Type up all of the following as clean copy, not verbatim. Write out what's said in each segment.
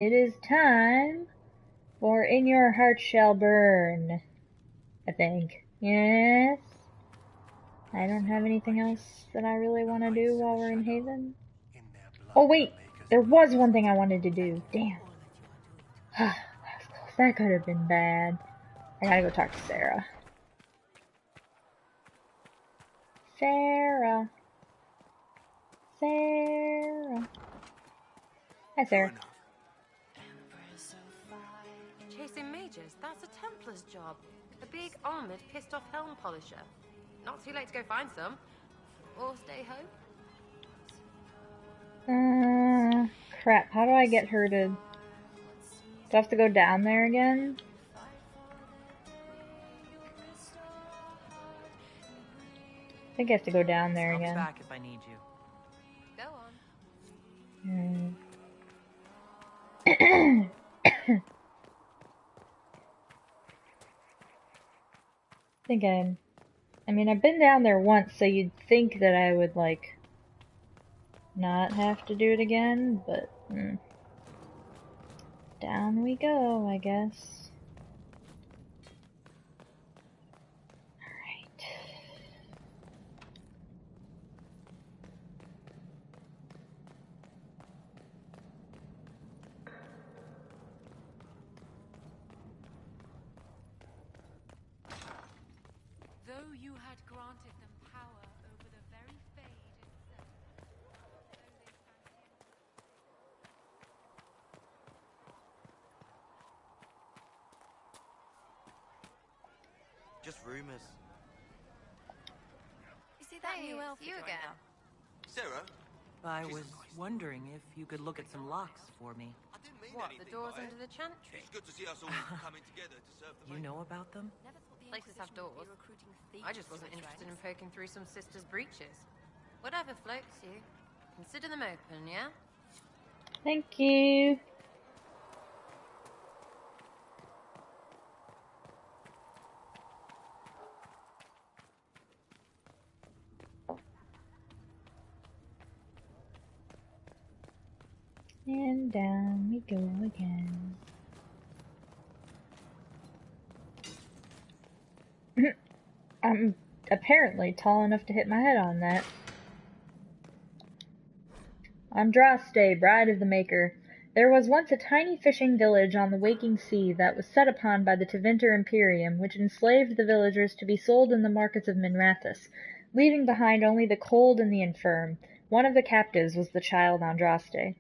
It is time for In Your Heart Shall Burn, I think. Yes? I don't have anything else that I really want to do while we're in Haven. Oh wait, there was one thing I wanted to do. Damn. That could have been bad. I gotta go talk to Sarah. Sarah. Hi, Sarah. Chasing mages, that's a Templar's job. A big, armoured, pissed-off helm polisher. Not too late to go find some. Or stay home. Crap. How do I get her to... Do I have to go down there again? I think I have to go down there again. I'll be back if I need you. Go on. I mean, I've been down there once, so you'd think that I would, like, not have to do it again, but, down we go, I guess. Alright. Though you had granted them power over the very fade itself, Just rumors. You see that new elf you again? Sarah? I was wondering if you could look at some locks for me. I didn't mean What, anything the doors by under it. the chantry? It's good to see us all coming together to serve the You know about them? Places have doors. I just wasn't interested in poking through some sister's breeches. Whatever floats you. Consider them open, yeah? Thank you. And down we go again. I'm apparently tall enough to hit my head on that. Andraste, bride of the Maker. There was once a tiny fishing village on the waking sea that was set upon by the Tevinter Imperium, which enslaved the villagers to be sold in the markets of Minrathous, leaving behind only the cold and the infirm. One of the captives was the child Andraste.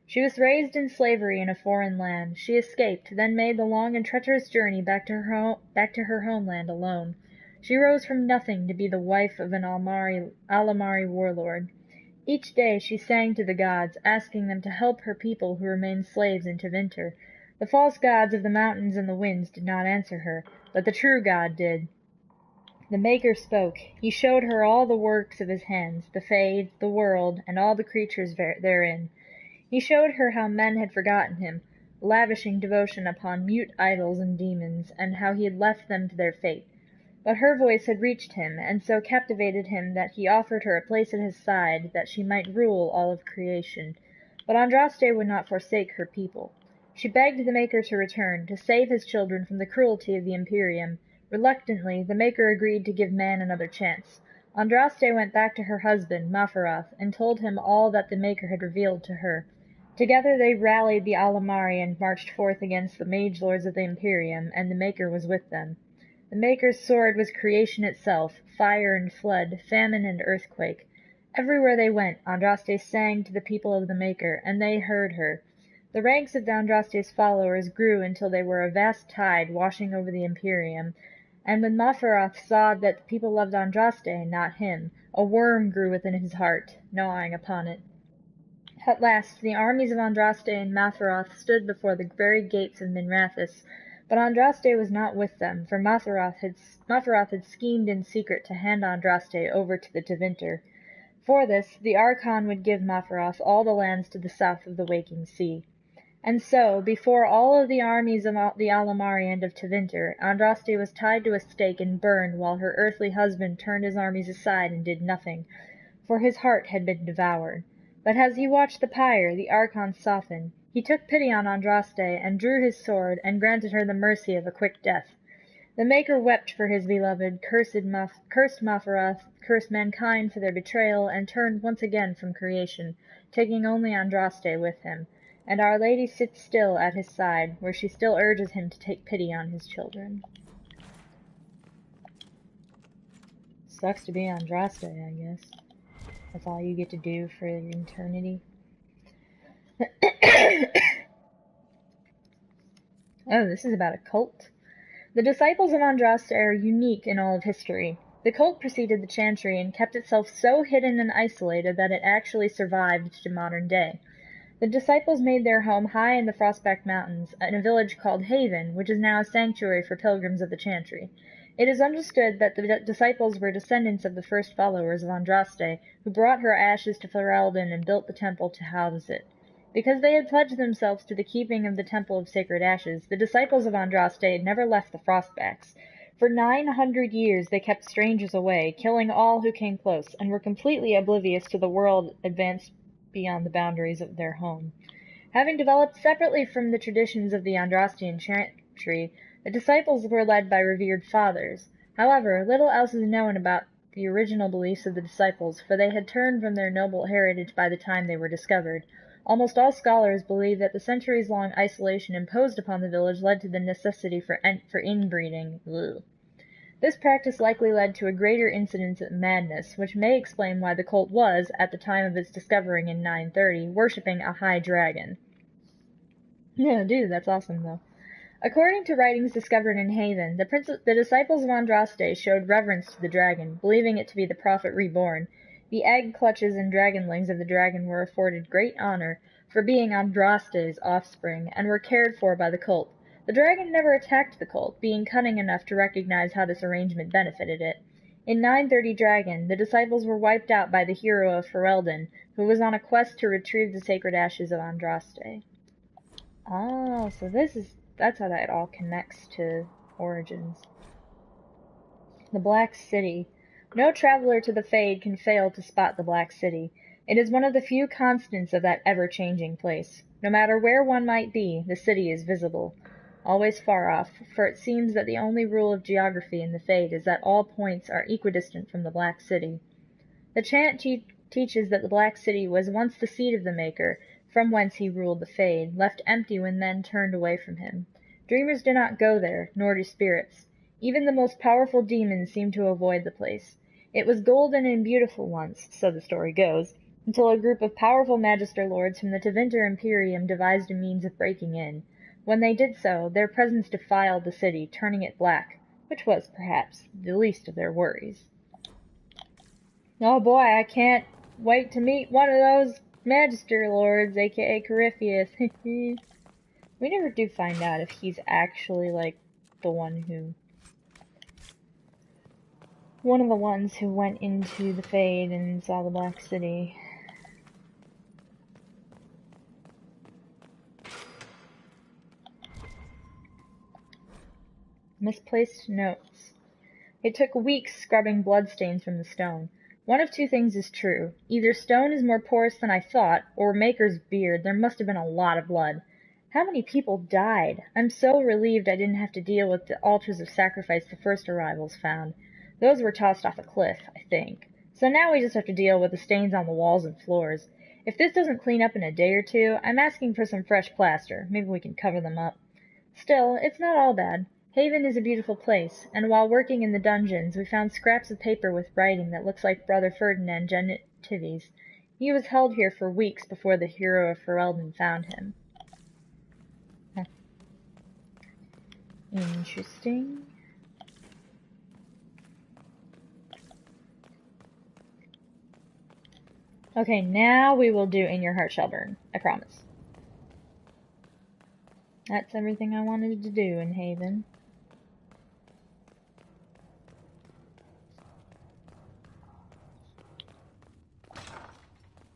She was raised in slavery in a foreign land. She escaped, then made the long and treacherous journey back to her homeland alone. She rose from nothing to be the wife of an Alamari warlord. Each day she sang to the gods, asking them to help her people who remained slaves in Tevinter. The false gods of the mountains and the winds did not answer her, but the true God did. The Maker spoke. He showed her all the works of his hands, the Fade, the world, and all the creatures therein. He showed her how men had forgotten him, lavishing devotion upon mute idols and demons, and how he had left them to their fate. But her voice had reached him, and so captivated him that he offered her a place at his side, that she might rule all of creation. But Andraste would not forsake her people. She begged the Maker to return, to save his children from the cruelty of the Imperium. Reluctantly, the Maker agreed to give man another chance. Andraste went back to her husband, Mafaroth, and told him all that the Maker had revealed to her. Together they rallied the Alamari and marched forth against the mage lords of the Imperium, and the Maker was with them. The Maker's sword was creation itself, fire and flood, famine and earthquake. Everywhere they went, Andraste sang to the people of the Maker, and they heard her. The ranks of Andraste's followers grew until they were a vast tide washing over the Imperium, and when Mafaroth saw that the people loved Andraste, not him, a worm grew within his heart, gnawing upon it. At last the armies of Andraste and Mafaroth stood before the very gates of Minrathous, but Andraste was not with them, for Mafaroth had schemed in secret to hand Andraste over to the Tevinter. For this, the Archon would give Mafaroth all the lands to the south of the Waking Sea. And so, before all of the armies of the Alamari and of Tevinter, Andraste was tied to a stake and burned while her earthly husband turned his armies aside and did nothing, for his heart had been devoured. But as he watched the pyre, the Archon softened. He took pity on Andraste, and drew his sword, and granted her the mercy of a quick death. The Maker wept for his beloved, cursed Mapharoth, cursed mankind for their betrayal, and turned once again from creation, taking only Andraste with him. And Our Lady sits still at his side, where she still urges him to take pity on his children. Sucks to be Andraste, I guess. That's all you get to do for eternity. Oh, this is about a cult. The disciples of Andraste are unique in all of history. The cult preceded the Chantry and kept itself so hidden and isolated that it actually survived to modern day. The disciples made their home high in the Frostback Mountains, in a village called Haven, which is now a sanctuary for pilgrims of the Chantry. It is understood that the disciples were descendants of the first followers of Andraste, who brought her ashes to Ferelden and built the temple to house it. Because they had pledged themselves to the keeping of the Temple of Sacred Ashes, the disciples of Andraste never left the Frostbacks. For 900 years they kept strangers away, killing all who came close, and were completely oblivious to the world advanced beyond the boundaries of their home. Having developed separately from the traditions of the Andrastian Chantry, the disciples were led by revered fathers. However, little else is known about the original beliefs of the disciples, for they had turned from their noble heritage by the time they were discovered. Almost all scholars believe that the centuries-long isolation imposed upon the village led to the necessity for inbreeding. Ugh. This practice likely led to a greater incidence of madness, which may explain why the cult was, at the time of its discovering in 930, worshipping a high dragon. Yeah, dude, that's awesome, though. According to writings discovered in Haven, the disciples of Andraste showed reverence to the dragon, believing it to be the prophet reborn. The egg clutches and dragonlings of the dragon were afforded great honor for being Andraste's offspring, and were cared for by the cult. The dragon never attacked the cult, being cunning enough to recognize how this arrangement benefited it. In 930 Dragon, the disciples were wiped out by the hero of Ferelden, who was on a quest to retrieve the sacred ashes of Andraste. Oh, so that's how that all connects to Origins. The Black City. No traveler to the Fade can fail to spot the Black City. It is one of the few constants of that ever-changing place. No matter where one might be, the city is visible. Always far off, for it seems that the only rule of geography in the Fade is that all points are equidistant from the Black City. The chant teaches that the Black City was once the seat of the Maker, from whence he ruled the Fade, left empty when men turned away from him. Dreamers do not go there, nor do spirits. Even the most powerful demons seem to avoid the place. It was golden and beautiful once, so the story goes, until a group of powerful Magister Lords from the Tevinter Imperium devised a means of breaking in. When they did so, their presence defiled the city, turning it black, which was, perhaps, the least of their worries. Oh boy, I can't wait to meet one of those Magister Lords, aka Corypheus. We never do find out if he's actually, like, one of the ones who went into the Fade and saw the Black City. Misplaced notes. It took weeks scrubbing bloodstains from the stone. One of two things is true. Either stone is more porous than I thought, or Maker's beard. There must have been a lot of blood. How many people died? I'm so relieved I didn't have to deal with the altars of sacrifice the first arrivals found. Those were tossed off a cliff, I think. So now we just have to deal with the stains on the walls and floors. If this doesn't clean up in a day or two, I'm asking for some fresh plaster. Maybe we can cover them up. Still, it's not all bad. Haven is a beautiful place, and while working in the dungeons, we found scraps of paper with writing that looks like Brother Ferdinand Genitives. He was held here for weeks before the hero of Ferelden found him. Huh. Interesting. Okay, now we will do In Your Heart Shall Burn. I promise. That's everything I wanted to do in Haven.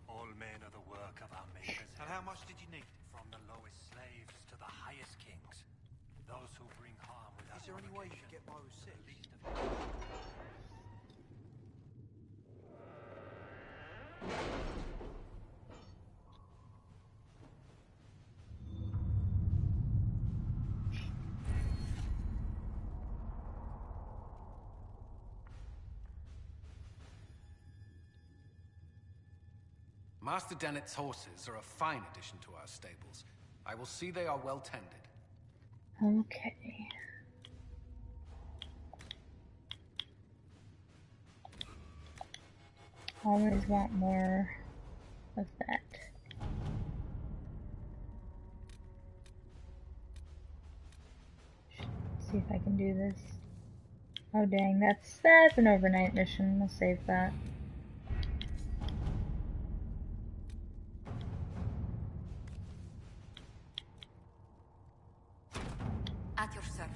All men are the work of our makers. And how much did you need? From the lowest slaves to the highest kings. Those who bring harm without Is there any way you could get by with six? Master Dennett's horses are a fine addition to our stables. I will see they are well tended. Okay. Always want more of that. See if I can do this. Oh dang, that's an overnight mission. We'll save that. At your service.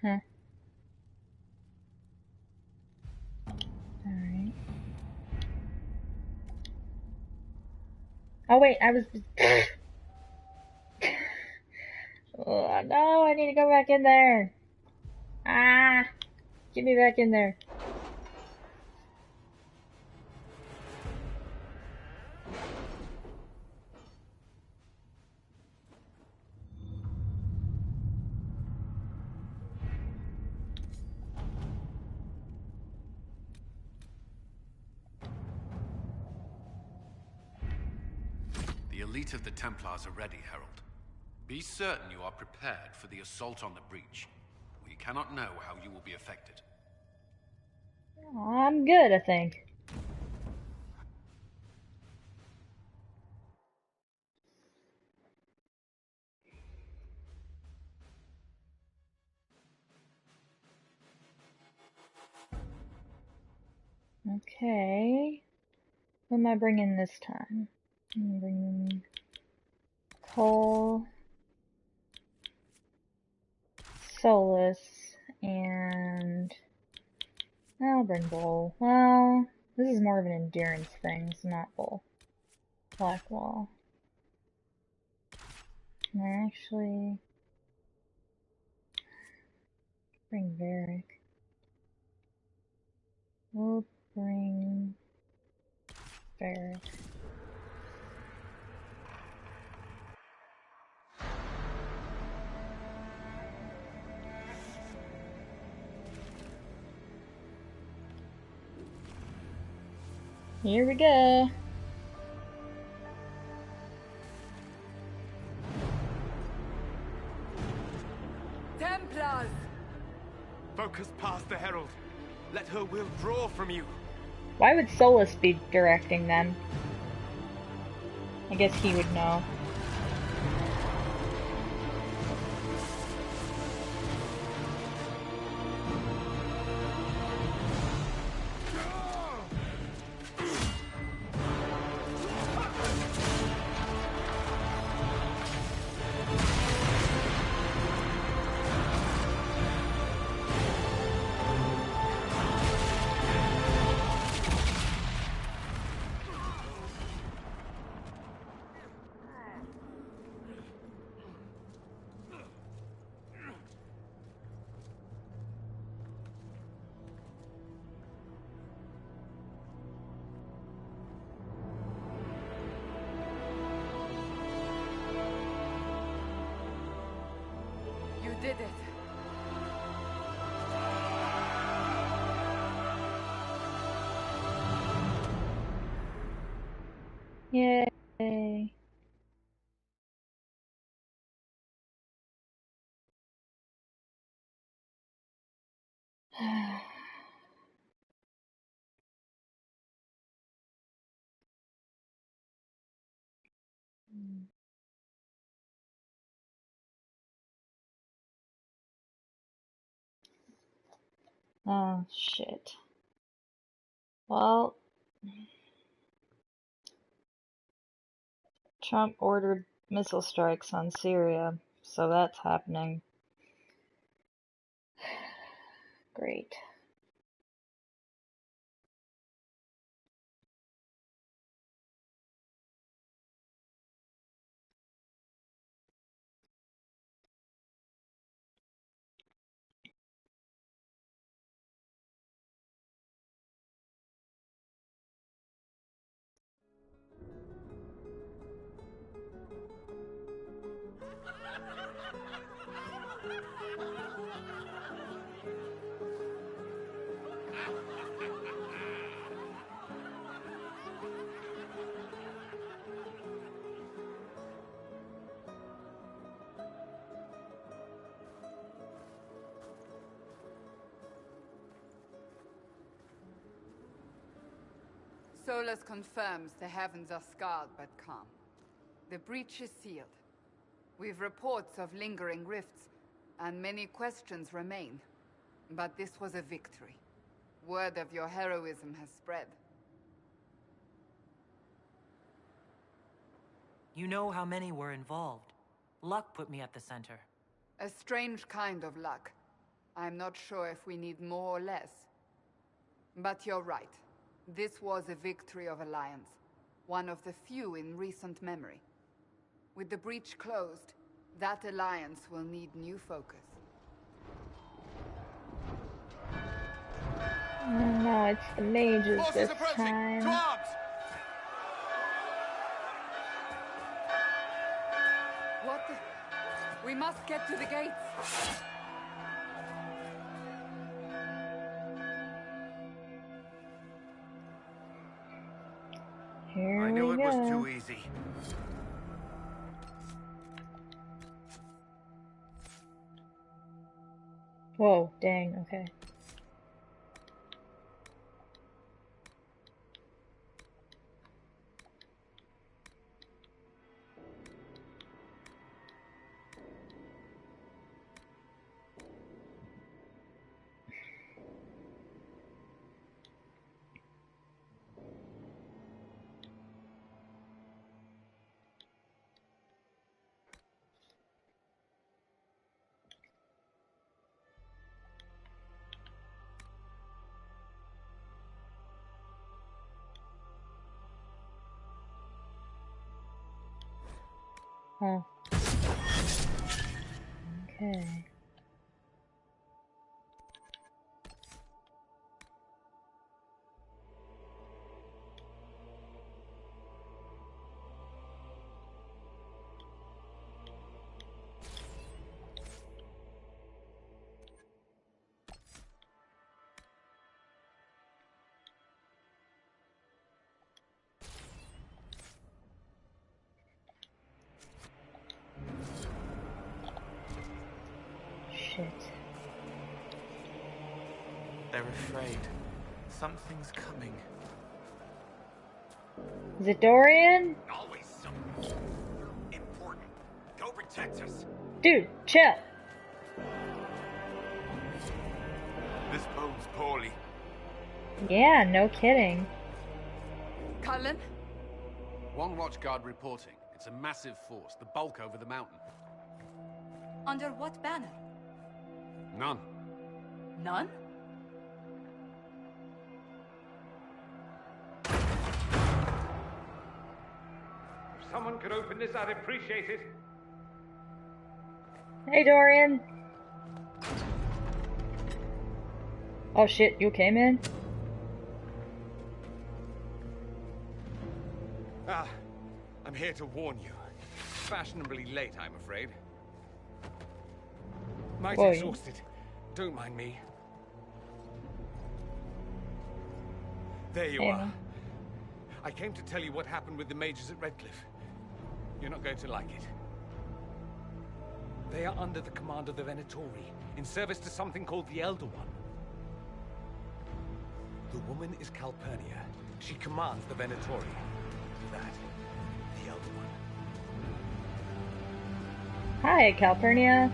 Huh. Alright. Oh wait, I was... Oh, no, I need to go back in there. Ah! Get me back in there. The elite of the Templars are ready, Herald. Be certain you are prepared for the assault on the breach. We cannot know how you will be affected. I'm good, I think. Okay. What am I bringing this time? I'm bringing Cole, Solus, and I'll bring Bull. Well, this is more of an endurance thing, so not Bull. Blackwall. And I actually bring Varric. We'll bring Varric. Here we go. Templars! Focus past the Herald. Let her will draw from you. Why would Solus be directing them? I guess he would know. You did it. Yay. Oh, shit. Well... Trump ordered missile strikes on Syria, so that's happening. Great. Solus confirms the heavens are scarred but calm. The breach is sealed. We've reports of lingering rifts, and many questions remain. But this was a victory. Word of your heroism has spread. You know how many were involved. Luck put me at the center. A strange kind of luck. I'm not sure if we need more or less. But you're right. This was a victory of Alliance. One of the few in recent memory. With the breach closed, that alliance will need new focus. No, it's the mages Forces this approaching! To time. arms! What the... We must get to the gates! Here I knew we it go. was too easy. Whoa, dang, okay. Huh. Okay. Shit. They're afraid. Something's coming. Is it Dorian? Always something important. Go protect us. Dude, chill. This bodes poorly. Yeah, no kidding. Cullen? One watchguard reporting. It's a massive force, the bulk over the mountain. Under what banner? None. None? If someone could open this, I'd appreciate it. Hey, Dorian. Oh shit, you okay, man? I'm here to warn you. Fashionably late, I'm afraid. Might Whoa, exhausted. Don't mind me. There you Hey, are. man. I came to tell you what happened with the mages at Redcliffe. You're not going to like it. They are under the command of the Venatori, in service to something called the Elder One. The woman is Calpurnia. She commands the Venatori. That, the Elder One. Hi, Calpurnia.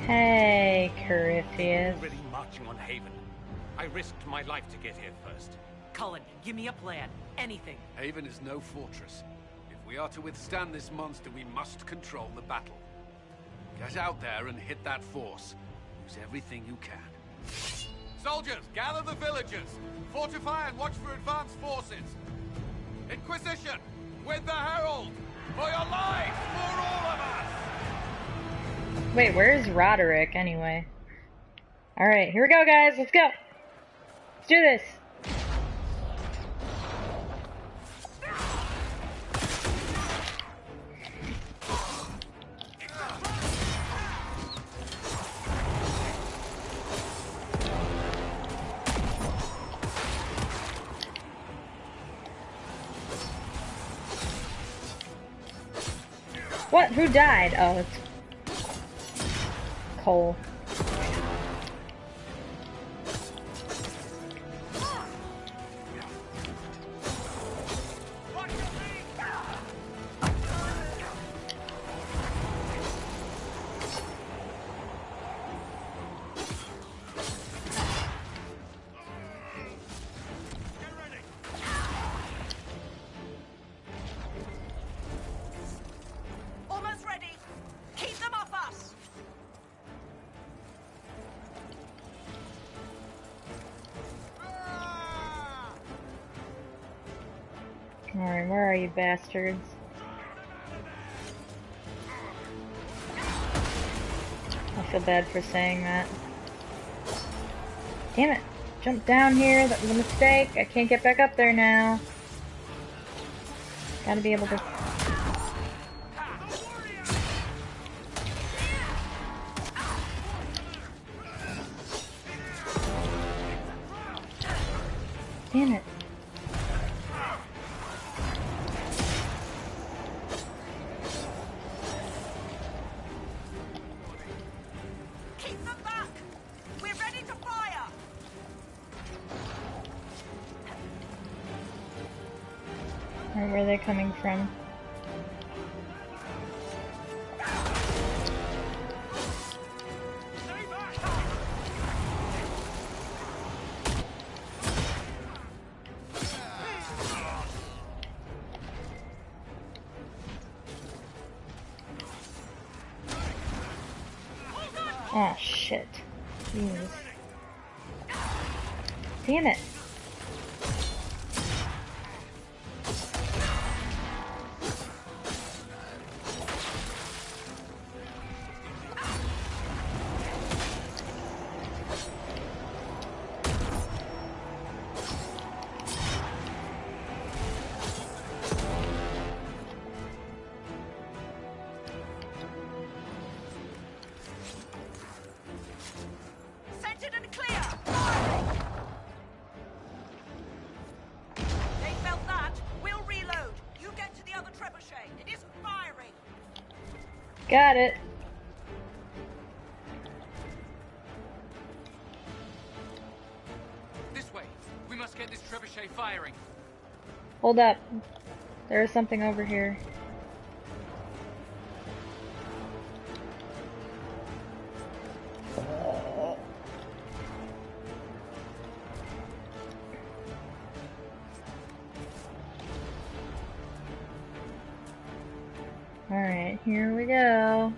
Hey, Corypheus. Already marching on Haven. I risked my life to get here first. Cullen, give me a plan. Anything. Haven is no fortress. If we are to withstand this monster, we must control the battle. Get out there and hit that force. Use everything you can. Soldiers, gather the villagers. Fortify and watch for advanced forces. Inquisition, with the Herald! For your lives, for all of us! Wait, where's Roderick anyway? Alright, here we go, guys. Let's go. Let's do this. What? Who died? Oh, it's Cole. Alright, where are you bastards? I feel bad for saying that. Damn it! Jump down here, that was a mistake. I can't get back up there now. Gotta be able to... Damn it. Where are they coming from? Oh shit. Jeez. Damn it. Got it. This way. We must get this trebuchet firing. Hold up. There is something over here. Alright, here we go.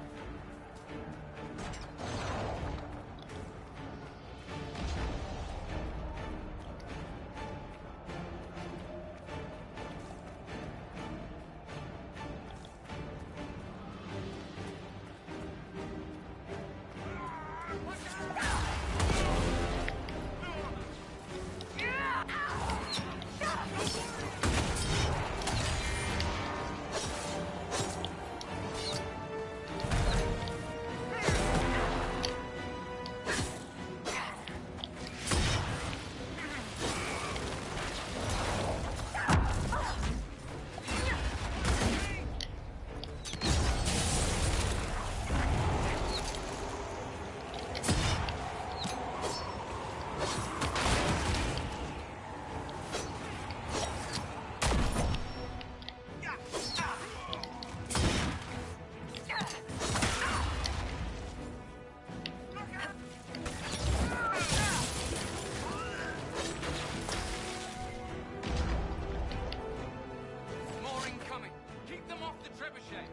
trebuchet.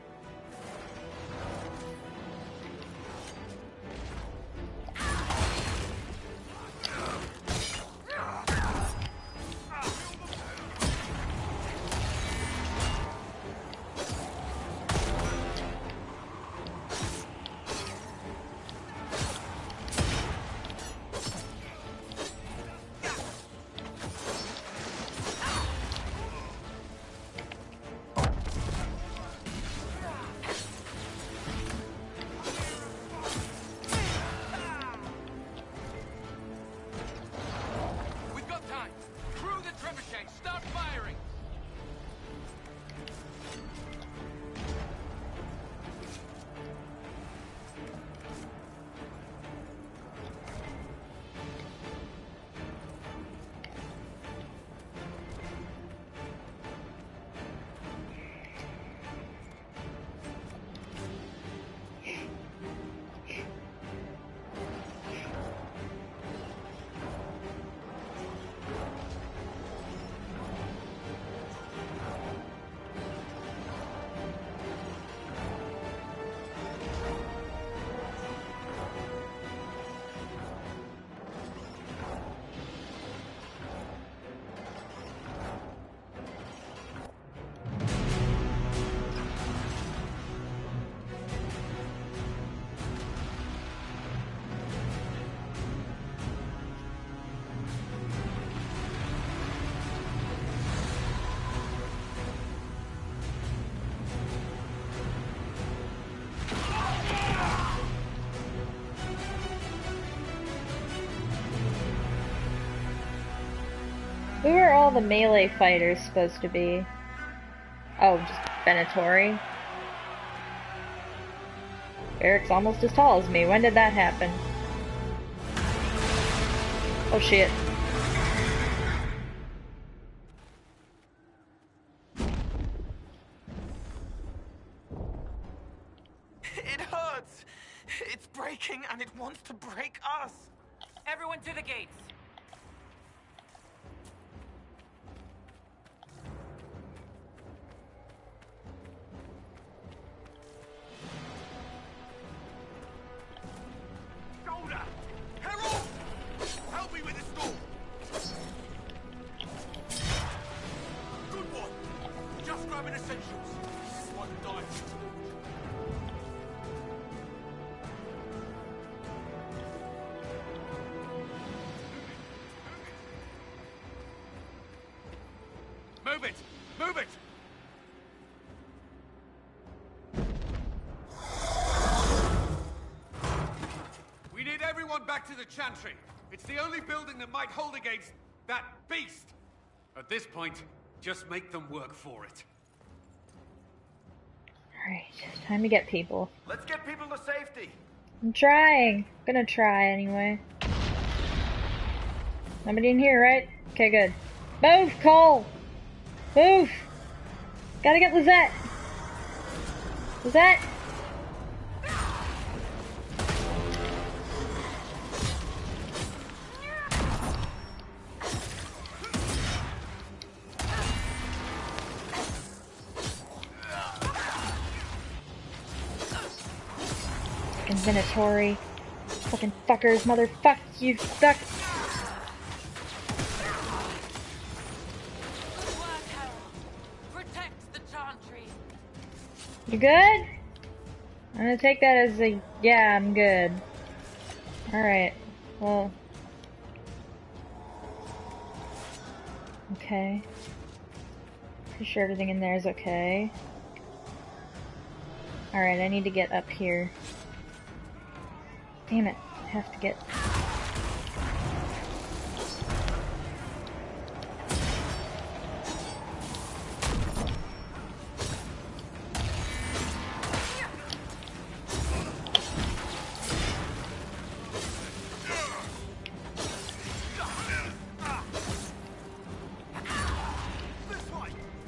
We've got time. Through the trebuchet. Start firing. Who are all the melee fighters supposed to be? Oh, just Venatori. Eric's almost as tall as me. When did that happen? Oh shit. It hurts! It's breaking and it wants to break us! Everyone to the gates! Shoulder! Herald! Help me with the storm! Good one! Just grabbing essentials. One dive. Move it! Move it! We need everyone back to the Chantry. It's the only building that might hold against that beast. At this point, just make them work for it. Alright, time to get people. Let's get people to safety. I'm trying. Gonna try anyway. Nobody in here, right? Okay, good. Move, Cole! Move! Gotta get Lizette! Lizette! Fucking Venatori. Fucking fuckers, motherfuck, you suck! Good work, Harold. Protect the Chantry. You good? I'm gonna take that as a yeah, I'm good. Alright, well. Okay. Pretty sure everything in there is okay. Alright, I need to get up here. Damn it, I have to get...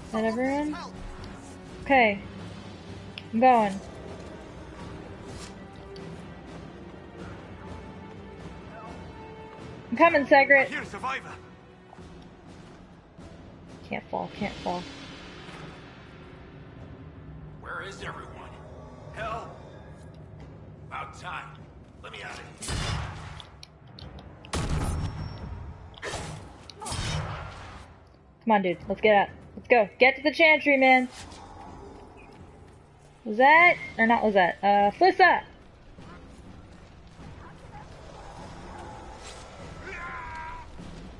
Is that everyone? Okay. I'm going. I'm coming, Segret. Here, survivor. Can't fall, can't fall. Where Where is everyone? Hell? About time. Let me out of here. Come on, dude. Let's get out. Let's go. Get to the chantry, man. Lizette? Or not Lizette. Flissa!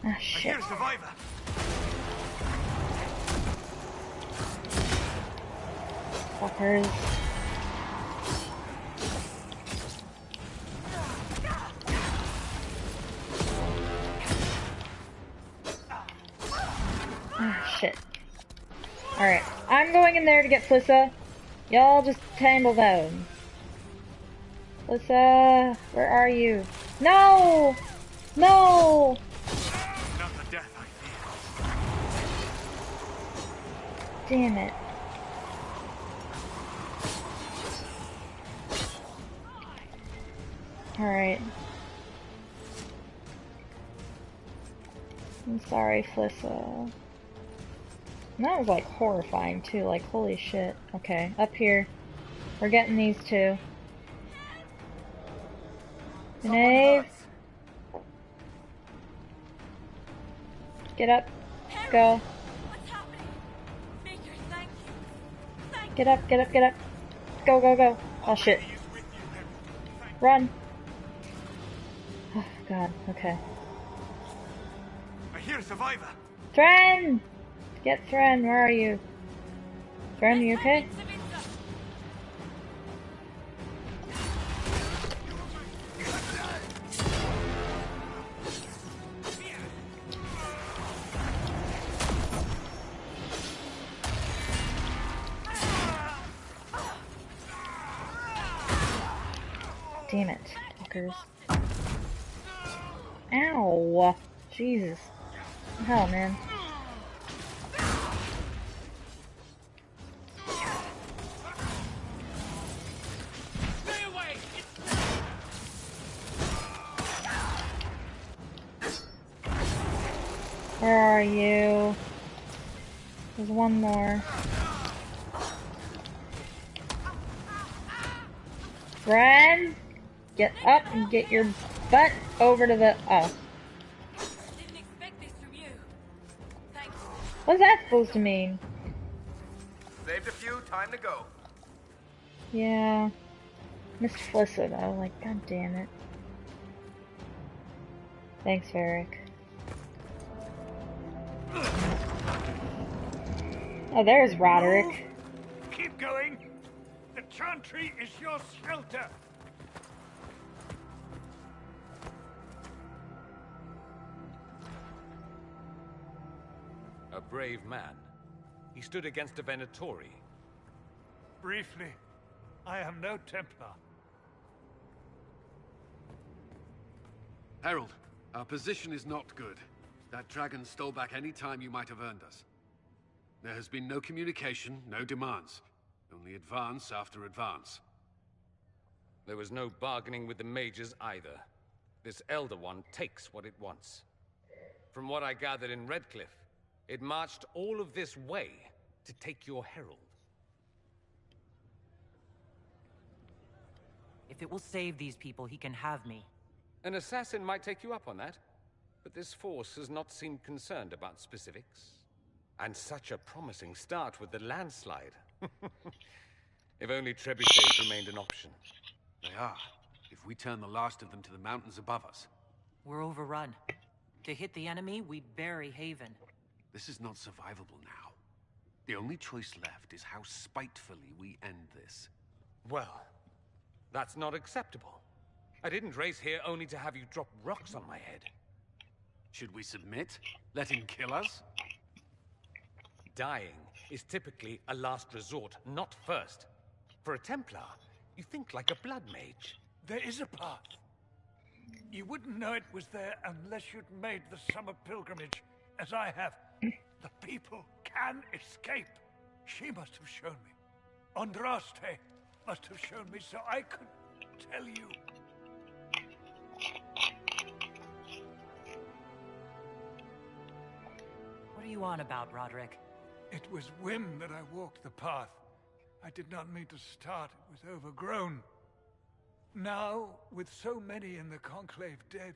Ah, shit. I hear a survivor. Fuckers. Ah, shit. Alright. I'm going in there to get Flissa. Y'all just tangle down. Flissa, where are you? No! No! Not the death I fear. Damn it. Alright. I'm sorry, Flissa. And that was like horrifying too, like holy shit. Okay, up here. We're getting these two. Grenade. Get up. Go. What's happening? Maker, thank you. Thank Get up, get up, get up. Go, go, go. Oh shit. Run. Oh god, okay. I hear a survivor. Thren! Get Thren, where are you? Thren, you okay? Damn it, fuckers. Ow! Jesus. Hell, man. Stay away! Where are you? There's one more. Friend, get up and get your butt over to the. Oh. Didn't expect this from you. Thanks. What's that supposed to mean? Saved a few, time to go. Yeah. Missed Flissa though, like, god damn it. Thanks, Varric. Oh, there's Roderick. Keep going. The chantry is your shelter. A brave man. He stood against a Venatori. Briefly, I am no Templar. Herald, our position is not good. That dragon stole back any time you might have earned us. There has been no communication, no demands. Only advance after advance. There was no bargaining with the mages either. This Elder One takes what it wants. From what I gathered in Redcliffe, it marched all of this way to take your herald. If it will save these people, he can have me. An assassin might take you up on that, but this force has not seemed concerned about specifics. And such a promising start with the landslide. If only trebuchets remained an option. They are, if we turn the last of them to the mountains above us. We're overrun. To hit the enemy, we bury Haven. This is not survivable now. The only choice left is how spitefully we end this. Well, that's not acceptable. I didn't race here only to have you drop rocks on my head. Should we submit? Let him kill us? Dying is typically a last resort, not first. For a Templar, you think like a blood mage. There is a path. You wouldn't know it was there unless you'd made the summer pilgrimage, as I have. The people can escape. She must have shown me. Andraste must have shown me so I could tell you. What are you on about, Roderick? It was whim that I walked the path. I did not mean to start it with overgrown. Now, with so many in the Conclave dead,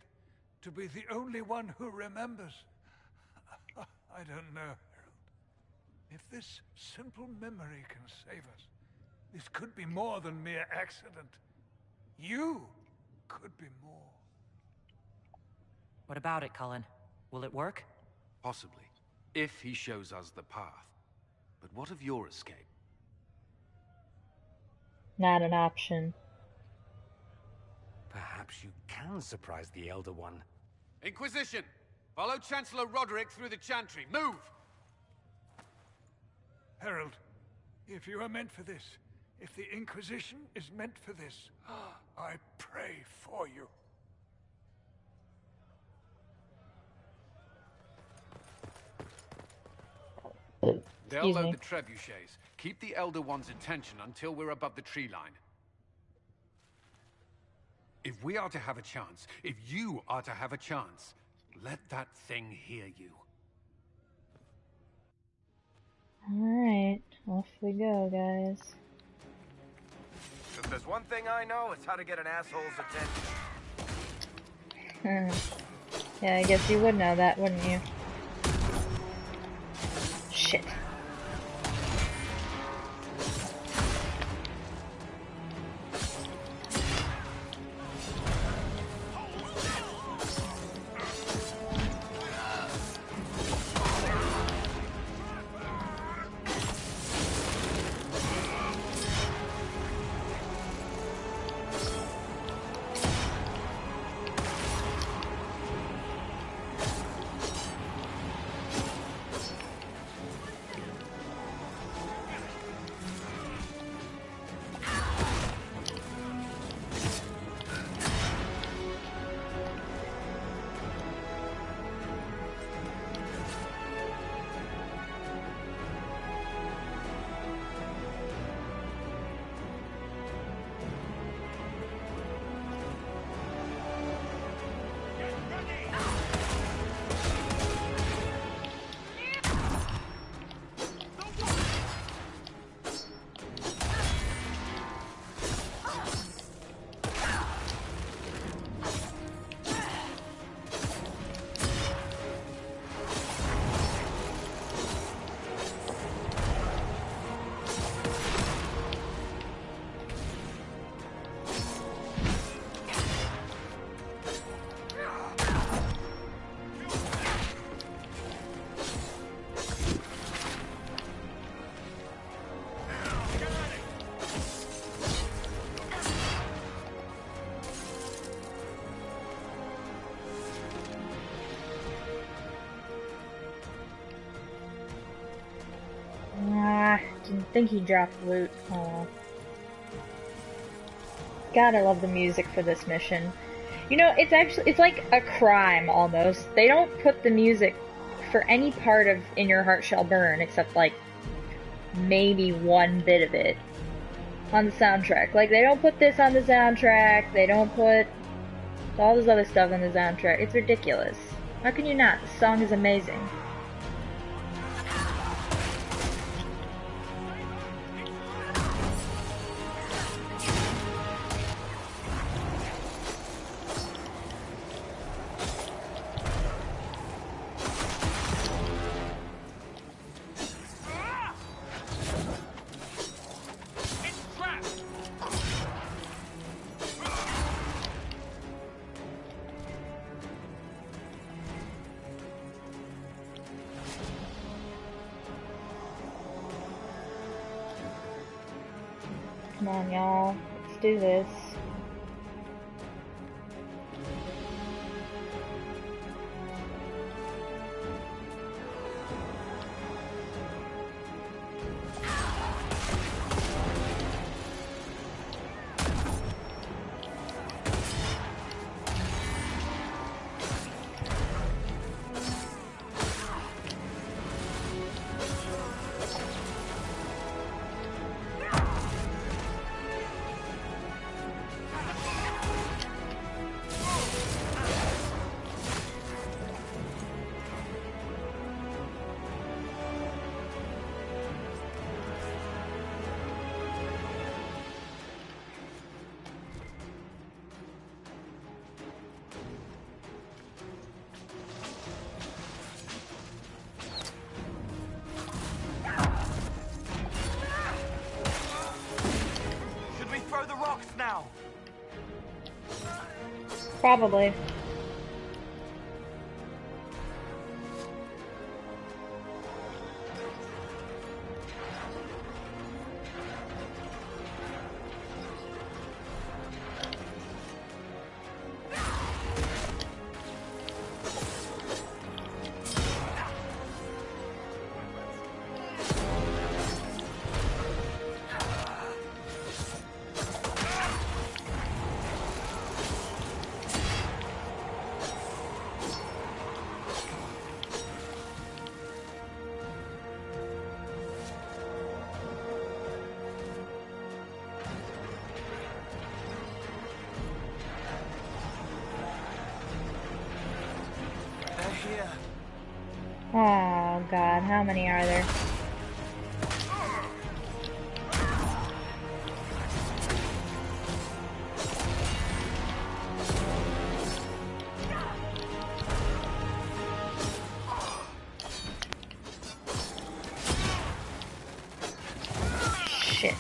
to be the only one who remembers. I don't know, Harold. If this simple memory can save us, this could be more than mere accident. You could be more. What about it, Cullen? Will it work? Possibly, if he shows us the path. But what of your escape? Not an option. Perhaps you can surprise the Elder One. Inquisition! Follow Chancellor Roderick through the Chantry. Move! Harold, if you are meant for this, if the Inquisition is meant for this, I pray for you. They'll load the trebuchets. Keep the Elder One's attention until we're above the tree line. If we are to have a chance, if you are to have a chance, let that thing hear you. Alright, off we go, guys. If there's one thing I know, it's how to get an asshole's attention. Yeah, I guess you would know that, wouldn't you? Shit. Didn't think he dropped loot. Oh. God, I love the music for this mission. You know, it's like a crime almost. They don't put the music for any part of In Your Heart Shall Burn, except like maybe one bit of it on the soundtrack. Like, they don't put this on the soundtrack, they don't put all this other stuff on the soundtrack. It's ridiculous. How can you not? The song is amazing. Come on, y'all. Let's do this. rocks now. Probably. Here. Oh god, how many are there? Shit.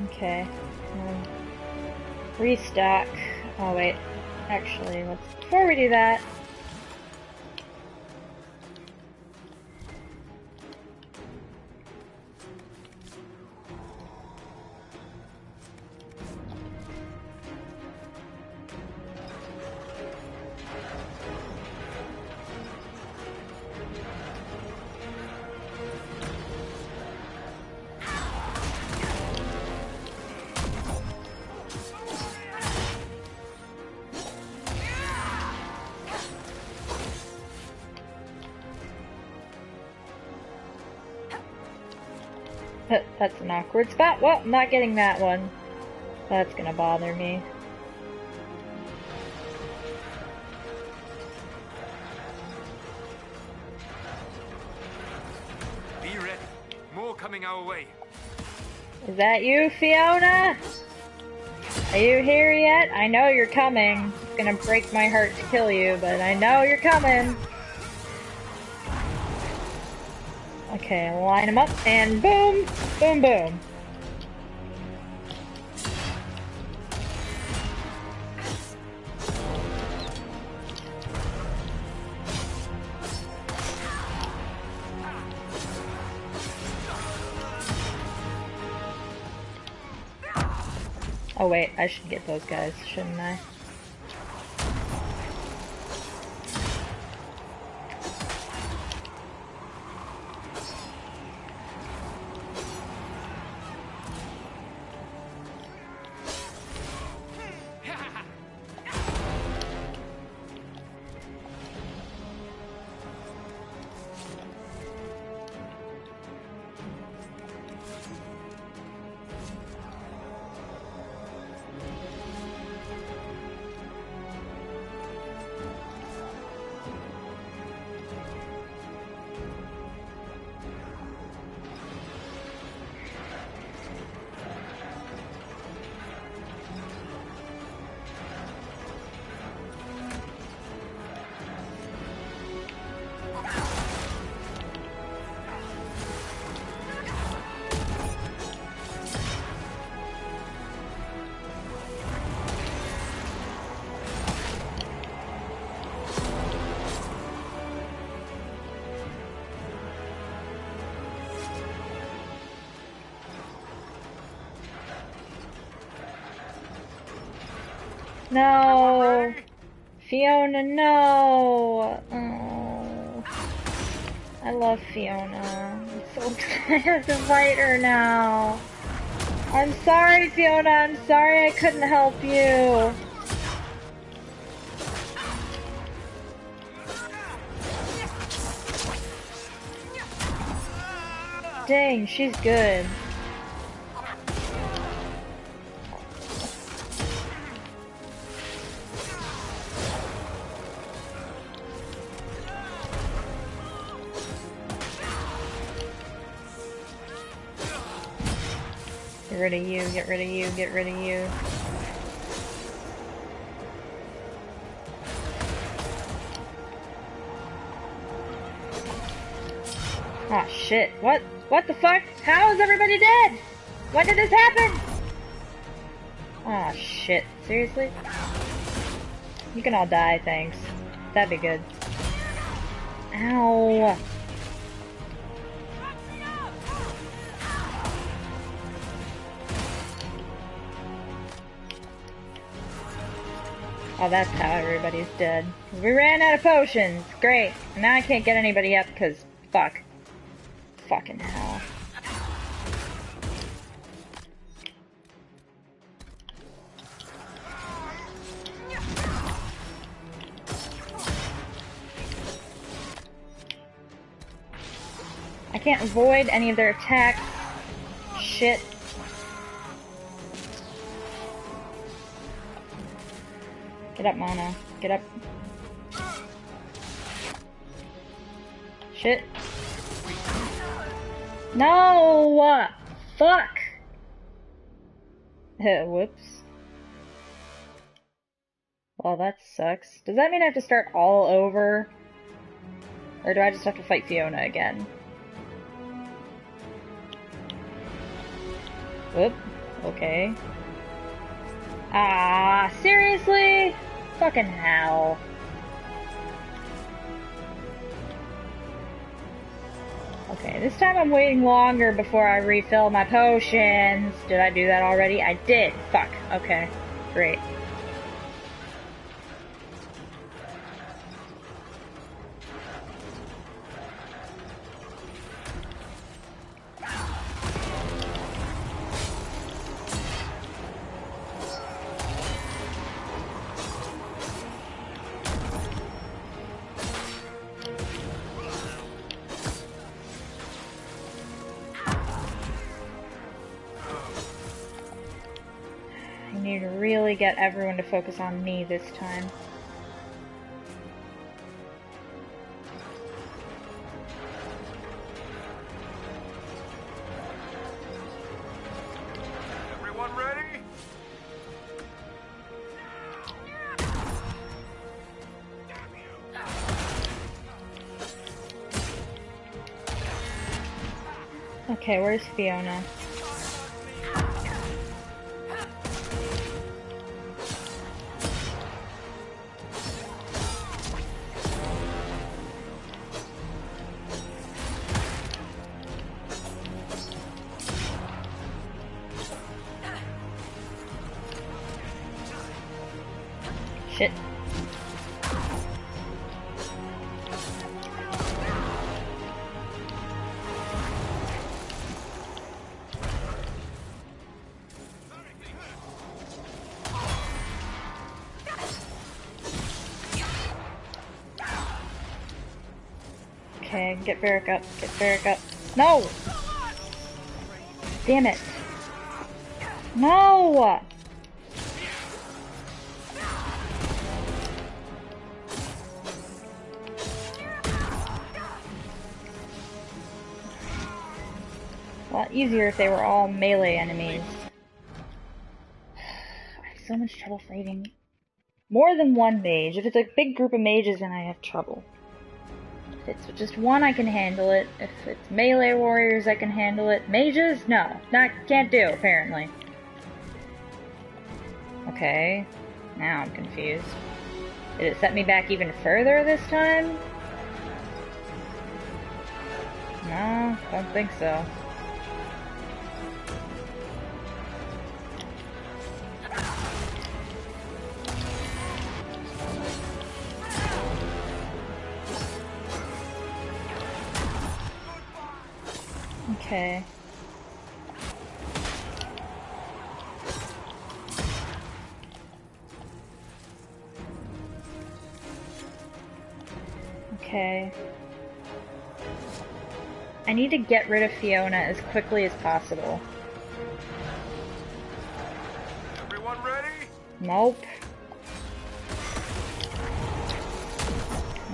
Okay. Restock. Oh wait. Actually, before we do that, that's an awkward spot. Well, I'm not getting that one. That's gonna bother me. Be ready. More coming our way. Is that you, Fiona? Are you here yet? I know you're coming. It's gonna break my heart to kill you, but I know you're coming. Okay, line them up, and boom! Boom, boom. Oh wait, I should get those guys, shouldn't I? No! Fiona, no! Oh. I love Fiona. I'm so excited to fight her now. I'm sorry, Fiona. I'm sorry I couldn't help you. Dang, she's good. Get rid of you, get rid of you, get rid of you. Ah, shit. What? What the fuck? How is everybody dead? When did this happen? Ah, shit. Seriously? You can all die, thanks. That'd be good. Ow. Oh, that's how everybody's dead. We ran out of potions. Great. Now I can't get anybody up because fuck. Fucking hell. I can't avoid any of their attacks. Shit. Get up, Mona. Get up. Shit. No! Fuck! Whoops. Well, that sucks. Does that mean I have to start all over? Or do I just have to fight Fiona again? Whoop. Okay. Ah, seriously? Fucking hell. Okay, this time I'm waiting longer before I refill my potions. Did I do that already? I did. Fuck. Okay. Great. I need to really get everyone to focus on me this time. Everyone ready? Okay, where's Fiona? Shit. Okay, get Varric up, get Varric up. No! Damn it. No! A lot easier if they were all melee enemies. I have so much trouble fighting more than one mage. If it's a big group of mages, then I have trouble. If it's just one, I can handle it. If it's melee warriors, I can handle it. Mages? No. Can't do, apparently. Okay. Now I'm confused. Did it set me back even further this time? No, don't think so. Okay. Okay. I need to get rid of Fiona as quickly as possible. Everyone ready? Nope.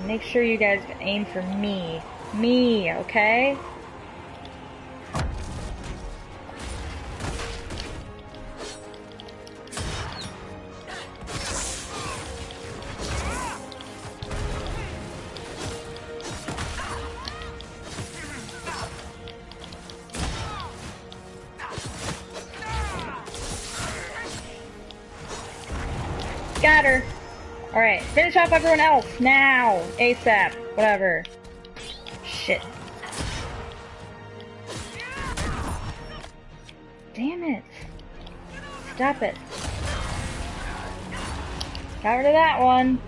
Make sure you guys aim for me. Me, okay? Got her. Alright, finish off everyone else now! ASAP. Whatever. Shit. Damn it. Stop it. Got rid of that one.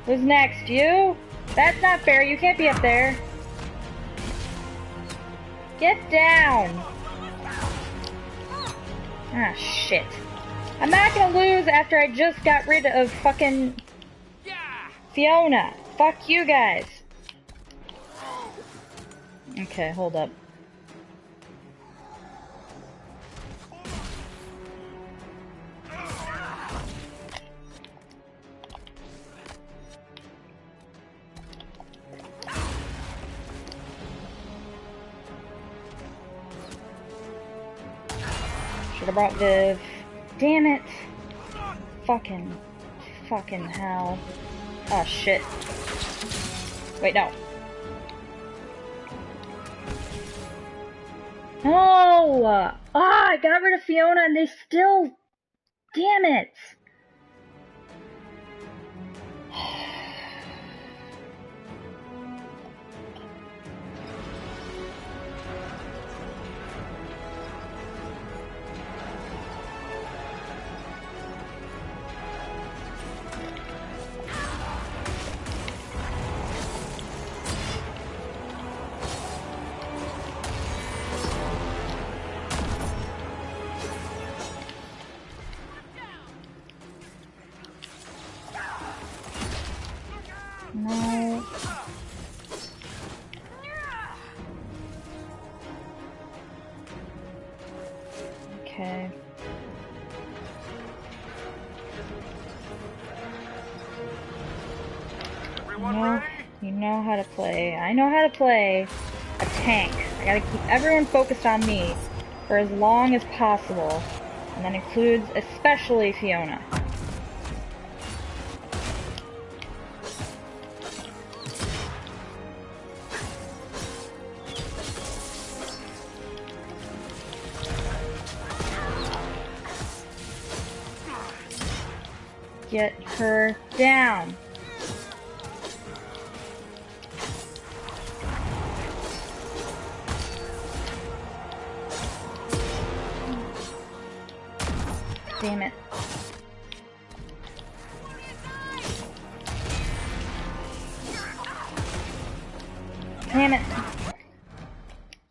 Who's next? You? That's not fair. You can't be up there. Get down. Ah, shit. I'm not gonna lose after I just got rid of fucking Fiona. Fuck you guys. Okay, hold up. Should've brought Viv. Damn it. Fucking hell. Oh shit. Wait, no. No! I got rid of Fiona and they still... Damn it! No. Okay. You know how to play. I know how to play a tank. I gotta keep everyone focused on me for as long as possible. And that includes especially Fiona. Get her down. Damn it. Damn it.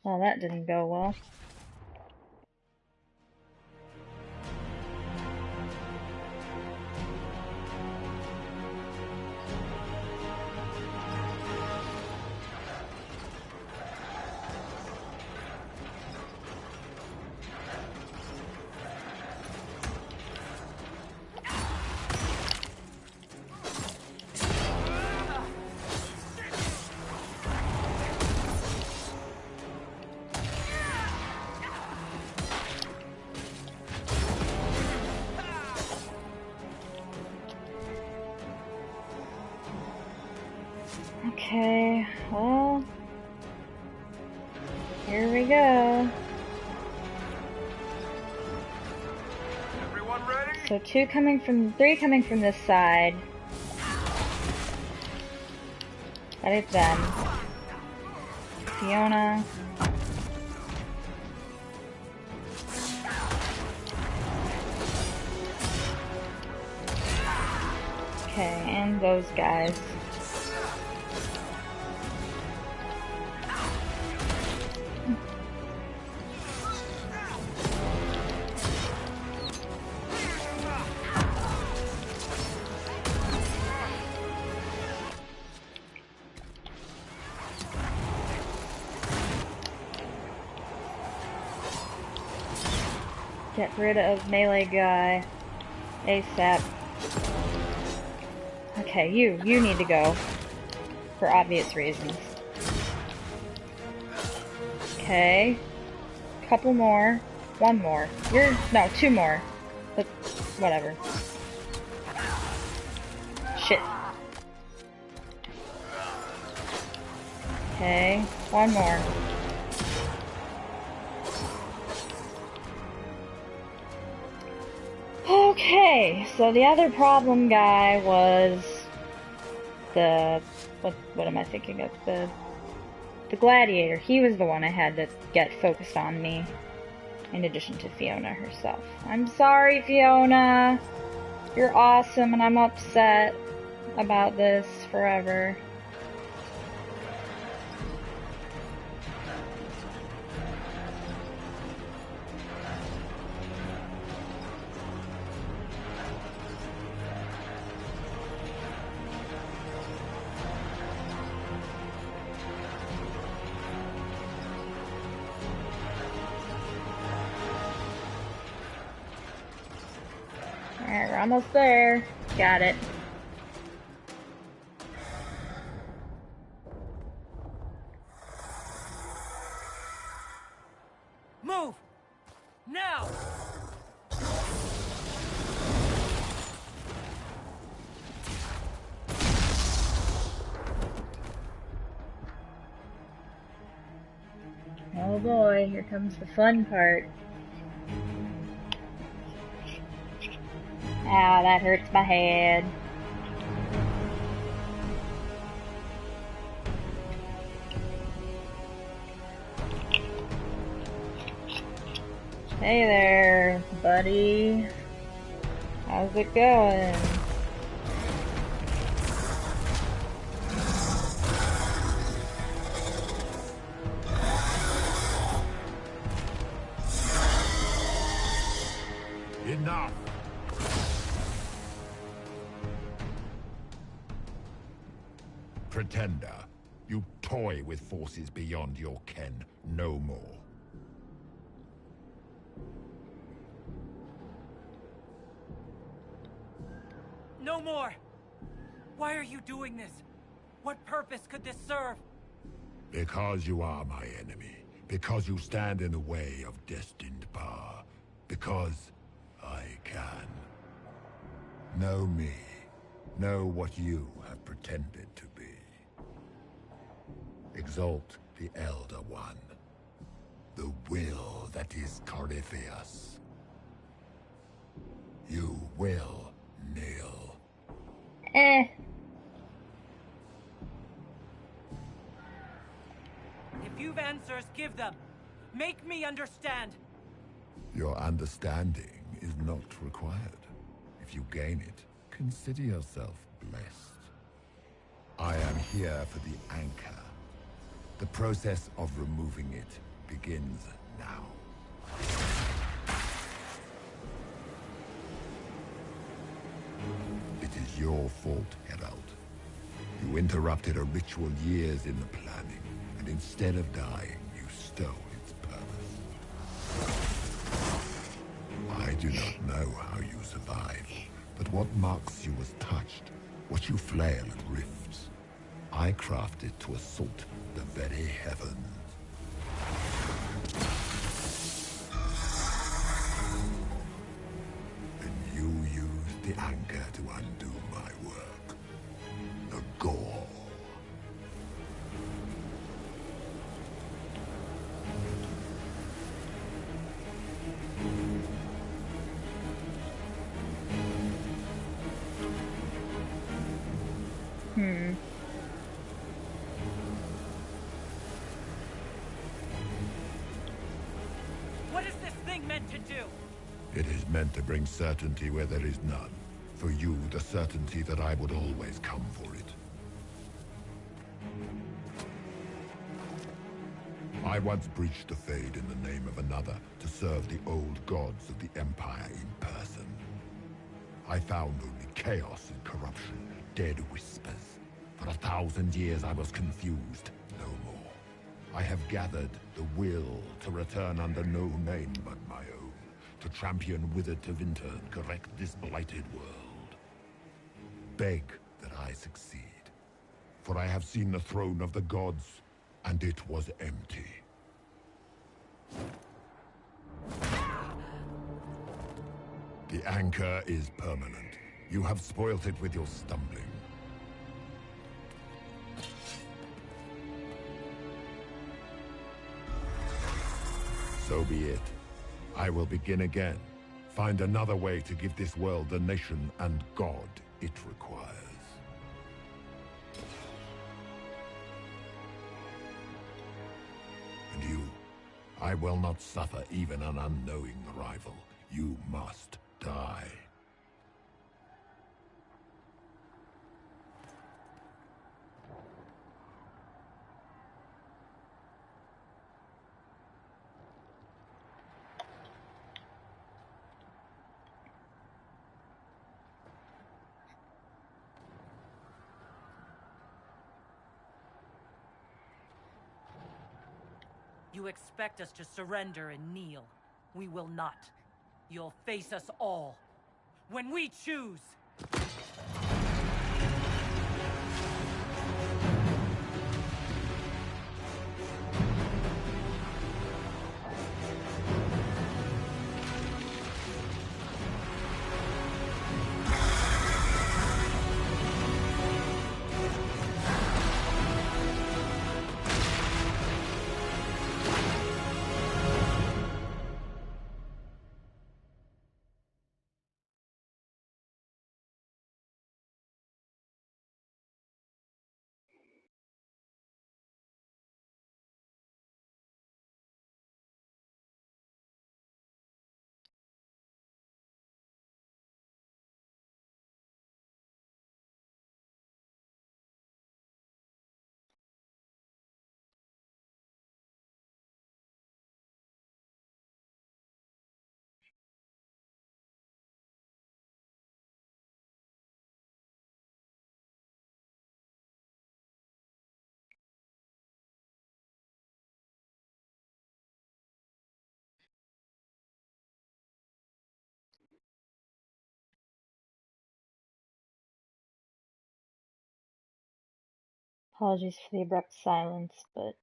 Well, that didn't go well. Okay, well, here we go. Everyone ready? So three coming from this side. That is them. Fiona. Okay, and those guys. Get rid of melee guy. ASAP. Okay, you need to go. For obvious reasons. Okay. Couple more. One more. No, two more. But, whatever. Shit. Okay, one more. Okay, so the other problem guy was the what am I thinking of? The gladiator. He was the one I had to get focused on me, in addition to Fiona herself. I'm sorry, Fiona. You're awesome, and I'm upset about this forever. Alright, we're almost there. Got it. Move! Now! Oh boy, here comes the fun part. Ow, that hurts my head. Hey there, buddy. How's it going? Enough! Pretender, you toy with forces beyond your ken no more. No more! Why are you doing this? What purpose could this serve? Because you are my enemy. Because you stand in the way of destined power. Because I can. Know me. Know what you have pretended to be. Exalt the Elder One. The will that is Corypheus. You will kneel. If you've answers, give them. Make me understand. Your understanding is not required. If you gain it, consider yourself blessed. I am here for the anchor. The process of removing it begins now. It is your fault, Herald. You interrupted a ritual years in the planning, and instead of dying, you stole its purpose. I do not know how you survived, but what marks you as touched, what you flail at rifts, I crafted to assault the very heavens. And you used the anchor to undo my work. The gore. What is this thing meant to do? It is meant to bring certainty where there is none. For you, the certainty that I would always come for it. I once breached the Fade in the name of another to serve the old gods of the Empire in person. I found only chaos and corruption, dead whispers. For 1,000 years I was confused, no more. I have gathered the will to return under no name but my own, to champion withered Tevinter and correct this blighted world. Beg that I succeed, for I have seen the throne of the gods, and it was empty. The anchor is permanent. You have spoilt it with your stumbling. So be it. I will begin again. Find another way to give this world the nation and God it requires. And you, I will not suffer even an unknowing rival. You must die. You expect us to surrender and kneel. We will not. You'll face us all. When we choose! Apologies for the abrupt silence, but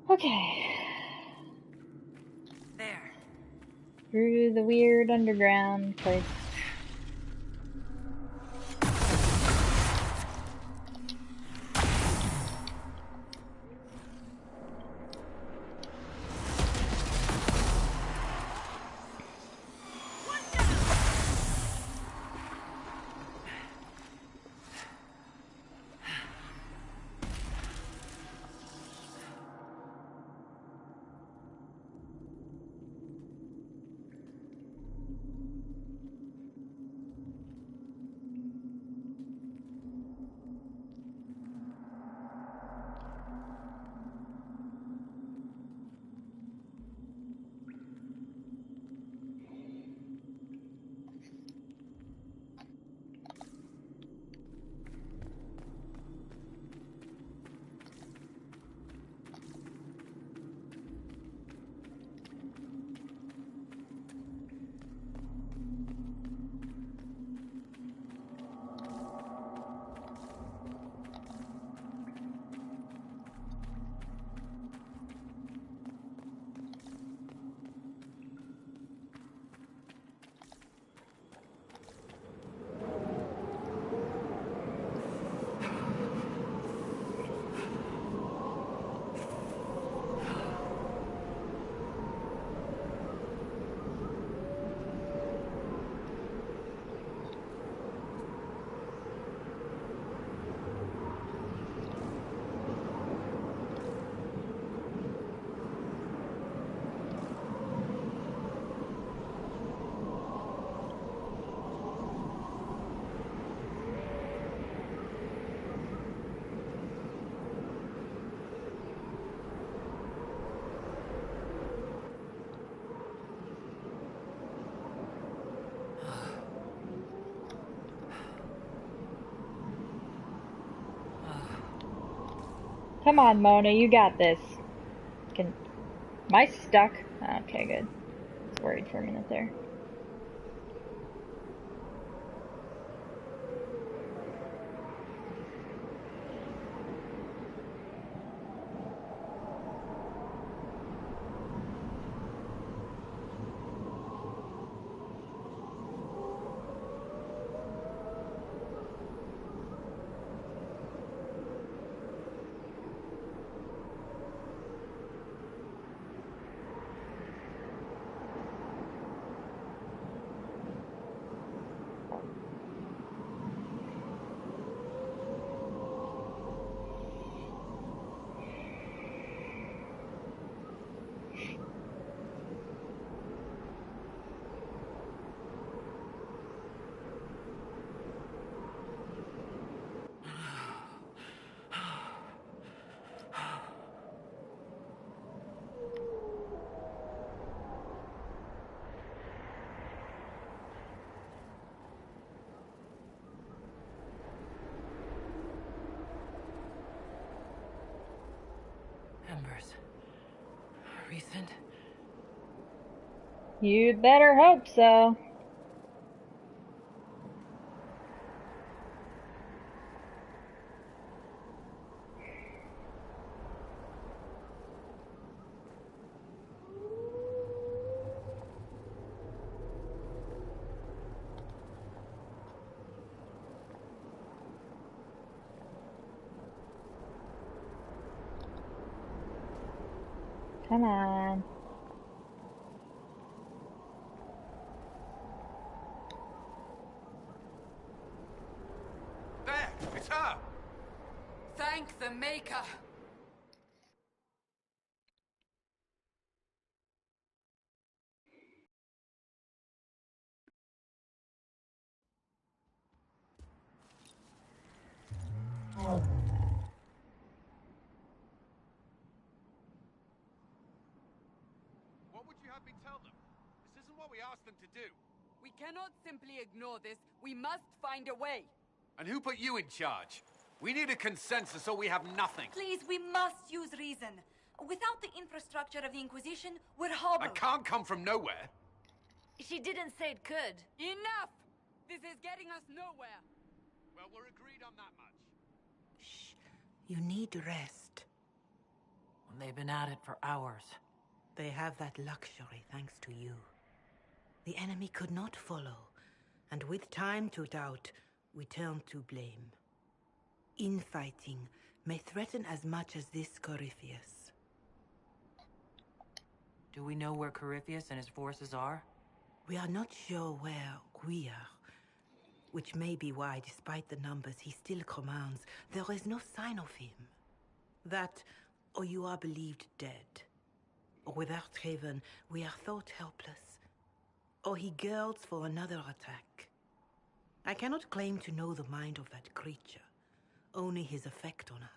okay. There. Through the weird underground place. Come on, Mona, you got this. Am I stuck? Okay, good. I was worried for a minute there. Embers. Recent? You'd better hope so. Come on. There! It's her! Thank the Maker! What would you have me tell them? This isn't what we asked them to do. We cannot simply ignore this. We must find a way. And who put you in charge? We need a consensus or we have nothing. Please, we must use reason. Without the infrastructure of the Inquisition, we're hobbled. I can't come from nowhere. She didn't say it could. Enough! This is getting us nowhere. Well, we're agreed on that much. Shh. You need rest. They've been at it for hours. They have that luxury thanks to you. The enemy could not follow, and with time to doubt, we turn to blame. Infighting may threaten as much as this Corypheus. Do we know where Corypheus and his forces are? We are not sure where we are, which may be why, despite the numbers he still commands, there is no sign of him. That, or you are believed dead. Or without Haven, we are thought helpless. Or he girds for another attack. I cannot claim to know the mind of that creature, only his effect on us.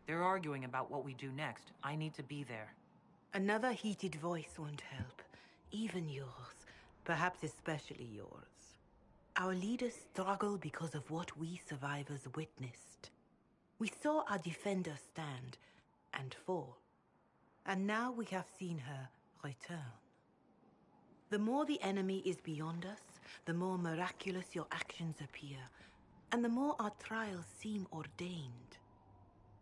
They're arguing about what we do next. I need to be there. Another heated voice won't help. Even yours. Perhaps especially yours. Our leaders struggle because of what we survivors witnessed. We saw our defender stand and fall. And now we have seen her return. The more the enemy is beyond us, the more miraculous your actions appear, and the more our trials seem ordained.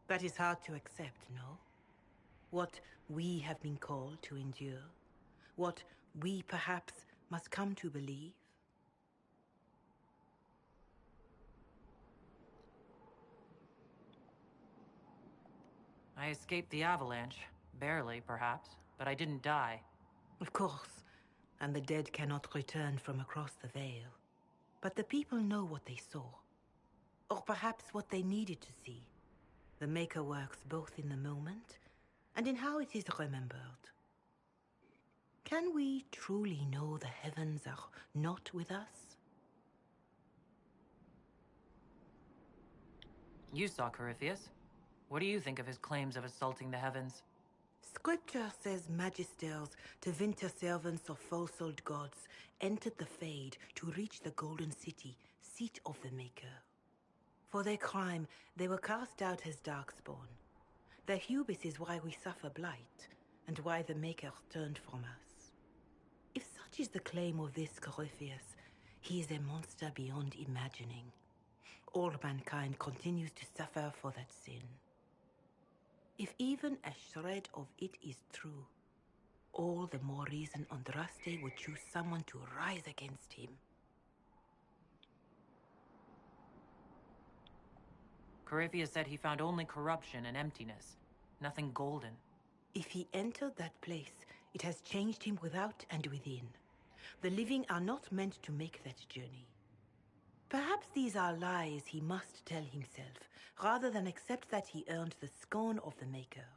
That is hard to accept, no? What we have been called to endure, what we perhaps must come to believe. I escaped the avalanche. Barely, perhaps, but I didn't die. Of course, and the dead cannot return from across the veil. But the people know what they saw, or perhaps what they needed to see. The Maker works both in the moment and in how it is remembered. Can we truly know the heavens are not with us? You saw Corypheus. What do you think of his claims of assaulting the heavens? Scripture says magisters, Tevinter servants of false-old gods, entered the Fade to reach the Golden City, seat of the Maker. For their crime, they were cast out as Darkspawn. Their hubris is why we suffer blight, and why the Maker turned from us. If such is the claim of this Corypheus, he is a monster beyond imagining. All mankind continues to suffer for that sin. If even a shred of it is true, all the more reason Andraste would choose someone to rise against him. Corypheus said he found only corruption and emptiness, nothing golden. If he entered that place, it has changed him without and within. The living are not meant to make that journey. Perhaps these are lies he must tell himself, rather than accept that he earned the scorn of the Maker.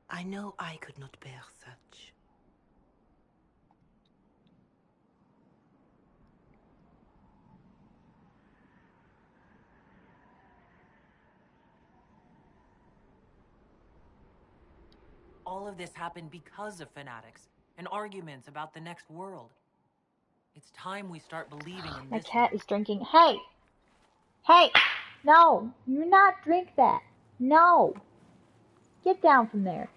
I know I could not bear such. All of this happened because of fanatics and arguments about the next world. It's time we start believing in My this cat one. is drinking. Hey! Hey! No! You not drink that! No! Get down from there.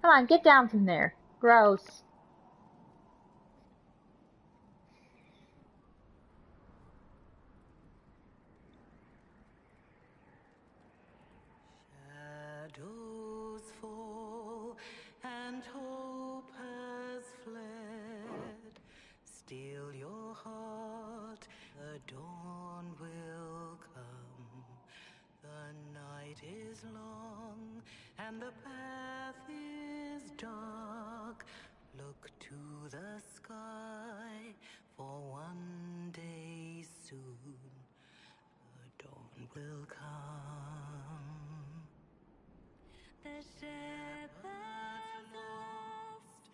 Come on, get down from there. Gross. Shadows fall and hope has fled. Still your heart, the dawn will come. The night is long and the path is dark. Look to the sky, for one day soon the dawn will come. The shepherd lost,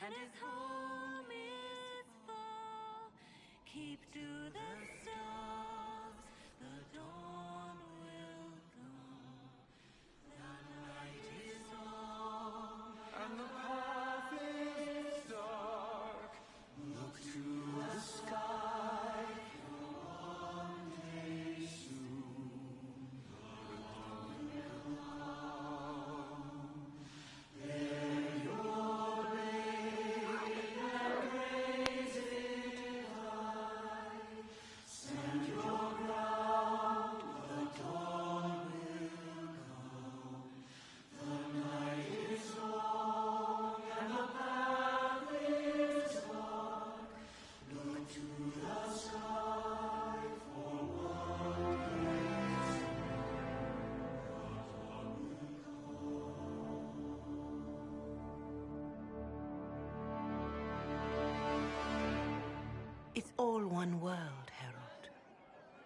and his home is far. Keep to the stars, the dawn will come. The night is long, And the path is dark. Look to the sky. One day soon, the dawn will come. Bear your blade and raise it high. Stand your ground, the dawn will come. The night is long and the path is dark. Look to the sky, for one day soon the dawn will It's all one world, Harold.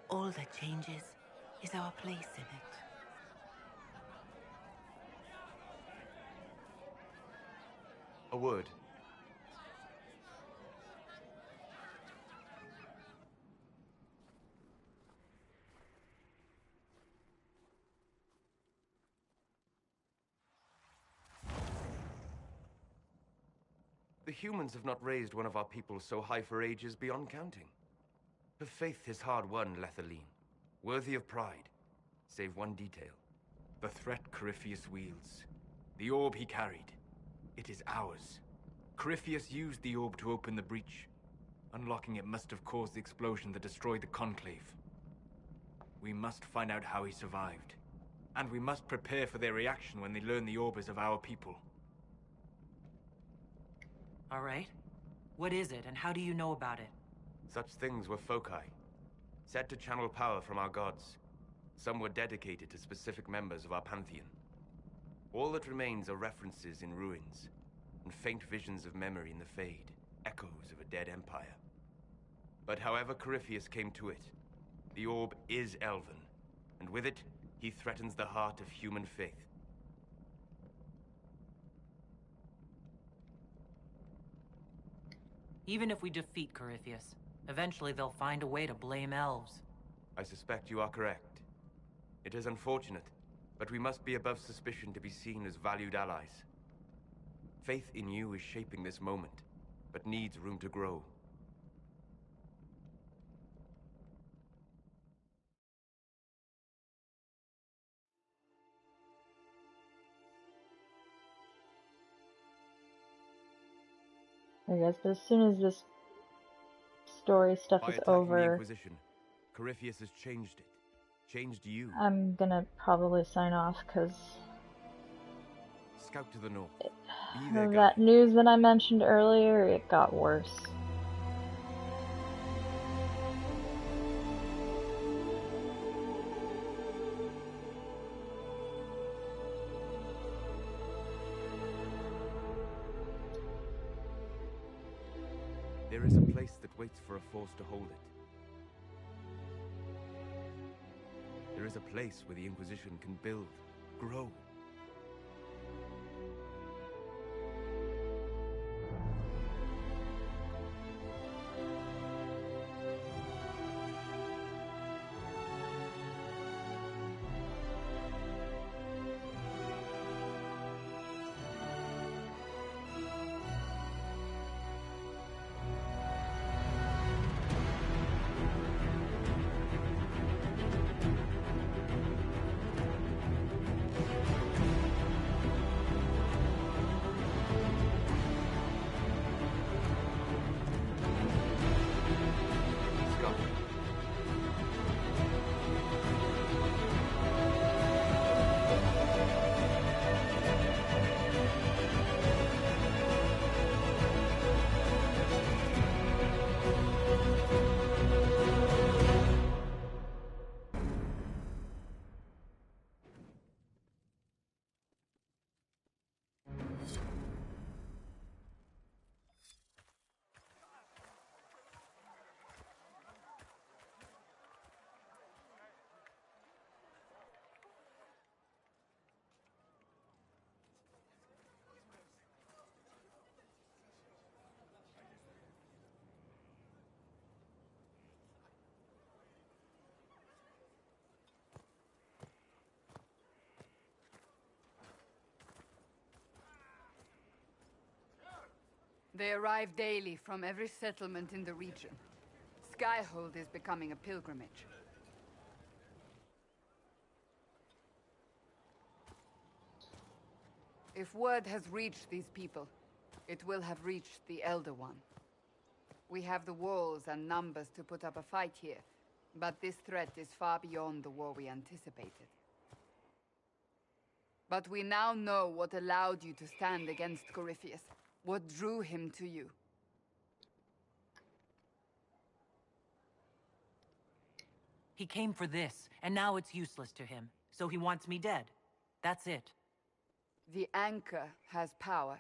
All that changes is our place in it. A word. The humans have not raised one of our people so high for ages beyond counting. Her faith is hard-won, Lethaline, worthy of pride, save one detail. The threat Corypheus wields. The orb he carried. It is ours. Corypheus used the orb to open the breach. Unlocking it must have caused the explosion that destroyed the Conclave. We must find out how he survived. And we must prepare for their reaction when they learn the orb is of our people. All right. What is it, and how do you know about it? Such things were foci, said to channel power from our gods. Some were dedicated to specific members of our pantheon. All that remains are references in ruins, and faint visions of memory in the Fade, echoes of a dead empire. But however Corypheus came to it, the orb is elven, and with it, he threatens the heart of human faith. Even if we defeat Corypheus, eventually they'll find a way to blame elves. I suspect you are correct. It is unfortunate, but we must be above suspicion to be seen as valued allies. Faith in you is shaping this moment, but needs room to grow. I guess, but as soon as this story stuff By is attacking the over, Inquisition, Corypheus has changed it. Changed you. I'm gonna probably sign off, because Scout to the north. Be their guide. that news that I mentioned earlier, it got worse. There is a place that waits for a force to hold it. There is a place where the Inquisition can build, grow. They arrive daily from every settlement in the region. Skyhold is becoming a pilgrimage. If word has reached these people, it will have reached the Elder One. We have the walls and numbers to put up a fight here, but this threat is far beyond the war we anticipated. But we now know what allowed you to stand against Corypheus, what drew him to you. He came for this, and now it's useless to him, so he wants me dead. That's it. The Anchor has power,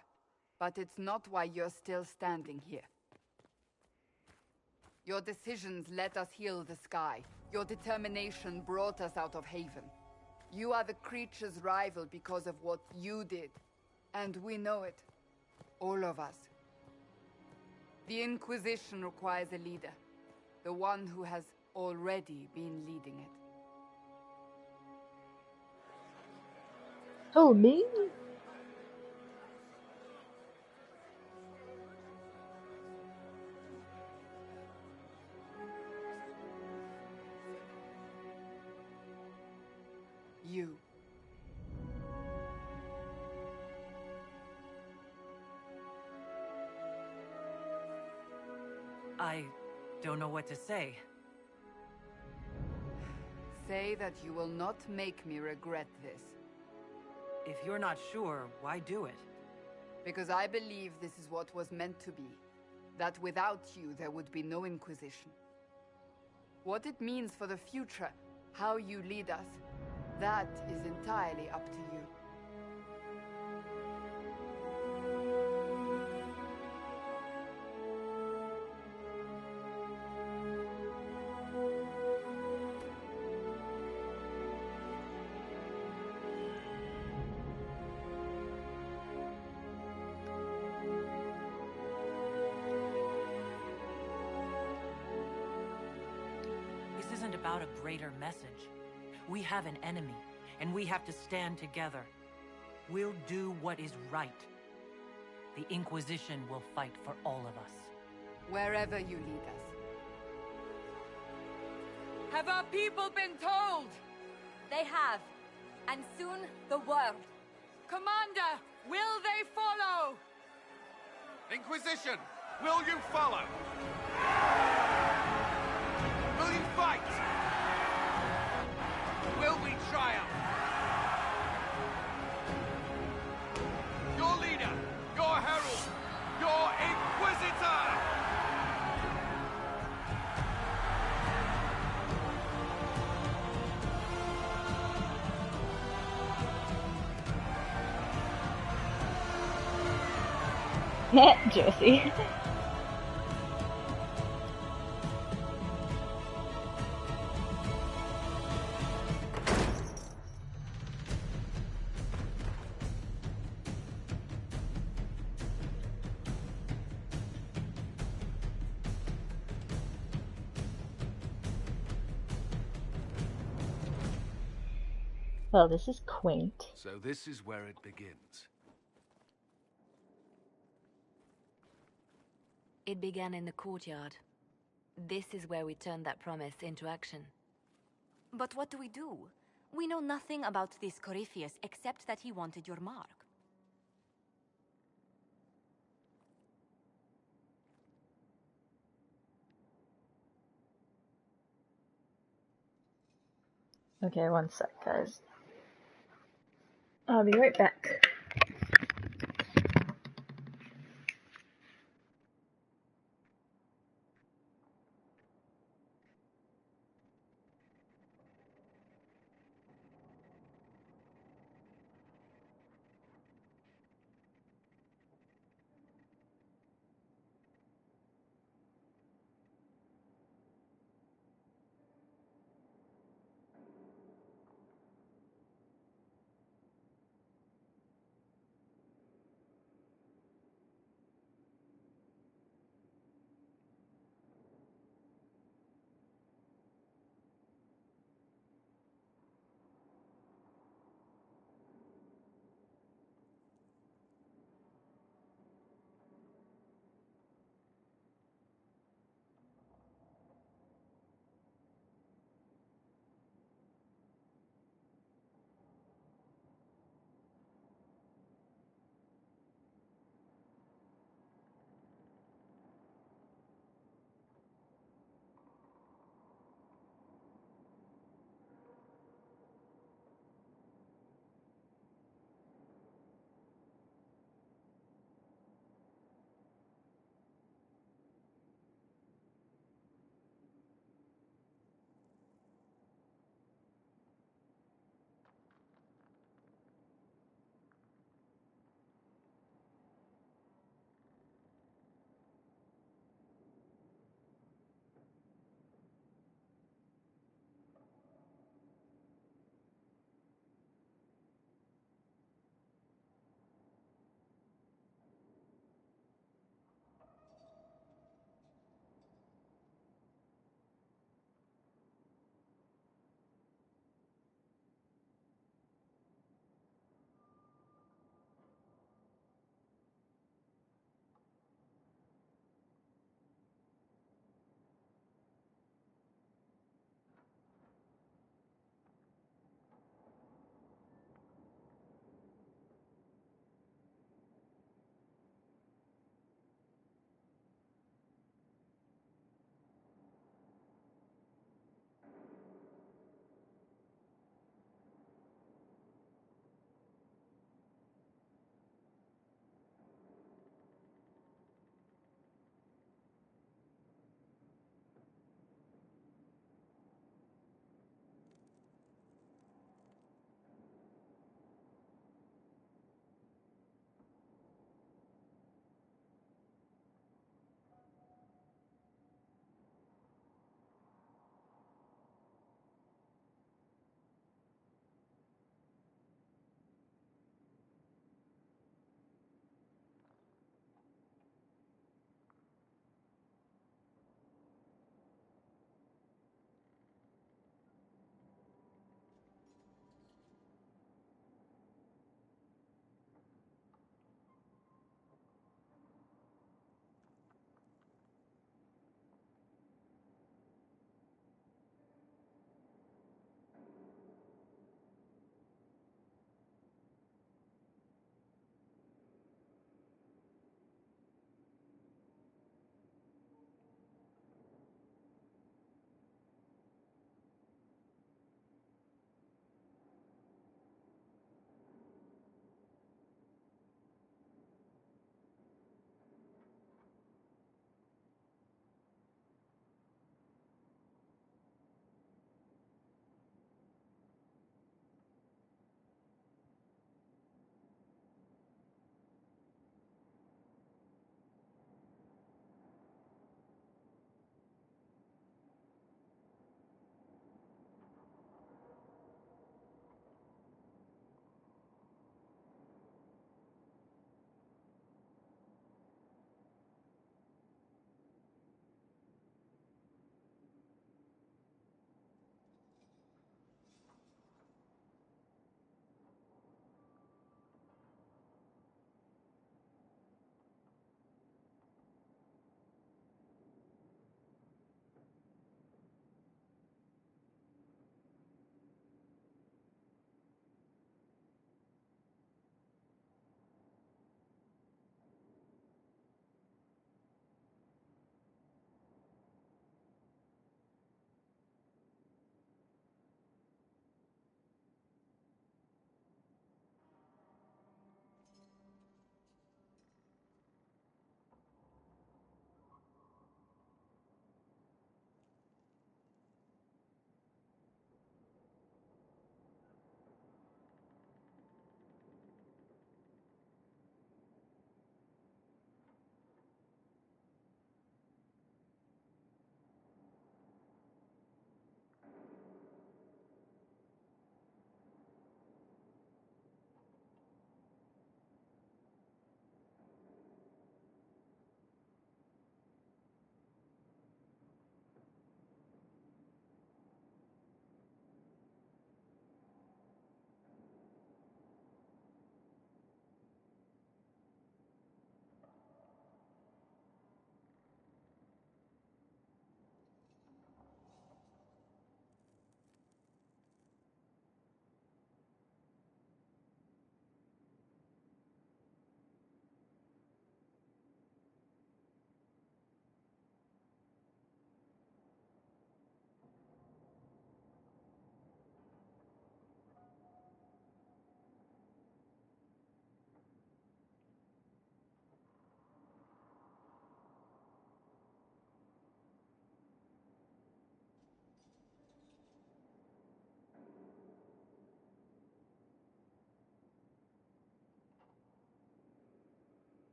but it's not why you're still standing here. Your decisions let us heal the sky. Your determination brought us out of Haven. You are the creature's rival because of what you did, and we know it. All of us. The Inquisition requires a leader, the one who has already been leading it. Oh, me? You. I don't know what to say. Say that you will not make me regret this. If you're not sure, why do it? Because I believe this is what was meant to be. That without you, there would be no Inquisition. What it means for the future, how you lead us, that is entirely up to you. about a greater message. We have an enemy, and we have to stand together. We'll do what is right. The Inquisition will fight for all of us. Wherever you lead us. Have our people been told? They have. And soon, the world. Commander, will they follow? Inquisition, will you follow? Will you fight? Will we triumph? Your leader, your herald, your Inquisitor! Josie. Well, this is quaint. So this is where it begins. It began in the courtyard. This is where we turned that promise into action. But what do? We know nothing about this Corypheus except that he wanted your mark. Okay, one sec, guys. I'll be right back.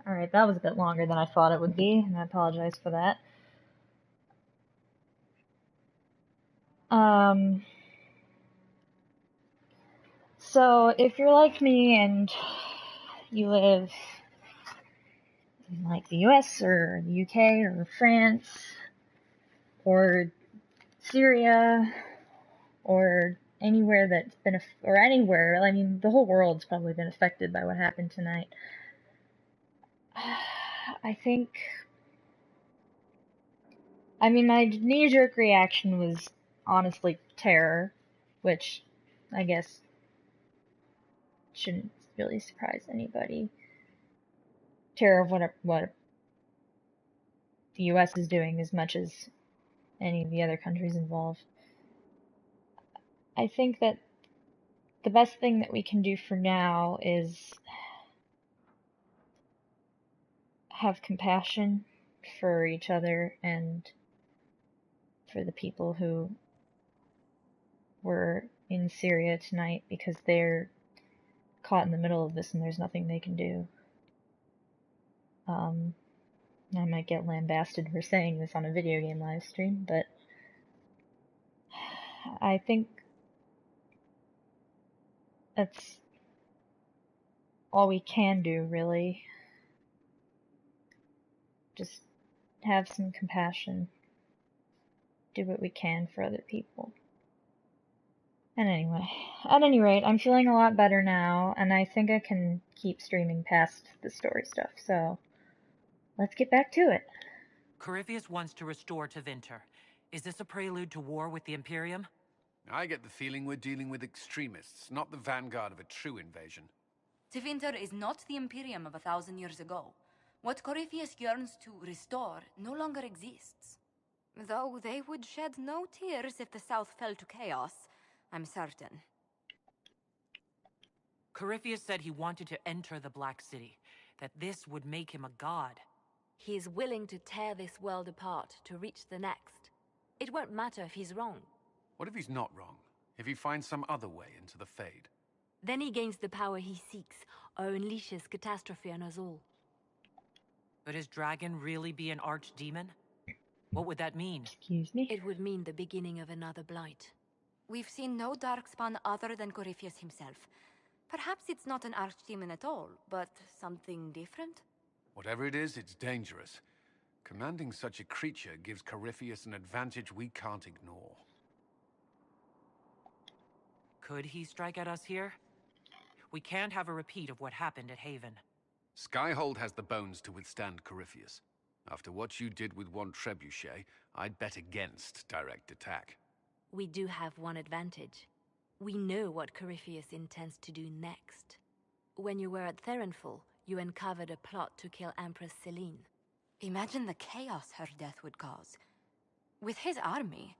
Alright, that was a bit longer than I thought it would be, and I apologize for that. So if you're like me and you live in like the US or the UK or France or Syria or anywhere that's been, or anywhere, I mean, the whole world's probably been affected by what happened tonight. I think, I mean, my knee-jerk reaction was honestly terror, which I guess shouldn't really surprise anybody. Terror of what the US is doing as much as any of the other countries involved. I think that the best thing that we can do for now is have compassion for each other and for the people who were in Syria tonight, because they're caught in the middle of this and there's nothing they can do. I might get lambasted for saying this on a video game live stream, but I think that's all we can do, really. Just have some compassion. Do what we can for other people. And anyway, at any rate, I'm feeling a lot better now, and I think I can keep streaming past the story stuff, so let's get back to it. Corypheus wants to restore Tevinter. Is this a prelude to war with the Imperium? I get the feeling we're dealing with extremists, not the vanguard of a true invasion. Tevinter is not the Imperium of 1,000 years ago. What Corypheus yearns to restore no longer exists. Though they would shed no tears if the South fell to chaos, I'm certain. Corypheus said he wanted to enter the Black City, that this would make him a god. He is willing to tear this world apart to reach the next. It won't matter if he's wrong. What if he's not wrong? If he finds some other way into the Fade? Then he gains the power he seeks, or unleashes catastrophe on us all. Could his dragon really be an archdemon? What would that mean? Excuse me? It would mean the beginning of another blight. We've seen no darkspawn other than Corypheus himself. Perhaps it's not an archdemon at all, but something different? Whatever it is, it's dangerous. Commanding such a creature gives Corypheus an advantage we can't ignore. Could he strike at us here? We can't have a repeat of what happened at Haven. Skyhold has the bones to withstand Corypheus. After what you did with one trebuchet, I'd bet against direct attack. We do have one advantage. We know what Corypheus intends to do next. When you were at Therenfall, you uncovered a plot to kill Empress Celine. Imagine the chaos her death would cause. With his army.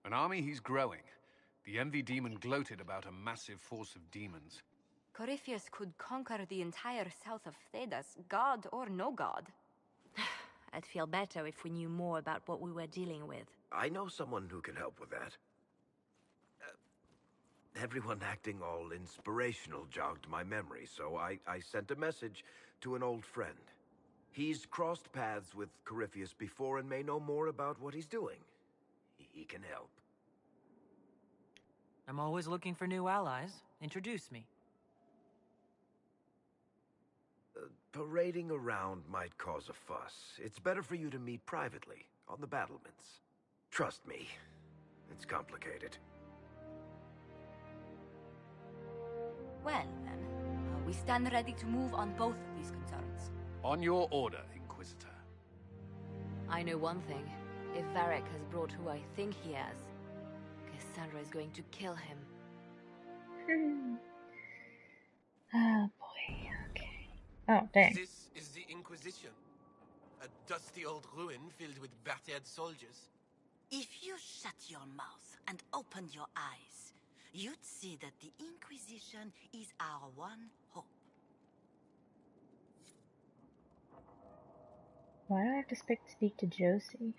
An army he's growing. The Envy Demon gloated about a massive force of demons. Corypheus could conquer the entire south of Thedas, god or no god. I'd feel better if we knew more about what we were dealing with. I know someone who can help with that. Everyone acting all inspirational jogged my memory, so I sent a message to an old friend. He's crossed paths with Corypheus before and may know more about what he's doing. He can help. I'm always looking for new allies. Introduce me. Parading around might cause a fuss. It's better for you to meet privately, on the battlements. Trust me, it's complicated. Well, then, we stand ready to move on both of these concerns. On your order, Inquisitor. I know one thing. If Varric has brought who I think he has, Cassandra is going to kill him. Oh boy, okay. Oh, dang. This is the Inquisition. A dusty old ruin filled with battered soldiers. If you shut your mouth and open your eyes, you'd see that the Inquisition is our one hope. Why do I have to speak to Josie?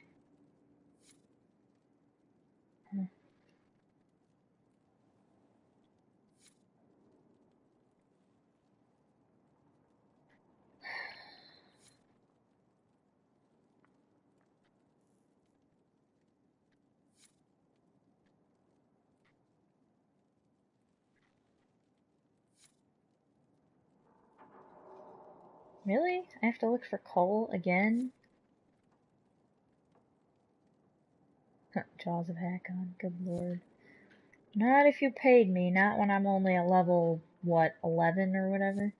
Really? I have to look for coal again? Jaws of Hakon, good lord. Not if you paid me, not when I'm only a level, what, 11 or whatever?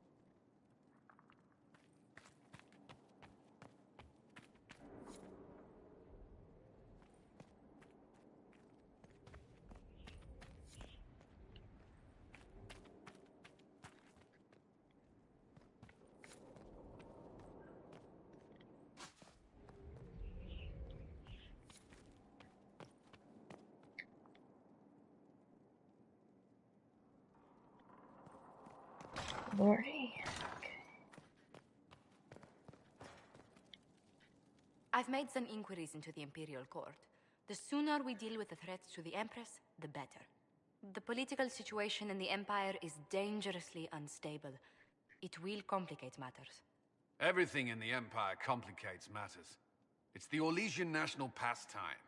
Lordy. I've made some inquiries into the Imperial Court. The sooner we deal with the threats to the Empress, the better. The political situation in the Empire is dangerously unstable. It will complicate matters. Everything in the Empire complicates matters. It's the Orlesian national pastime.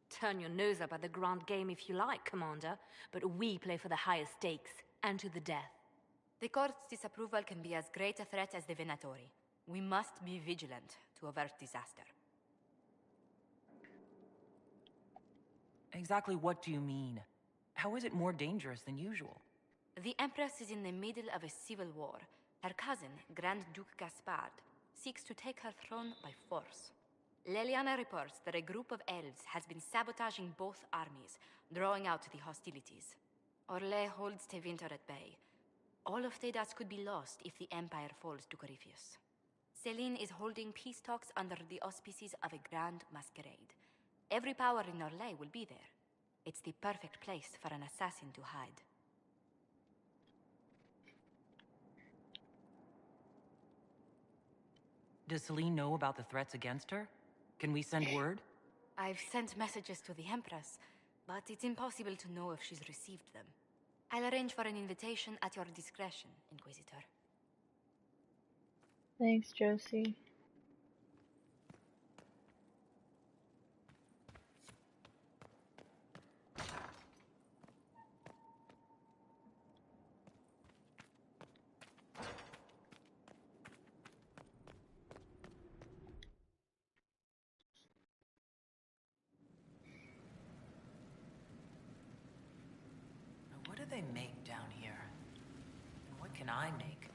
Turn your nose up at the grand game if you like, Commander, but we play for the highest stakes, and to the death. The Court's disapproval can be as great a threat as the Venatori. We must be vigilant to avert disaster. Exactly what do you mean? How is it more dangerous than usual? The Empress is in the middle of a civil war. Her cousin, Grand Duke Gaspard, seeks to take her throne by force. Leliana reports that a group of elves has been sabotaging both armies, drawing out the hostilities. Orlais holds Tevinter at bay. All of Thedas could be lost if the Empire falls to Corypheus. Celine is holding peace talks under the auspices of a grand masquerade. Every power in Orlais will be there. It's the perfect place for an assassin to hide. Does Celine know about the threats against her? Can we send word? I've sent messages to the Empress, but it's impossible to know if she's received them. I'll arrange for an invitation at your discretion, Inquisitor. Thanks, Josie. What do they make down here? And what can I make?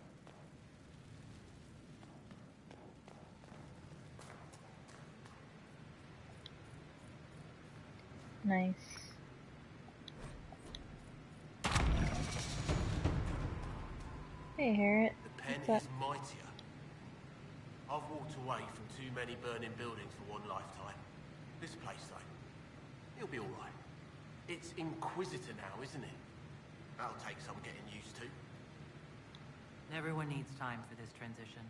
Nice. Hey, Harriet. The pen What's is up? mightier. I've walked away from too many burning buildings for one lifetime. This place, though, it'll be all right. It's Inquisitor now, isn't it? That'll take some getting used to. Everyone needs time for this transition.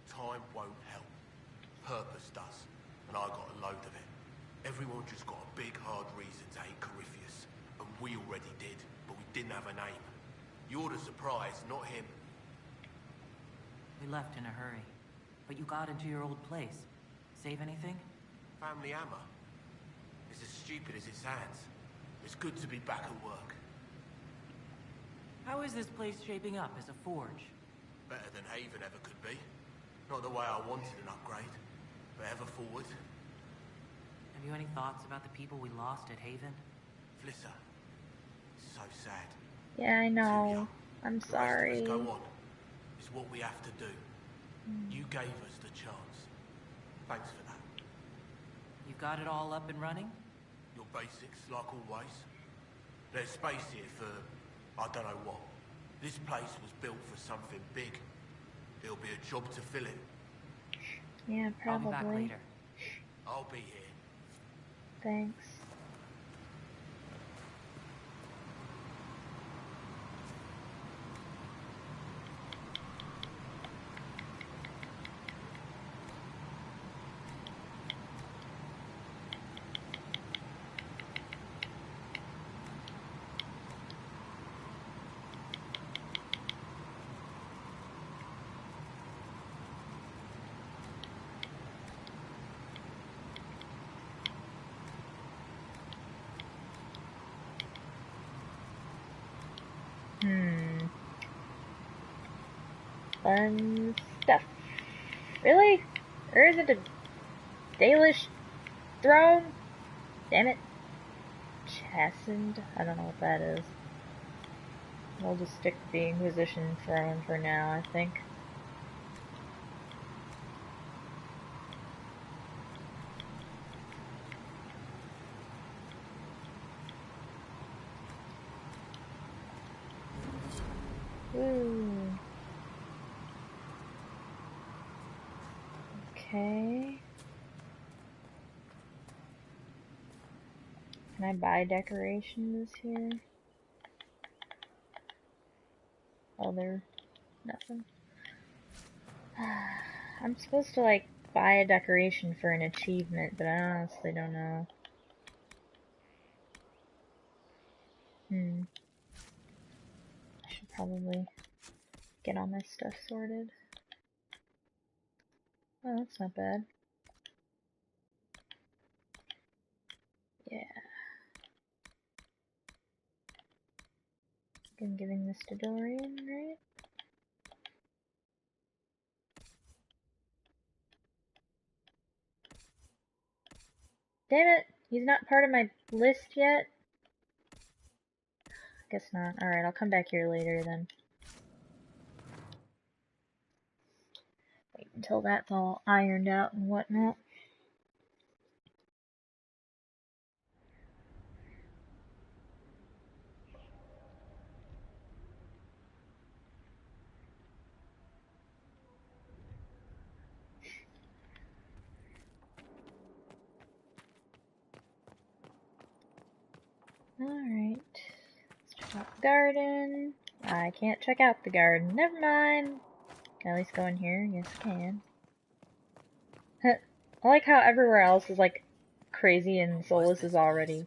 Time won't help. Purpose does. And I got a load of it. Everyone just got a big, hard reason to hate Corypheus. And we already did, but we didn't have a name. You're the surprise, not him. We left in a hurry. But you got into your old place. Save anything? Family Hammer. It's as stupid as it sounds. It's good to be back at work. How is this place shaping up as a forge? Better than Haven ever could be. Not the way I wanted an upgrade, but ever forward. Have you any thoughts about the people we lost at Haven? Flisser. It's so sad. Yeah, I know. I'm The sorry. rest of us go on. It's what we have to do. You gave us the chance. Thanks for that. You've got it all up and running? Your basics, like always. There's space here for, I don't know what. This place was built for something big. It'll be a job to fill it. Yeah, probably. I'll be back later. I'll be here. Thanks. Fun stuff. Really? Or is it a Dalish throne? Damn it. Chastened? I don't know what that is. We'll just stick with the Inquisition throne for now, I think. Ooh. Okay. Can I buy decorations here? Oh, there's nothing. I'm supposed to, like, buy a decoration for an achievement, but I honestly don't know. I should probably get all my stuff sorted. Oh, that's not bad. Yeah. I'm giving this to Dorian, right? Damn it! He's not part of my list yet? Guess not. Alright, I'll come back here later then. Wait until that's all ironed out and whatnot. Alright. Let's check out the garden. I can't check out the garden. Never mind. Can I at least go in here? Yes, I can. I like how everywhere else is like crazy and Solus is already.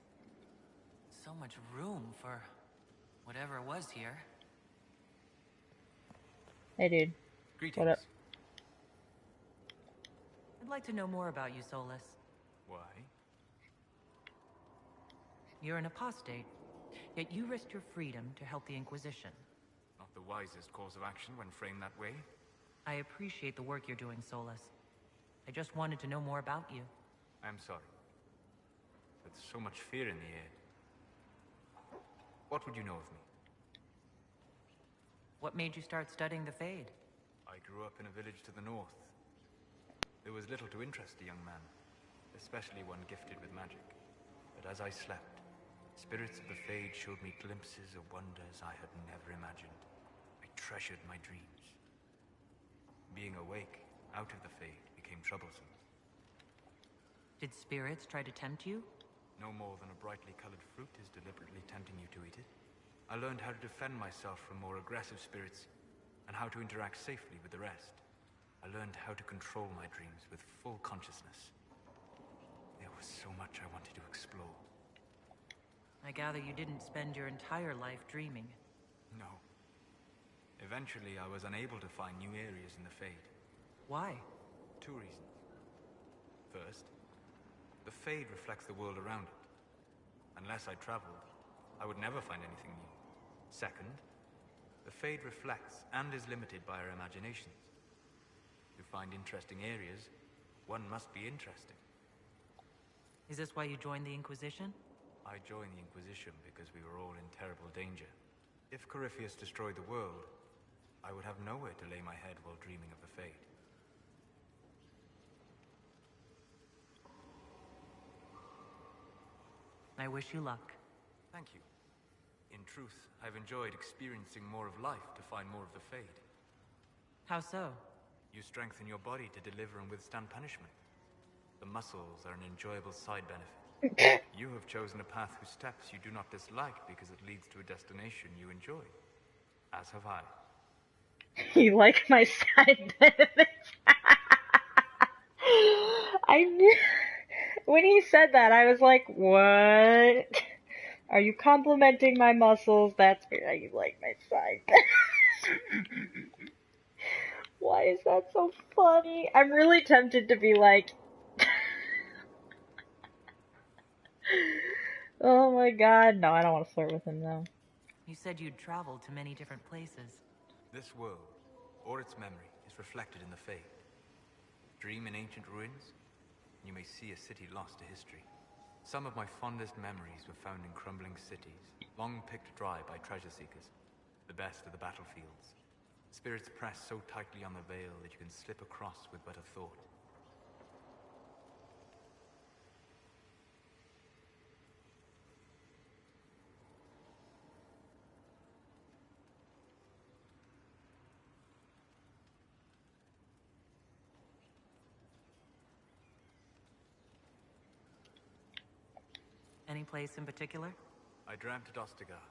So much room for whatever was here. Hey dude. Greetings. What up? I'd like to know more about you, Solus. Why? You're an apostate, yet you risked your freedom to help the Inquisition. Not the wisest course of action when framed that way. I appreciate the work you're doing, Solus. I just wanted to know more about you. I'm sorry. There's so much fear in the air. What would you know of me? What made you start studying the Fade? I grew up in a village to the north. There was little to interest a young man, especially one gifted with magic. But as I slept, spirits of the Fade showed me glimpses of wonders I had never imagined. I treasured my dreams. Being awake, out of the Fade, became troublesome. Did spirits try to tempt you? No more than a brightly colored fruit is deliberately tempting you to eat it. I learned how to defend myself from more aggressive spirits, and how to interact safely with the rest. I learned how to control my dreams with full consciousness. There was so much I wanted to explore. I gather you didn't spend your entire life dreaming. No. Eventually, I was unable to find new areas in the Fade. Why? 2 reasons. First, the Fade reflects the world around it. Unless I traveled, I would never find anything new. Second, the Fade reflects and is limited by our imaginations. To find interesting areas, one must be interesting. Is this why you joined the Inquisition? I joined the Inquisition because we were all in terrible danger. If Corypheus destroyed the world, I would have nowhere to lay my head while dreaming of the Fade. I wish you luck. Thank you. In truth, I've enjoyed experiencing more of life to find more of the Fade. How so? You strengthen your body to deliver and withstand punishment. The muscles are an enjoyable side benefit. You have chosen a path whose steps you do not dislike because it leads to a destination you enjoy. As have I. You like my side benefits? I knew. When he said that, I was like, what? Are you complimenting my muscles? That's why you like my side benefits. Why is that so funny? I'm really tempted to be like, oh my god. No, I don't want to flirt with him though. You said you'd traveled to many different places. This world, or its memory, is reflected in the Fade. Dream in ancient ruins, and you may see a city lost to history. Some of my fondest memories were found in crumbling cities, long picked dry by treasure seekers. The best of the battlefields. Spirits press so tightly on the veil that you can slip across with but a thought. Any place in particular? I dreamt at Ostagar.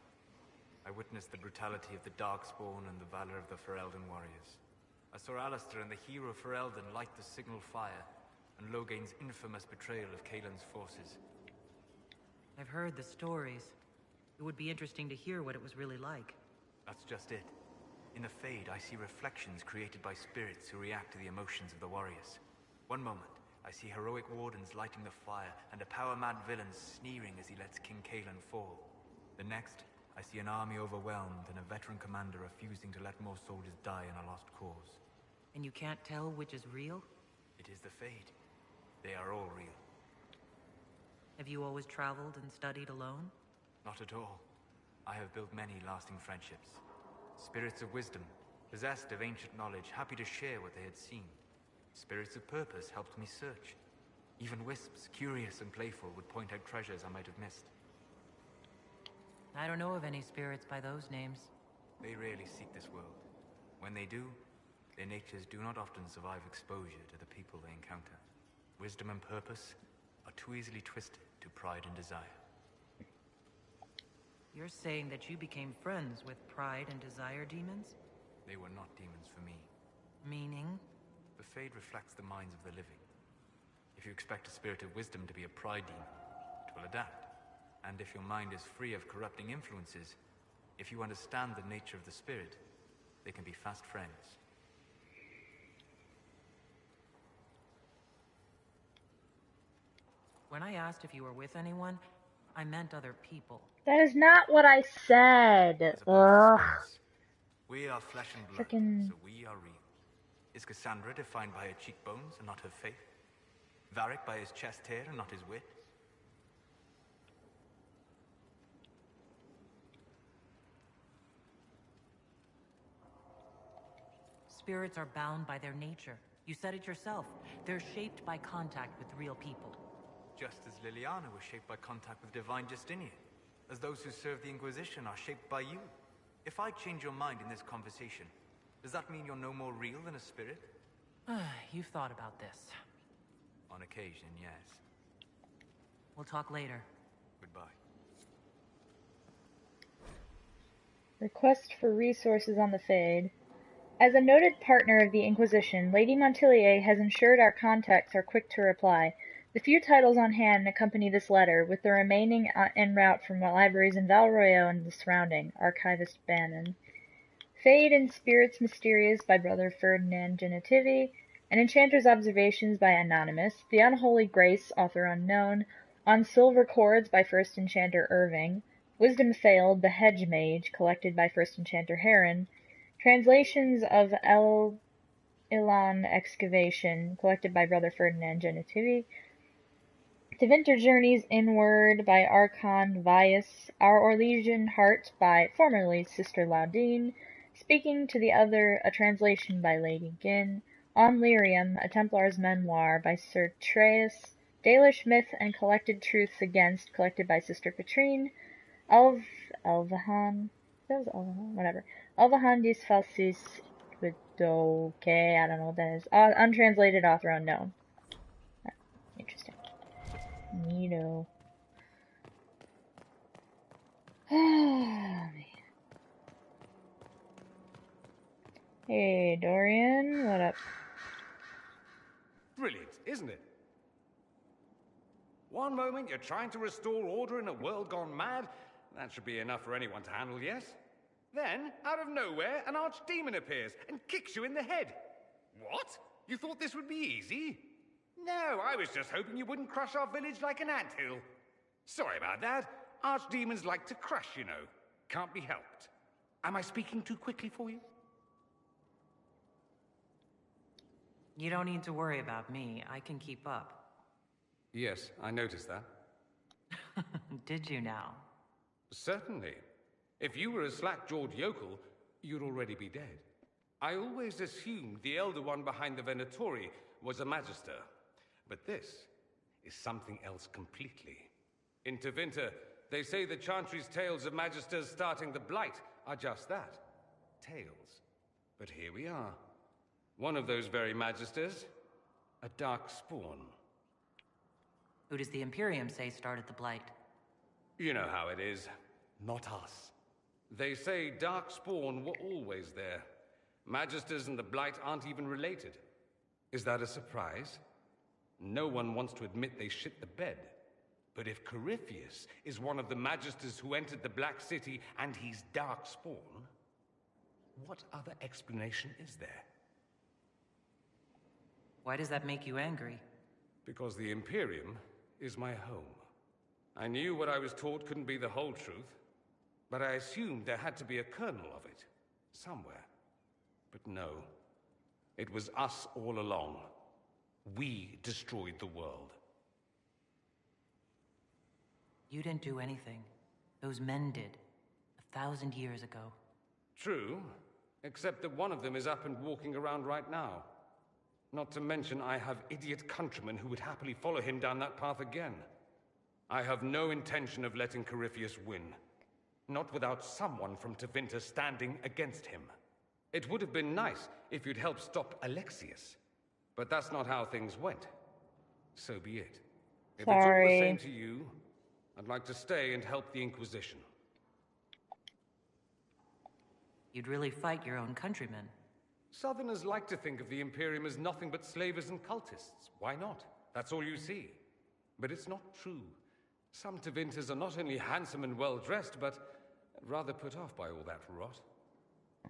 I witnessed the brutality of the Darkspawn and the valor of the Ferelden warriors. I saw Alistair and the hero Ferelden light the signal fire, and Logain's infamous betrayal of Kaelin's forces. I've heard the stories. It would be interesting to hear what it was really like. That's just it. In the Fade, I see reflections created by spirits who react to the emotions of the warriors. One moment, I see heroic wardens lighting the fire, and a power-mad villain sneering as he lets King Kaelin fall. The next, I see an army overwhelmed and a veteran commander refusing to let more soldiers die in a lost cause. And you can't tell which is real? It is the Fade. They are all real. Have you always traveled and studied alone? Not at all. I have built many lasting friendships. Spirits of wisdom, possessed of ancient knowledge, happy to share what they had seen. Spirits of purpose helped me search. Even wisps, curious and playful, would point out treasures I might have missed. I don't know of any spirits by those names. They rarely seek this world. When they do, their natures do not often survive exposure to the people they encounter. Wisdom and purpose are too easily twisted to pride and desire. You're saying that you became friends with pride and desire demons? They were not demons for me. Meaning? The Fade reflects the minds of the living. If you expect a spirit of wisdom to be a pride demon, it will adapt. And if your mind is free of corrupting influences, if you understand the nature of the spirit, they can be fast friends. When I asked if you were with anyone, I meant other people. That is not what I said. Ugh. We are flesh and blood, Frickin' so we are real. Is Cassandra defined by her cheekbones and not her faith? Varric by his chest hair and not his wit? Spirits are bound by their nature. You said it yourself. They're shaped by contact with real people. Just as Liliana was shaped by contact with divine Justinian. As those who serve the Inquisition are shaped by you. If I change your mind in this conversation, does that mean you're no more real than a spirit? You've thought about this. On occasion, yes. We'll talk later. Goodbye. Request for resources on the Fade. As a noted partner of the Inquisition, Lady Montilier has ensured our contacts are quick to reply. The few titles on hand accompany this letter, with the remaining en route from libraries in Val Royeaux and the surrounding. Archivist Bannon. Fade and Spirits Mysterious by Brother Ferdinand Genitivi. An Enchanter's Observations by Anonymous. The Unholy Grace, author unknown. On Silver Cords by First Enchanter Irving. Wisdom Failed, The Hedge Mage, collected by First Enchanter Heron. Translations of Ilan Excavation, collected by Brother Ferdinand Genitivi. Tevinter Journeys Inward by Archon Vias. Our Orlesian Heart by formerly Sister Laudine. Speaking to the Other, a translation by Lady Ginn. On Lyrium, a Templar's Memoir by Sir Treus. Dalish Myth and Collected Truths Against, collected by Sister Petrine. Elvahan. That was Elvahan? Whatever. Elvahan dis Falsis Okay, I don't know what that is. Untranslated, author unknown. Interesting. Neato. Hey, Dorian, what up? Brilliant, isn't it? One moment you're trying to restore order in a world gone mad. That should be enough for anyone to handle, yes? Then, out of nowhere, an archdemon appears and kicks you in the head. What? You thought this would be easy? No, I was just hoping you wouldn't crush our village like an anthill. Sorry about that. Archdemons like to crush, you know. Can't be helped. Am I speaking too quickly for you? You don't need to worry about me. I can keep up. Yes, I noticed that. Did you now? Certainly. If you were a slack-jawed yokel, you'd already be dead. I always assumed the Elder One behind the Venatori was a Magister. But this is something else completely. In Tevinter, they say the Chantry's tales of Magisters starting the Blight are just that. Tales. But here we are. One of those very Magisters, a dark spawn. Who does the Imperium say started the Blight? You know how it is. Not us. They say dark spawn were always there. Magisters and the Blight aren't even related. Is that a surprise? No one wants to admit they shit the bed. But if Corypheus is one of the Magisters who entered the Black City and he's dark spawn, what other explanation is there? Why does that make you angry? Because the Imperium is my home. I knew what I was taught couldn't be the whole truth, but I assumed there had to be a kernel of it, somewhere. But no, it was us all along. We destroyed the world. You didn't do anything. Those men did. 1,000 years ago. True, except that one of them is up and walking around right now. Not to mention I have idiot countrymen who would happily follow him down that path again. I have no intention of letting Corypheus win. Not without someone from Tevinter standing against him. It would have been nice if you'd helped stop Alexius. But that's not how things went. So be it. If it's all the same to you, I'd like to stay and help the Inquisition. You'd really fight your own countrymen. Southerners like to think of the Imperium as nothing but slavers and cultists. Why not? That's all you see. But it's not true. Some Tevinters are not only handsome and well-dressed, but rather put off by all that rot.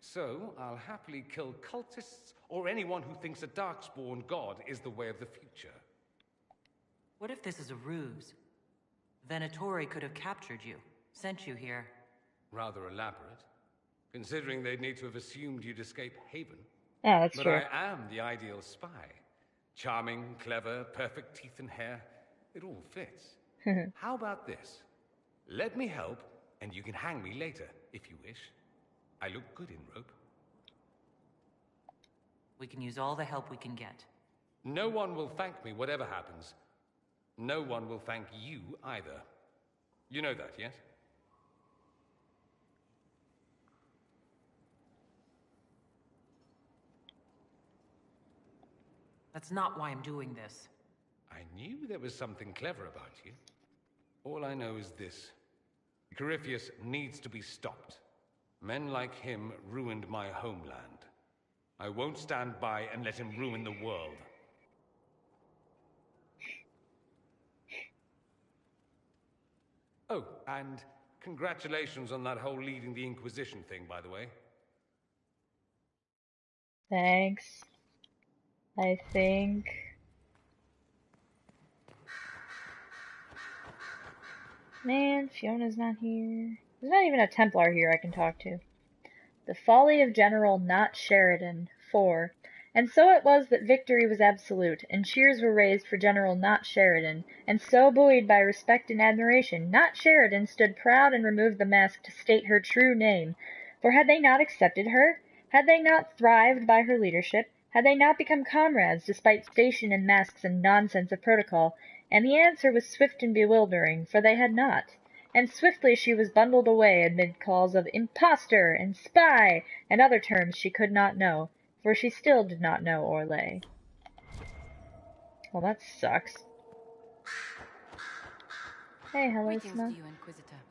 So, I'll happily kill cultists or anyone who thinks a darkspawn god is the way of the future. What if this is a ruse? Venatori could have captured you, sent you here. Rather elaborate, considering they'd need to have assumed you'd escape Haven. Yeah, that's but true. I am the ideal spy. Charming, clever, perfect teeth and hair. It all fits. How about this? Let me help, and you can hang me later, if you wish. I look good in rope. We can use all the help we can get. No one will thank me, whatever happens. No one will thank you either. You know that, yes? That's not why I'm doing this. I knew there was something clever about you. All I know is this. Corypheus needs to be stopped. Men like him ruined my homeland. I won't stand by and let him ruin the world. Oh, and congratulations on that whole leading the Inquisition thing, by the way. Thanks. I think... Man, Fiona's not here. There's not even a Templar here I can talk to. The folly of General Not Sheridan. 4. And so it was that victory was absolute, and cheers were raised for General Not Sheridan, and so buoyed by respect and admiration, Not Sheridan stood proud and removed the mask to state her true name. For had they not accepted her? Had they not thrived by her leadership? Had they not become comrades despite station and masks and nonsense of protocol? And the answer was swift and bewildering, for they had not. And swiftly she was bundled away amid calls of impostor and spy and other terms she could not know, for she still did not know Orlais. Well, that sucks. Hey, hello, Greetings Snow. to you, Inquisitor.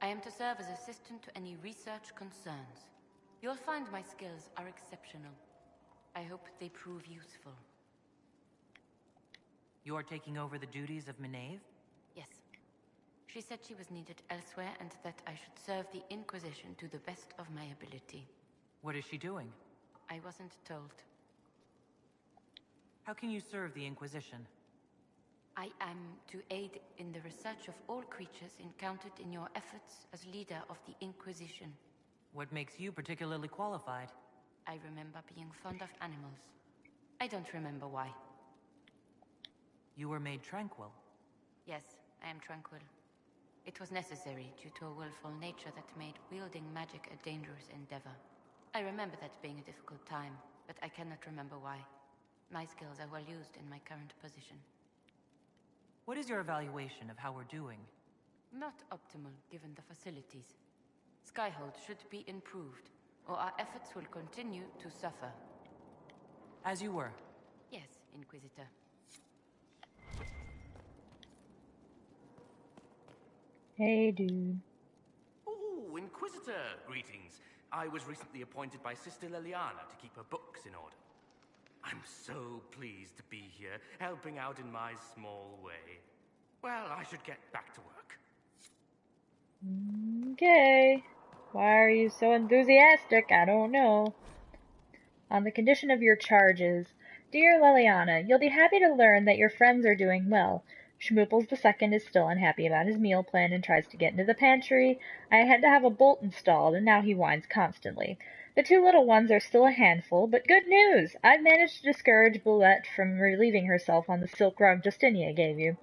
I am to serve as assistant to any research concerns. You'll find my skills are exceptional. I hope they prove useful. You are taking over the duties of Maeve? Yes. She said she was needed elsewhere and that I should serve the Inquisition to the best of my ability. What is she doing? I wasn't told. How can you serve the Inquisition? I am to aid in the research of all creatures encountered in your efforts as leader of the Inquisition. What makes you particularly qualified? I remember being fond of animals. I don't remember why. You were made tranquil. Yes, I am tranquil. It was necessary due to a willful nature that made wielding magic a dangerous endeavor. I remember that being a difficult time, but I cannot remember why. My skills are well used in my current position. What is your evaluation of how we're doing? Not optimal, given the facilities. Skyhold should be improved, or our efforts will continue to suffer. As you were. Yes, Inquisitor. Hey, dude. Ooh, Inquisitor, greetings. I was recently appointed by Sister Liliana to keep her books in order. I'm so pleased to be here, helping out in my small way. Well, I should get back to work. Okay. Why are you so enthusiastic? I don't know. On the condition of your charges. Dear Liliana, you'll be happy to learn that your friends are doing well. Schmooples II is still unhappy about his meal plan and tries to get into the pantry. I had to have a bolt installed, and now he whines constantly. The two little ones are still a handful, but good news! I've managed to discourage Boulette from relieving herself on the silk rug Justinia gave you.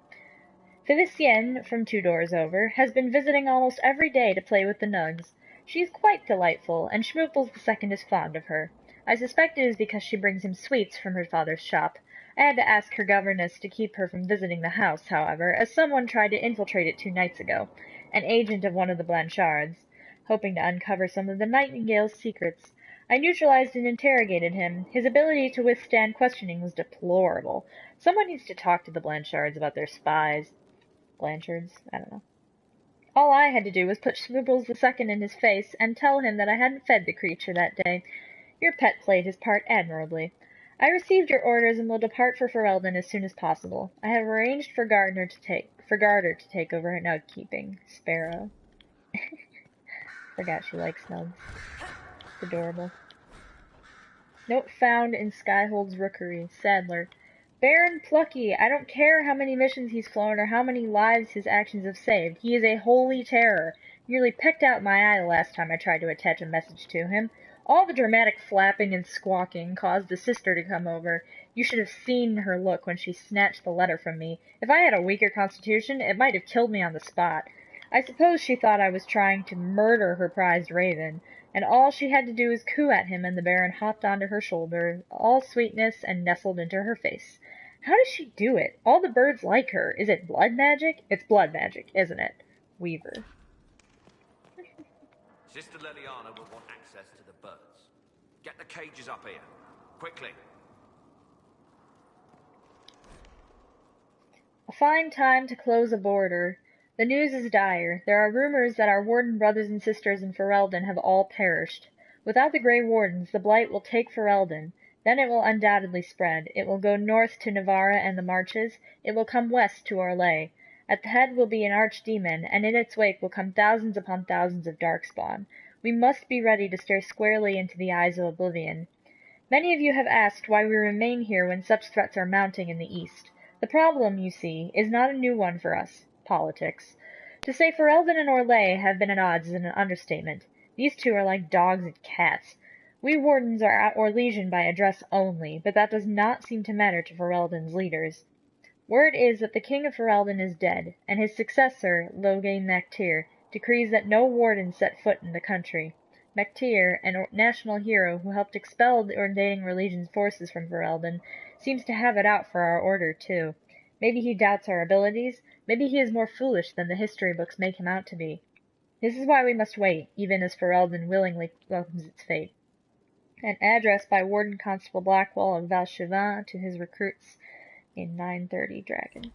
Felicienne, from 2 doors over, has been visiting almost every day to play with the Nugs. She is quite delightful, and Schmooples II is fond of her. I suspect it is because she brings him sweets from her father's shop. I had to ask her governess to keep her from visiting the house, however, as someone tried to infiltrate it 2 nights ago, an agent of one of the Blanchards, hoping to uncover some of the Nightingale's secrets. I neutralized and interrogated him. His ability to withstand questioning was deplorable. Someone needs to talk to the Blanchards about their spies. Blanchards? I don't know. All I had to do was put Schmooples II in his face and tell him that I hadn't fed the creature that day. Your pet played his part admirably. I received your orders and will depart for Ferelden as soon as possible. I have arranged for Garter to take over her nug keeping. Sparrow. Forgot she likes nugs. It's adorable. Note found in Skyhold's rookery. Sadler. Baron Plucky, I don't care how many missions he's flown or how many lives his actions have saved. He is a holy terror. Nearly pecked out my eye the last time I tried to attach a message to him. All the dramatic flapping and squawking caused the sister to come over. You should have seen her look when she snatched the letter from me. If I had a weaker constitution, it might have killed me on the spot. I suppose she thought I was trying to murder her prized raven, and all she had to do was coo at him, and the Baron hopped onto her shoulder, all sweetness, and nestled into her face. How does she do it? All the birds like her. Is it blood magic? It's blood magic, isn't it? Weaver. Sister Liliana will want access to the birds. Get the cages up here. Quickly. A fine time to close a border. The news is dire. There are rumors that our Warden brothers and sisters in Ferelden have all perished. Without the Grey Wardens, the Blight will take Ferelden. Then it will undoubtedly spread. It will go north to Navarra and the Marches. It will come west to Orlais. At the head will be an archdemon, and in its wake will come thousands upon thousands of darkspawn. We must be ready to stare squarely into the eyes of oblivion. Many of you have asked why we remain here when such threats are mounting in the east. The problem, you see, is not a new one for us. Politics. To say Ferelden and Orlais have been at odds is an understatement. These two are like dogs and cats. We Wardens are Orlesian by address only, but that does not seem to matter to Ferelden's leaders. Word is that the King of Ferelden is dead, and his successor, Loghain Mactyr, decrees that no Warden set foot in the country. Mactyr, a national hero who helped expel the Ordaining Religion's forces from Ferelden, seems to have it out for our order, too. Maybe he doubts our abilities. Maybe he is more foolish than the history books make him out to be. This is why we must wait, even as Ferelden willingly welcomes its fate. An address by Warden Constable Blackwall of Valchevin to his recruits in 930 Dragon.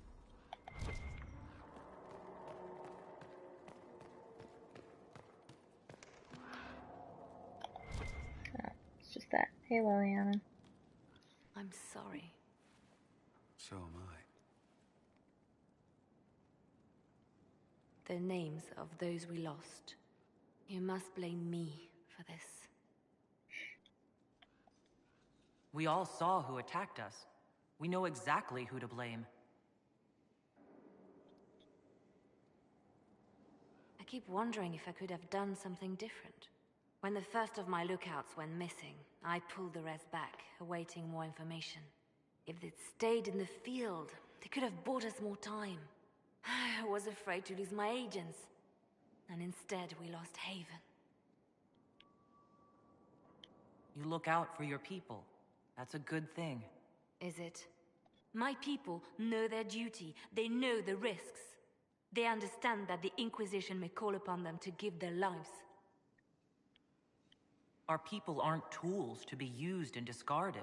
Oh, it's just that. Hey, Liliana. I'm sorry. So am I. The names of those we lost. You must blame me for this. We all saw who attacked us. We know exactly who to blame. I keep wondering if I could have done something different. When the first of my lookouts went missing, I pulled the rest back, awaiting more information. If they'd stayed in the field, they could have bought us more time. I was afraid to lose my agents. And instead, we lost Haven. You look out for your people. That's a good thing. Is it? My people know their duty. They know the risks. They understand that the Inquisition may call upon them to give their lives. Our people aren't tools to be used and discarded.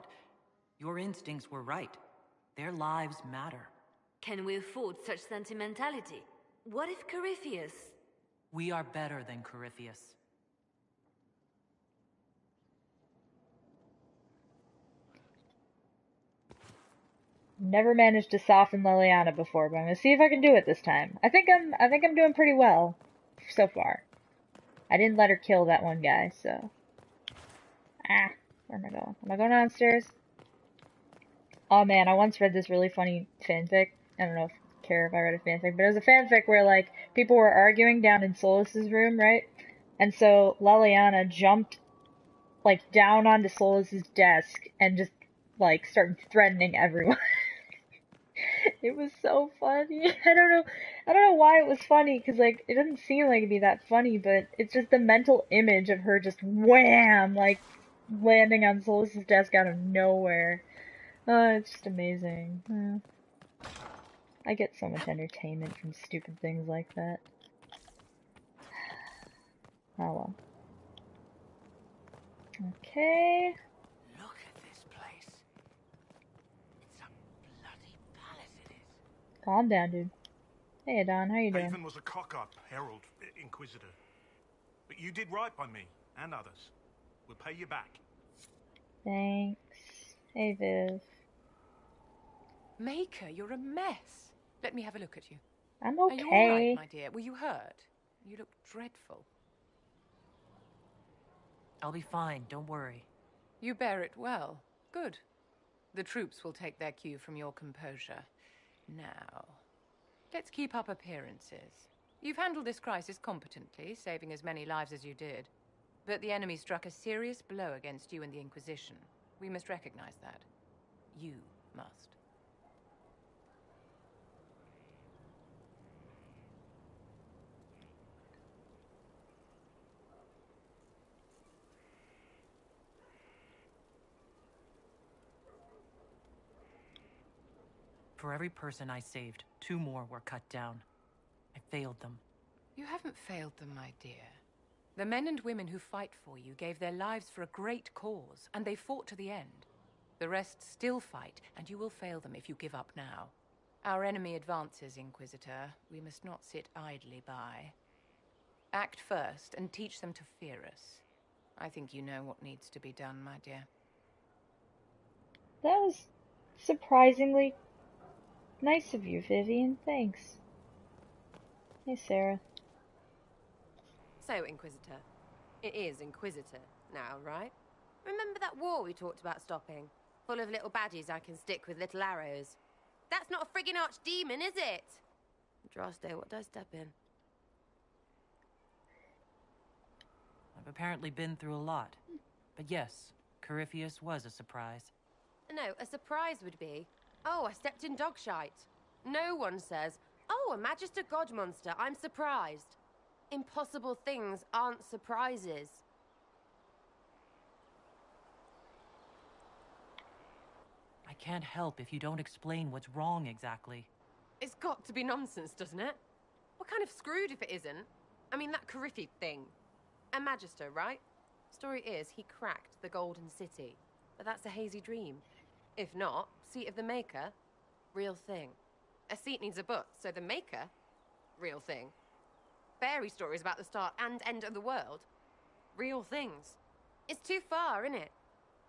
Your instincts were right. Their lives matter. Can we afford such sentimentality? What if Corypheus... We are better than Corypheus. Never managed to soften Liliana before, but I'm gonna see if I can do it this time. I think I'm doing pretty well so far. I didn't let her kill that one guy, so. Ah, where am I going? Am I going downstairs? Oh man, I once read this really funny fanfic. I don't know if I care if I read a fanfic, but it was a fanfic where like people were arguing down in Solus's room, right? And so Liliana jumped like down onto Solus's desk and just like started threatening everyone. It was so funny. I don't know why it was funny, because like it doesn't seem like it'd be that funny, but it's just the mental image of her just wham, like landing on Solus's desk out of nowhere. It's just amazing. I get so much entertainment from stupid things like that. Oh well. Okay. Look at this place. It's a bloody palace, it is. Calm down, dude. Hey, Adon, how you doing? Haven was a cock-up, Herald, Inquisitor. But you did right by me, and others. We'll pay you back. Thanks. Hey, Viv. Maker, you're a mess. Let me have a look at you. I'm Are you all right, okay. my dear? Were you hurt? You look dreadful. I'll be fine, don't worry. You bear it well. Good. The troops will take their cue from your composure. Now, let's keep up appearances. You've handled this crisis competently, saving as many lives as you did. But the enemy struck a serious blow against you and the Inquisition. We must recognize that. You must. For every person I saved, 2 more were cut down. I failed them. You haven't failed them, my dear. The men and women who fight for you gave their lives for a great cause, and they fought to the end. The rest still fight, and you will fail them if you give up now. Our enemy advances, Inquisitor. We must not sit idly by. Act first, and teach them to fear us. I think you know what needs to be done, my dear. That was surprisingly nice of you, Vivian. Thanks. Hey, Sarah. So, Inquisitor. It is Inquisitor now, right? Remember that war we talked about stopping? Full of little baddies I can stick with little arrows. That's not a friggin' archdemon, is it? Andraste, what did I step in? I've apparently been through a lot. But yes, Corypheus was a surprise. No, a surprise would be, oh, I stepped in dog shite. No one says, oh, a Magister God monster, I'm surprised. Impossible things aren't surprises. I can't help if you don't explain what's wrong exactly. It's got to be nonsense, doesn't it? We're kind of screwed if it isn't. I mean, that Corypheus thing. A Magister, right? Story is, he cracked the Golden City. But that's a hazy dream. If not, Seat of the Maker, real thing. A seat needs a book, so the Maker, real thing. Fairy stories about the start and end of the world, real things. It's too far, innit?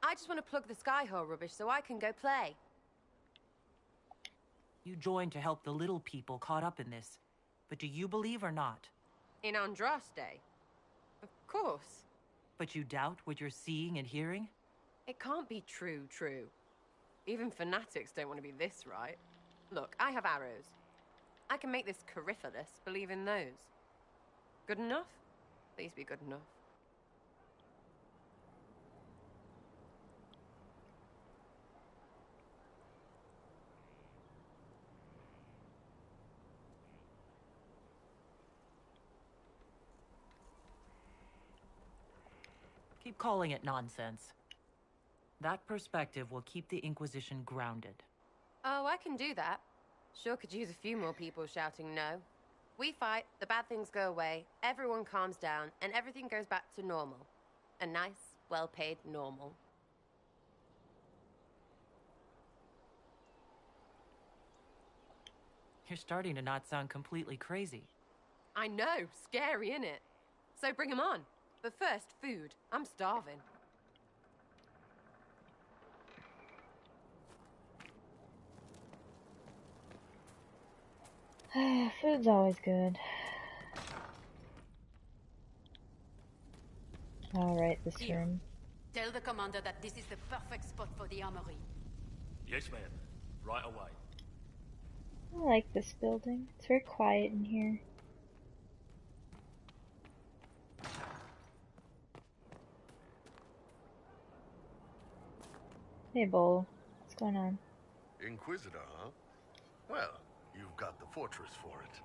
I just want to plug the Skyhole rubbish so I can go play. You joined to help the little people caught up in this. But do you believe or not? In Andraste? Of course. But you doubt what you're seeing and hearing? It can't be true. Even fanatics don't want to be this right. Look, I have arrows. I can make this Corypheus believe in those. Good enough? Please be good enough. Keep calling it nonsense. That perspective will keep the Inquisition grounded. Oh, I can do that. Sure could use a few more people shouting no. We fight, the bad things go away, everyone calms down, and everything goes back to normal. A nice, well-paid normal. You're starting to not sound completely crazy. I know, scary, innit? So bring 'em on. But first, food. I'm starving. Food's always good. Alright, this Here. room. Tell the commander that this is the perfect spot for the armory. Yes, ma'am. Right away. I like this building. It's very quiet in here. Hey, Bull. What's going on? Inquisitor, huh? Well, you've got the fortress for it.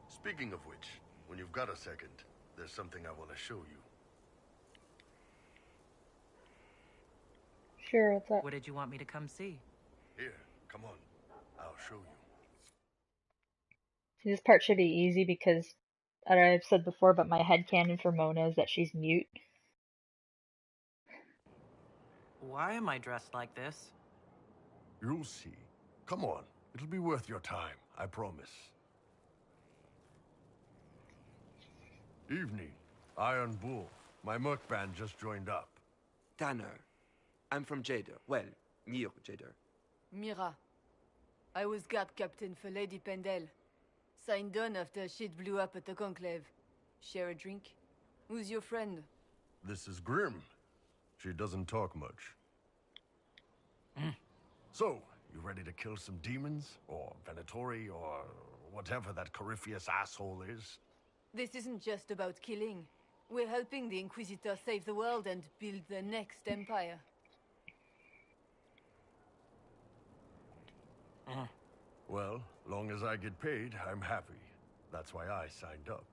Speaking of which, when you've got a second, there's something I want to show you. Sure, what's up? What did you want me to come see? Here, come on. I'll show you. See, this part should be easy because, I don't know, I've said before, but my headcanon for Mona is that she's mute. Why am I dressed like this? You'll see. Come on. It'll be worth your time, I promise. Evening. Iron Bull. My merc band just joined up. Tanner. I'm from Jader. Well, near Jader. Mira. I was guard captain for Lady Pendel. Signed on after shit blew up at the Conclave. Share a drink? Who's your friend? This is Grim. She doesn't talk much. So, you ready to kill some demons? Or Venatori? Or whatever that Corypheus asshole is? This isn't just about killing. We're helping the Inquisitor save the world and build the next empire. Well, long as I get paid, I'm happy. That's why I signed up.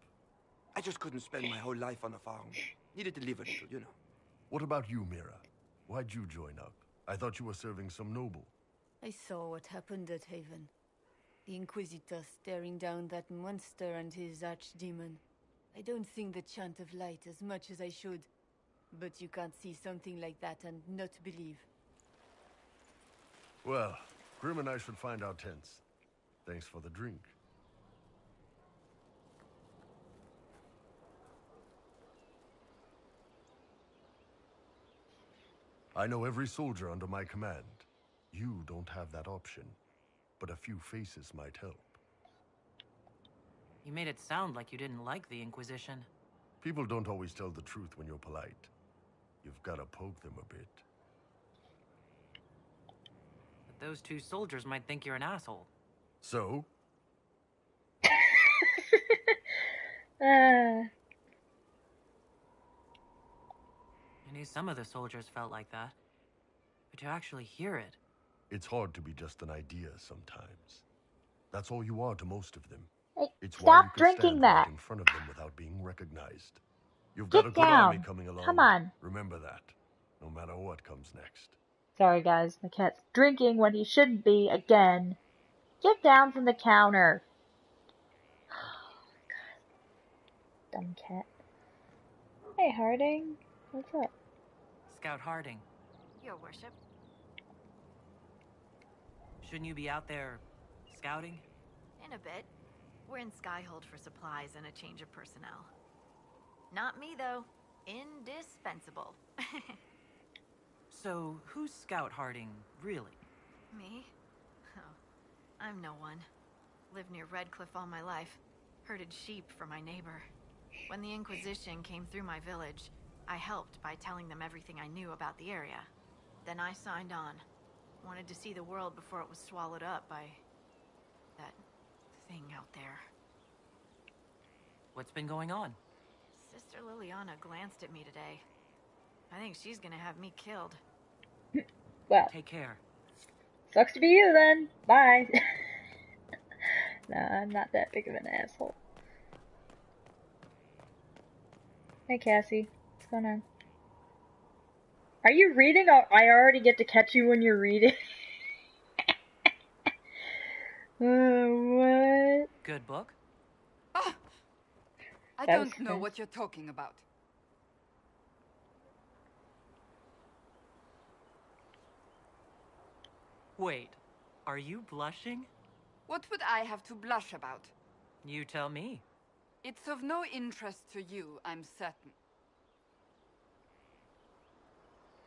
I just couldn't spend my whole life on a farm. Needed to live a little, you know. What about you, Mira? Why'd you join up? I thought you were serving some noble. I saw what happened at Haven. The Inquisitor staring down that monster and his archdemon. I don't sing the chant of light as much as I should. But you can't see something like that and not believe. Well, Grim and I should find our tents. Thanks for the drink. I know every soldier under my command. You don't have that option, but a few faces might help. You made it sound like you didn't like the Inquisition. People don't always tell the truth when you're polite. You've got to poke them a bit. But those two soldiers might think you're an asshole. So? I knew some of the soldiers felt like that. But to actually hear it... It's hard to be just an idea sometimes. That's all you are to most of them. Hey, it's why stop you can drinking stand that. right in front of them without being recognized. You've got a good army coming along. Come on. Remember that, no matter what comes next. Sorry guys, my cat's drinking when he shouldn't be again. Get down from the counter. Dumb cat. Hey Harding, what's up? Scout Harding. Your worship. Shouldn't you be out there scouting? In a bit. We're in Skyhold for supplies and a change of personnel. Not me, though. Indispensable. So, who's Scout Harding, really? Me? Oh, I'm no one. Lived near Redcliffe all my life. Herded sheep for my neighbor. When the Inquisition came through my village, I helped by telling them everything I knew about the area. Then I signed on. Wanted to see the world before it was swallowed up by... that thing out there. What's been going on? Sister Liliana glanced at me today. I think she's gonna have me killed. Well. Take care. Sucks to be you then. Bye. Nah, I'm not that big of an asshole. Hey Cassie, what's going on? Are you reading? I already get to catch you when you're reading. What? Good book? Ah! I That was don't know fast. what you're talking about. Wait, are you blushing? What would I have to blush about? You tell me. It's of no interest to you, I'm certain.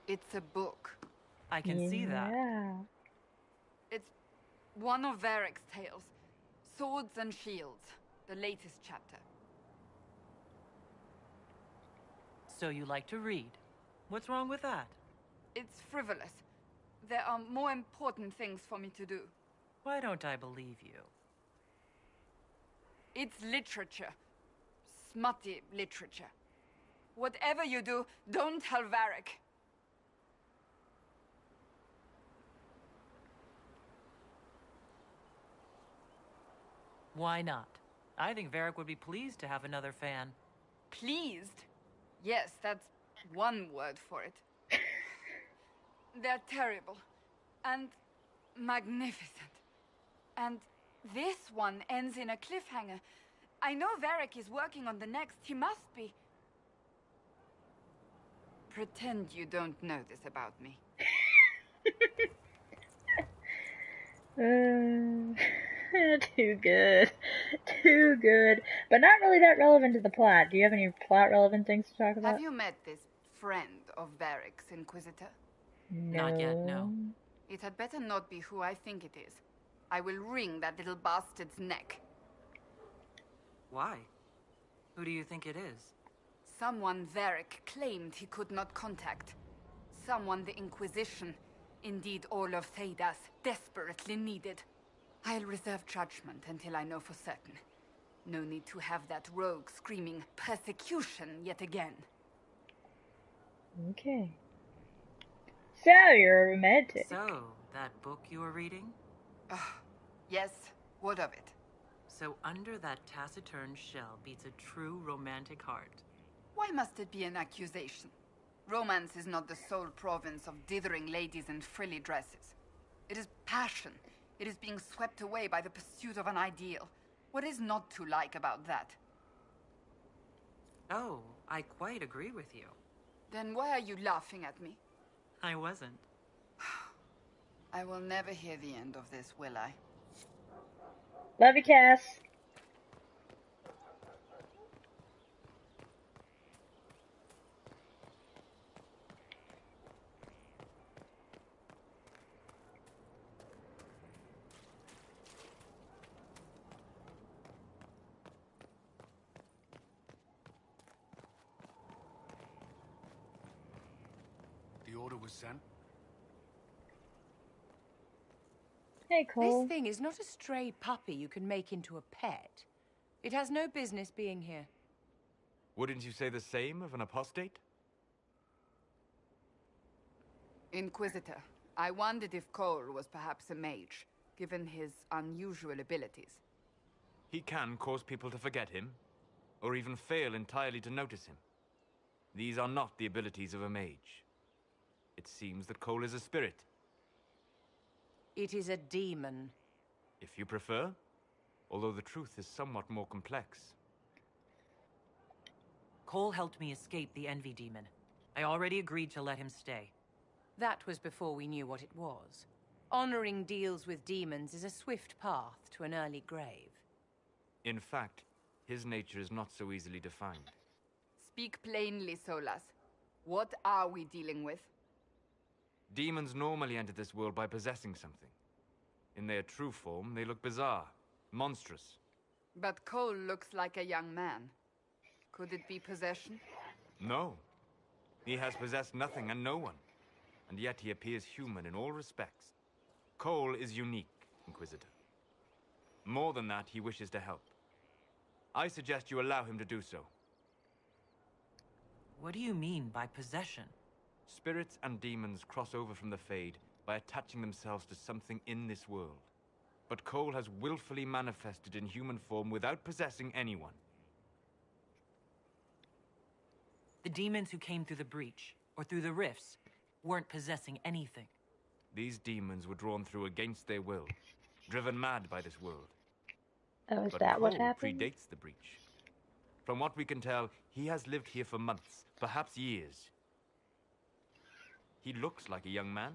It's a book. I can see that. It's one of Varric's tales. Swords and Shields, the latest chapter. So you like to read. What's wrong with that? It's frivolous. There are more important things for me to do. Why don't I believe you? It's literature. Smutty literature. Whatever you do, don't tell Varric. Why not? I think Varric would be pleased to have another fan. Pleased? Yes, that's one word for it. They're terrible. And magnificent. And this one ends in a cliffhanger. I know Varric is working on the next. He must be. Pretend you don't know this about me. Too good. Too good. But not really that relevant to the plot. Do you have any plot relevant things to talk about? Have you met this friend of Varric's, Inquisitor? No. Not yet, no. It had better not be who I think it is. I will wring that little bastard's neck. Why? Who do you think it is? Someone Varric claimed he could not contact. Someone the Inquisition, indeed all of Theidas, desperately needed. I'll reserve judgment until I know for certain. No need to have that rogue screaming persecution yet again. Okay. So, you're a romantic. So, that book you were reading? Yes, what of it? So under that taciturn shell beats a true romantic heart. Why must it be an accusation? Romance is not the sole province of dithering ladies in frilly dresses. It is passion. It is being swept away by the pursuit of an ideal. What is not to like about that? Oh, I quite agree with you. Then why are you laughing at me? I wasn't. I will never hear the end of this, will I? Love you, Cass. The order was sent? Hey, Cole. This thing is not a stray puppy you can make into a pet. It has no business being here. Wouldn't you say the same of an apostate? Inquisitor, I wondered if Cole was perhaps a mage, given his unusual abilities. He can cause people to forget him, or even fail entirely to notice him. These are not the abilities of a mage. It seems that Cole is a spirit. It is a demon. If you prefer, although the truth is somewhat more complex. Cole helped me escape the Envy Demon. I already agreed to let him stay. That was before we knew what it was. Honoring deals with demons is a swift path to an early grave. In fact, his nature is not so easily defined. Speak plainly, Solas. What are we dealing with? Demons normally enter this world by possessing something. In their true form, they look bizarre, monstrous. But Cole looks like a young man. Could it be possession? No. He has possessed nothing and no one. And yet he appears human in all respects. Cole is unique, Inquisitor. More than that, he wishes to help. I suggest you allow him to do so. What do you mean by possession? Spirits and demons cross over from the Fade by attaching themselves to something in this world. But Cole has willfully manifested in human form without possessing anyone. The demons who came through the breach, or through the rifts, weren't possessing anything. These demons were drawn through against their will, driven mad by this world. Oh, is But that what Cole happened? predates the breach. From what we can tell, he has lived here for months, perhaps years. He looks like a young man.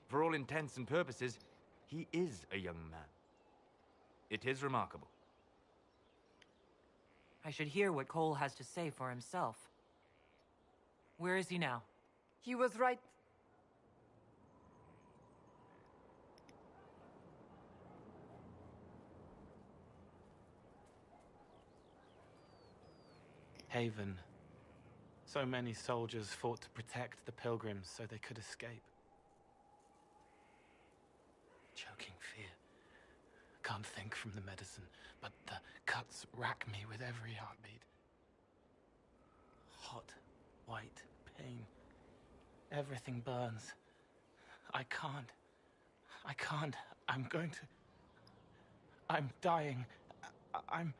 For all intents and purposes, he is a young man. It is remarkable. I should hear what Cole has to say for himself. Where is he now? He was right. Haven. So many soldiers fought to protect the pilgrims so they could escape. Choking fear. Can't think from the medicine, but the cuts rack me with every heartbeat. Hot, white pain. Everything burns. I can't. I'm going to... I'm dying. I'm...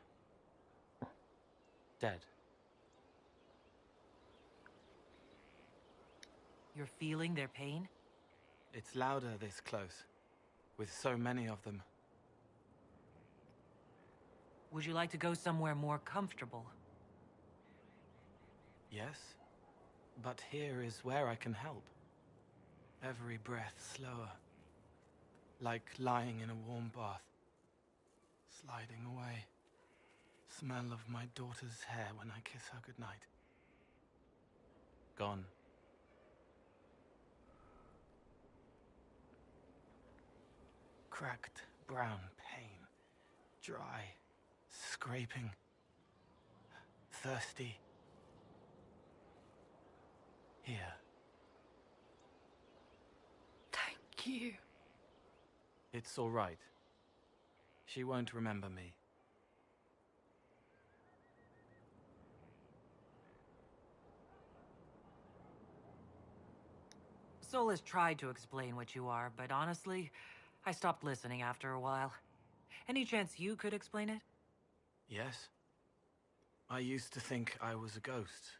dead. You're feeling their pain? It's louder this close, with so many of them. Would you like to go somewhere more comfortable? Yes, but here is where I can help. Every breath slower, like lying in a warm bath, sliding away. Smell of my daughter's hair when I kiss her goodnight. Gone. Cracked brown pain, dry, scraping, thirsty. Here. Thank you. It's all right. She won't remember me. Sol has tried to explain what you are, but honestly, I stopped listening after a while. Any chance you could explain it? Yes. I used to think I was a ghost.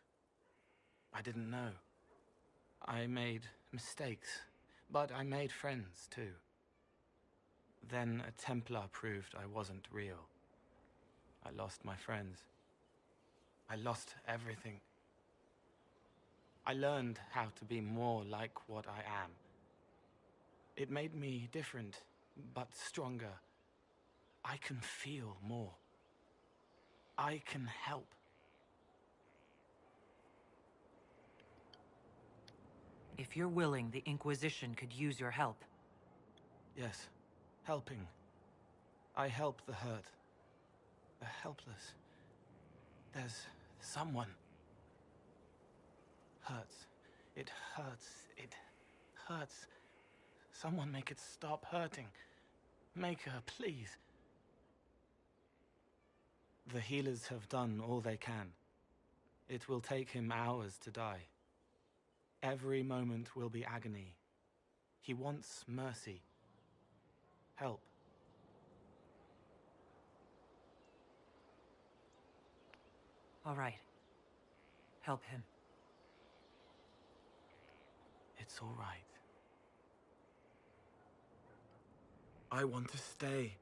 I didn't know. I made mistakes, but I made friends too. Then a Templar proved I wasn't real. I lost my friends. I lost everything. I learned how to be more like what I am. It made me different, but stronger. I can feel more. I can help. If you're willing, the Inquisition could use your help. Yes, helping. I help the hurt. The helpless. There's someone. Hurts. It hurts. It hurts. Someone make it stop hurting. Make her, please. The healers have done all they can. It will take him hours to die. Every moment will be agony. He wants mercy. Help. All right. Help him. It's all right. I want to stay.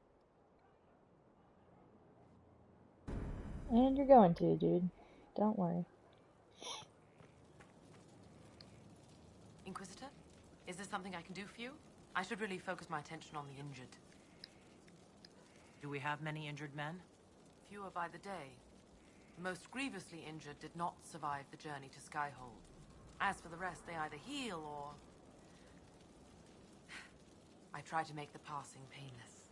And you're going to, dude. Don't worry. Inquisitor? Is there something I can do for you? I should really focus my attention on the injured. Do we have many injured men? Fewer by the day. The most grievously injured did not survive the journey to Skyhold. As for the rest, they either heal or... I try to make the passing painless.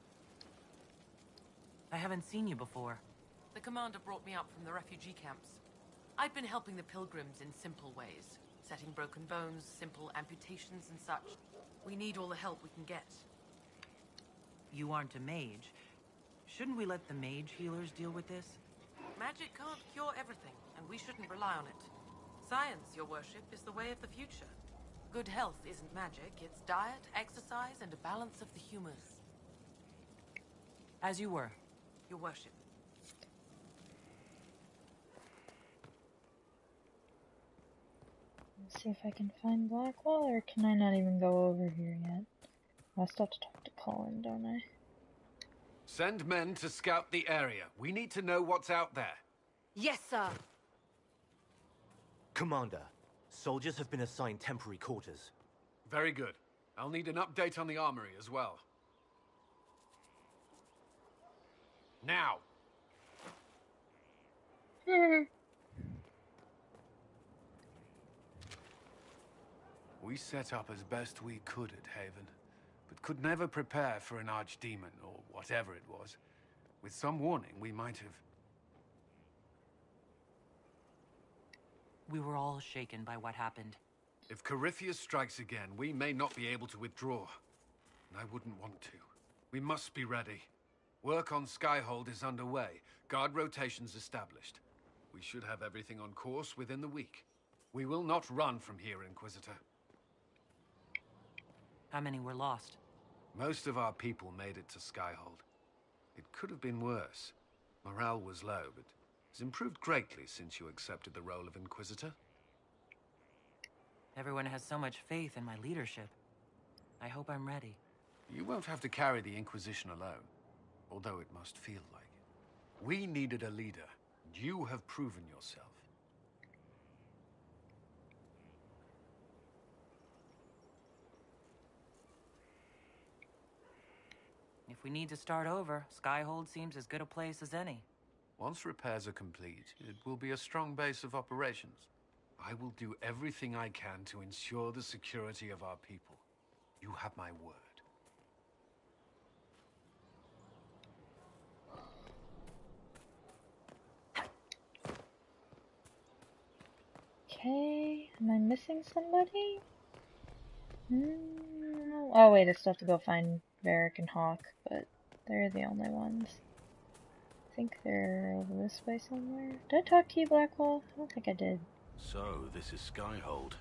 I haven't seen you before. The commander brought me up from the refugee camps. I've been helping the pilgrims in simple ways. Setting broken bones, simple amputations and such. We need all the help we can get. You aren't a mage. Shouldn't we let the mage healers deal with this? Magic can't cure everything, and we shouldn't rely on it. Science, your worship, is the way of the future. Good health isn't magic, it's diet, exercise, and a balance of the humors. As you were. Your worship. Let's see if I can find Blackwall, or can I not even go over here yet? I still have to talk to Colin, don't I? Send men to scout the area. We need to know what's out there. Yes, sir. Commander, soldiers have been assigned temporary quarters. Very good. I'll need an update on the armory as well. Now! We set up as best we could at Haven, but could never prepare for an archdemon, or whatever it was. With some warning, we might have... We were all shaken by what happened. If Corypheus strikes again, we may not be able to withdraw. And I wouldn't want to. We must be ready. Work on Skyhold is underway. Guard rotations established. We should have everything on course within the week. We will not run from here, Inquisitor. How many were lost? Most of our people made it to Skyhold. It could have been worse. Morale was low, but it's improved greatly since you accepted the role of Inquisitor. Everyone has so much faith in my leadership. I hope I'm ready. You won't have to carry the Inquisition alone, although it must feel like it. We needed a leader, and you have proven yourself. If we need to start over, Skyhold seems as good a place as any. Once repairs are complete, it will be a strong base of operations. I will do everything I can to ensure the security of our people. You have my word. Okay, am I missing somebody? Oh wait, I still have to go find Varric and Hawk, but they're the only ones. I think they're over this way somewhere. Did I talk to you, Blackwall? I don't think I did. So, this is Skyhold.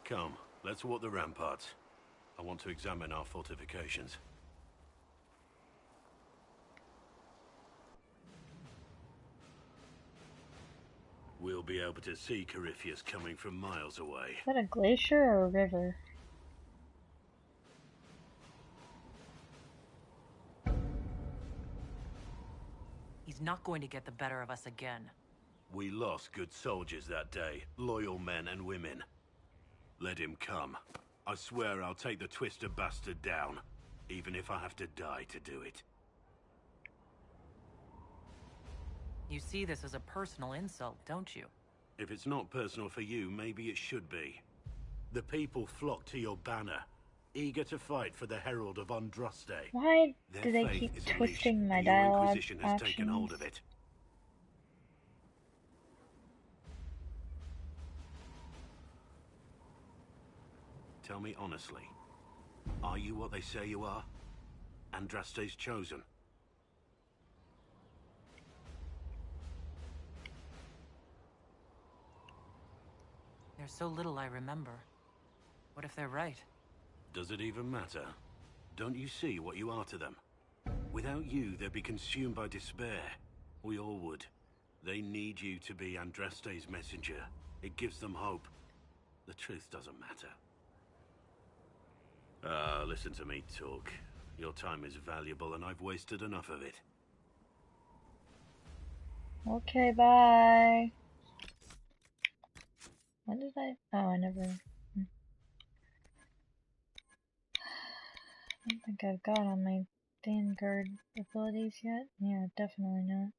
Come, let's walk the ramparts. I want to examine our fortifications. We'll be able to see Corypheus coming from miles away. Is that a glacier or a river? He's not going to get the better of us again. We lost good soldiers that day, loyal men and women. Let him come. I swear I'll take the Twister bastard down, even if I have to die to do it. You see this as a personal insult, don't you? If it's not personal for you, maybe it should be. The people flock to your banner, eager to fight for the Herald of Andraste. Why Their do they faith keep is twisting my unleashed, and your dialogue Inquisition has taken hold of options? it. Tell me honestly, are you what they say you are? Andraste's chosen? There's so little I remember. What if they're right? Does it even matter? Don't you see what you are to them? Without you, they'd be consumed by despair. We all would. They need you to be Andraste's messenger. It gives them hope. The truth doesn't matter. Listen to me talk. Your time is valuable and I've wasted enough of it. Okay, bye. When did I? Oh, I never. I don't think I've got on my Vanguard abilities yet. Yeah, definitely not.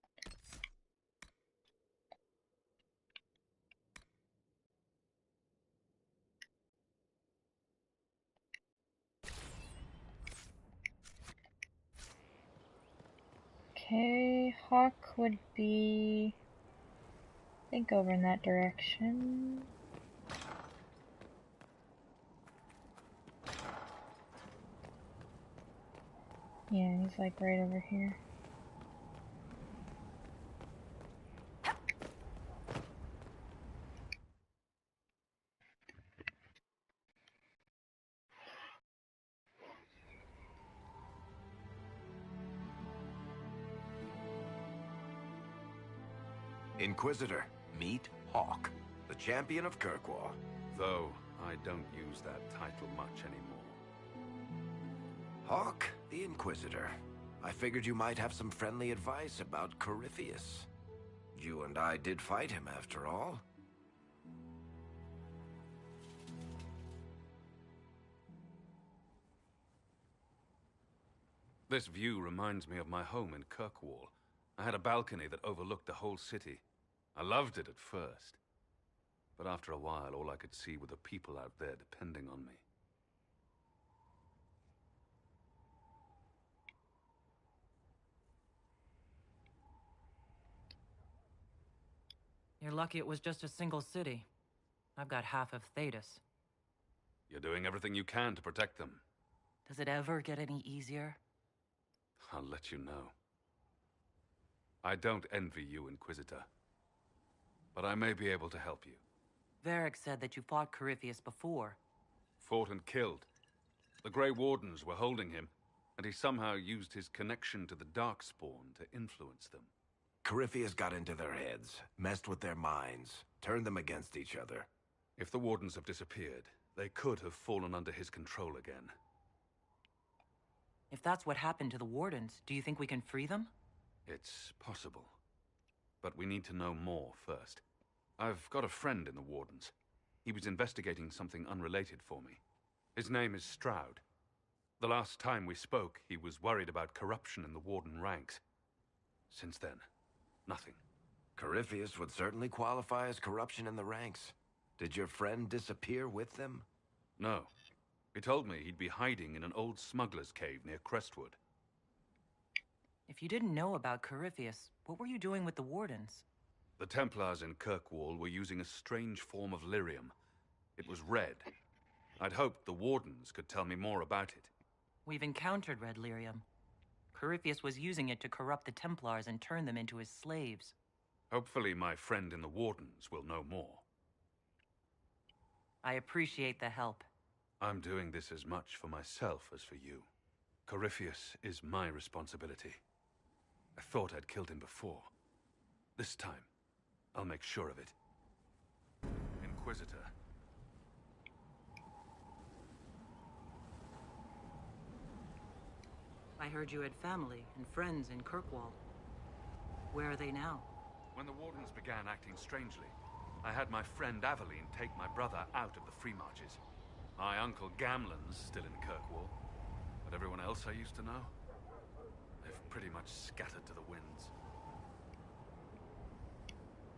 Okay, Hawk would be, I think, over in that direction. Yeah, he's like right over here. Inquisitor, meet Hawk, the champion of Kirkwall. Though I don't use that title much anymore. Hawk, the Inquisitor. I figured you might have some friendly advice about Corypheus. You and I did fight him, after all. This view reminds me of my home in Kirkwall. I had a balcony that overlooked the whole city. I loved it at first. But after a while, all I could see were the people out there depending on me. You're lucky it was just a single city. I've got half of Thedas. You're doing everything you can to protect them. Does it ever get any easier? I'll let you know. I don't envy you, Inquisitor. But I may be able to help you. Varric said that you fought Corypheus before. Fought and killed. The Grey Wardens were holding him, and he somehow used his connection to the Darkspawn to influence them. Corypheus got into their heads, messed with their minds, turned them against each other. If the Wardens have disappeared, they could have fallen under his control again. If that's what happened to the Wardens, do you think we can free them? It's possible. But we need to know more first. I've got a friend in the Wardens. He was investigating something unrelated for me. His name is Stroud. The last time we spoke, he was worried about corruption in the Warden ranks. Since then, nothing. Corypheus would certainly qualify as corruption in the ranks. Did your friend disappear with them? No. He told me he'd be hiding in an old smuggler's cave near Crestwood. If you didn't know about Corypheus, what were you doing with the Wardens? The Templars in Kirkwall were using a strange form of lyrium. It was red. I'd hoped the Wardens could tell me more about it. We've encountered red lyrium. Corypheus was using it to corrupt the Templars and turn them into his slaves. Hopefully my friend in the Wardens will know more. I appreciate the help. I'm doing this as much for myself as for you. Corypheus is my responsibility. I thought I'd killed him before. This time, I'll make sure of it. Inquisitor. I heard you had family and friends in Kirkwall. Where are they now? When the Wardens began acting strangely, I had my friend Aveline take my brother out of the Free Marches. My uncle Gamlen's still in Kirkwall, but everyone else I used to know, they've pretty much scattered to the winds.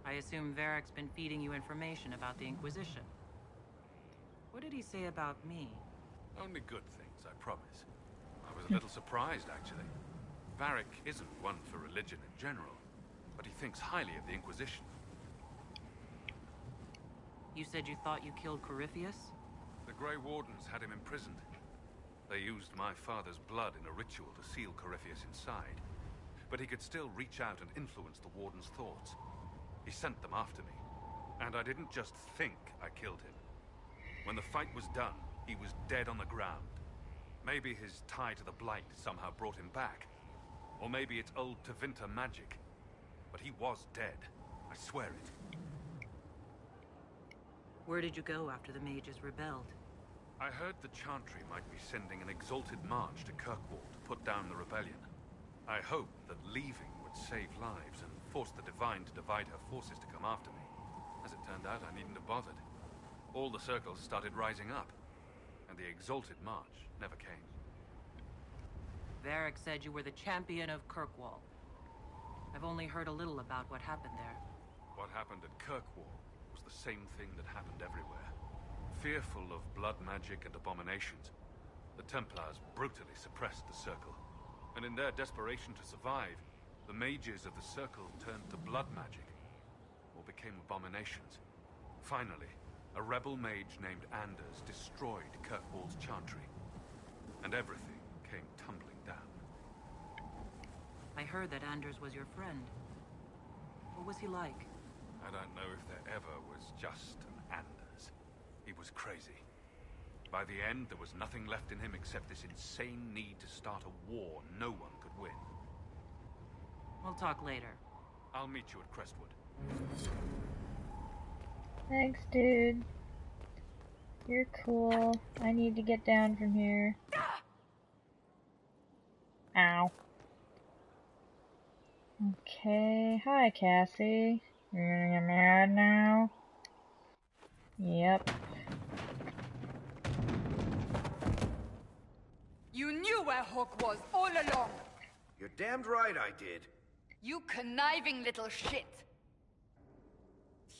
I assume Varric's been feeding you information about the Inquisition. What did he say about me? Only good things, I promise. I was a little surprised, actually. Varric isn't one for religion in general, but he thinks highly of the Inquisition. You said you thought you killed Corypheus? The Grey Wardens had him imprisoned. They used my father's blood in a ritual to seal Corypheus inside. But he could still reach out and influence the Warden's thoughts. He sent them after me. And I didn't just think I killed him. When the fight was done, he was dead on the ground. Maybe his tie to the Blight somehow brought him back. Or maybe it's old Tevinter magic. But he was dead. I swear it. Where did you go after the mages rebelled? I heard the Chantry might be sending an exalted march to Kirkwall to put down the rebellion. I hoped that leaving would save lives and force the Divine to divide her forces to come after me. As it turned out, I needn't have bothered. All the circles started rising up, and the exalted march never came. Varric said you were the champion of Kirkwall. I've only heard a little about what happened there. What happened at Kirkwall was the same thing that happened everywhere. Fearful of blood magic and abominations, the Templars brutally suppressed the Circle. And in their desperation to survive, the mages of the Circle turned to blood magic, or became abominations. Finally, a rebel mage named Anders destroyed Kirkwall's Chantry, and everything came tumbling down. I heard that Anders was your friend. What was he like? I don't know if there ever was just an Anders. He was crazy. By the end, there was nothing left in him except this insane need to start a war no one could win. We'll talk later. I'll meet you at Crestwood. Thanks, dude. You're cool. I need to get down from here. Ow. Okay. Hi, Cassie. You're gonna get mad now? Yep. You knew where Hawk was all along! You're damned right I did. You conniving little shit!